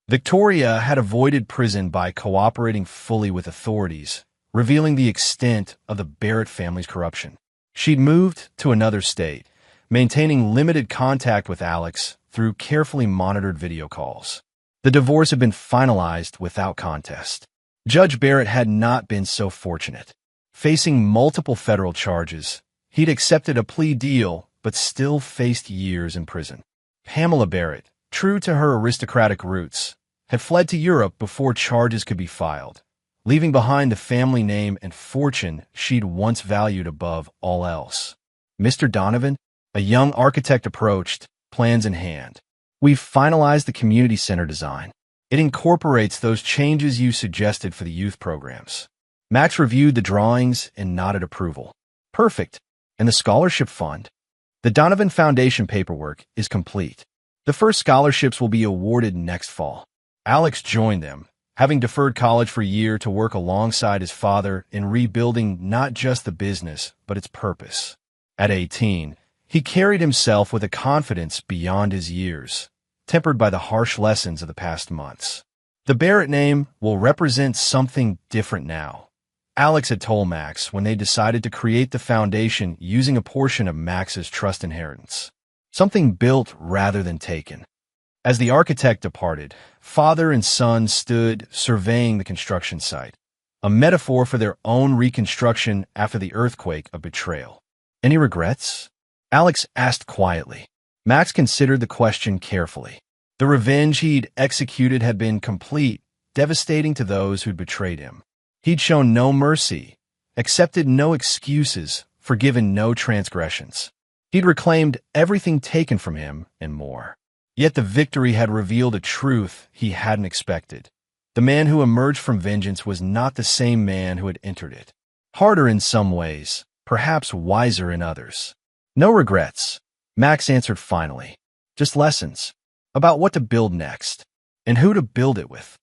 Victoria had avoided prison by cooperating fully with authorities, revealing the extent of the Barrett family's corruption. She'd moved to another state, maintaining limited contact with Alex through carefully monitored video calls. The divorce had been finalized without contest. Judge Barrett had not been so fortunate. Facing multiple federal charges, he'd accepted a plea deal but still faced years in prison. Pamela Barrett, true to her aristocratic roots, had fled to Europe before charges could be filed, leaving behind the family name and fortune she'd once valued above all else. Mr. Donovan, a young architect approached, plans in hand. We've finalized the community center design. It incorporates those changes you suggested for the youth programs. Max reviewed the drawings and nodded approval. Perfect. And the scholarship fund? The Donovan Foundation paperwork is complete. The first scholarships will be awarded next fall. Alex joined them, having deferred college for a year to work alongside his father in rebuilding not just the business, but its purpose. At 18, he carried himself with a confidence beyond his years, tempered by the harsh lessons of the past months. The Barrett name will represent something different now. Alex had told Max when they decided to create the foundation using a portion of Max's trust inheritance. Something built rather than taken. As the architect departed, father and son stood surveying the construction site, a metaphor for their own reconstruction after the earthquake of betrayal. Any regrets? Alex asked quietly. Max considered the question carefully. The revenge he'd executed had been complete, devastating to those who'd betrayed him. He'd shown no mercy, accepted no excuses, forgiven no transgressions. He'd reclaimed everything taken from him and more. Yet the victory had revealed a truth he hadn't expected. The man who emerged from vengeance was not the same man who had entered it. Harder in some ways, perhaps wiser in others. No regrets, Max answered finally. Just lessons about what to build next and who to build it with.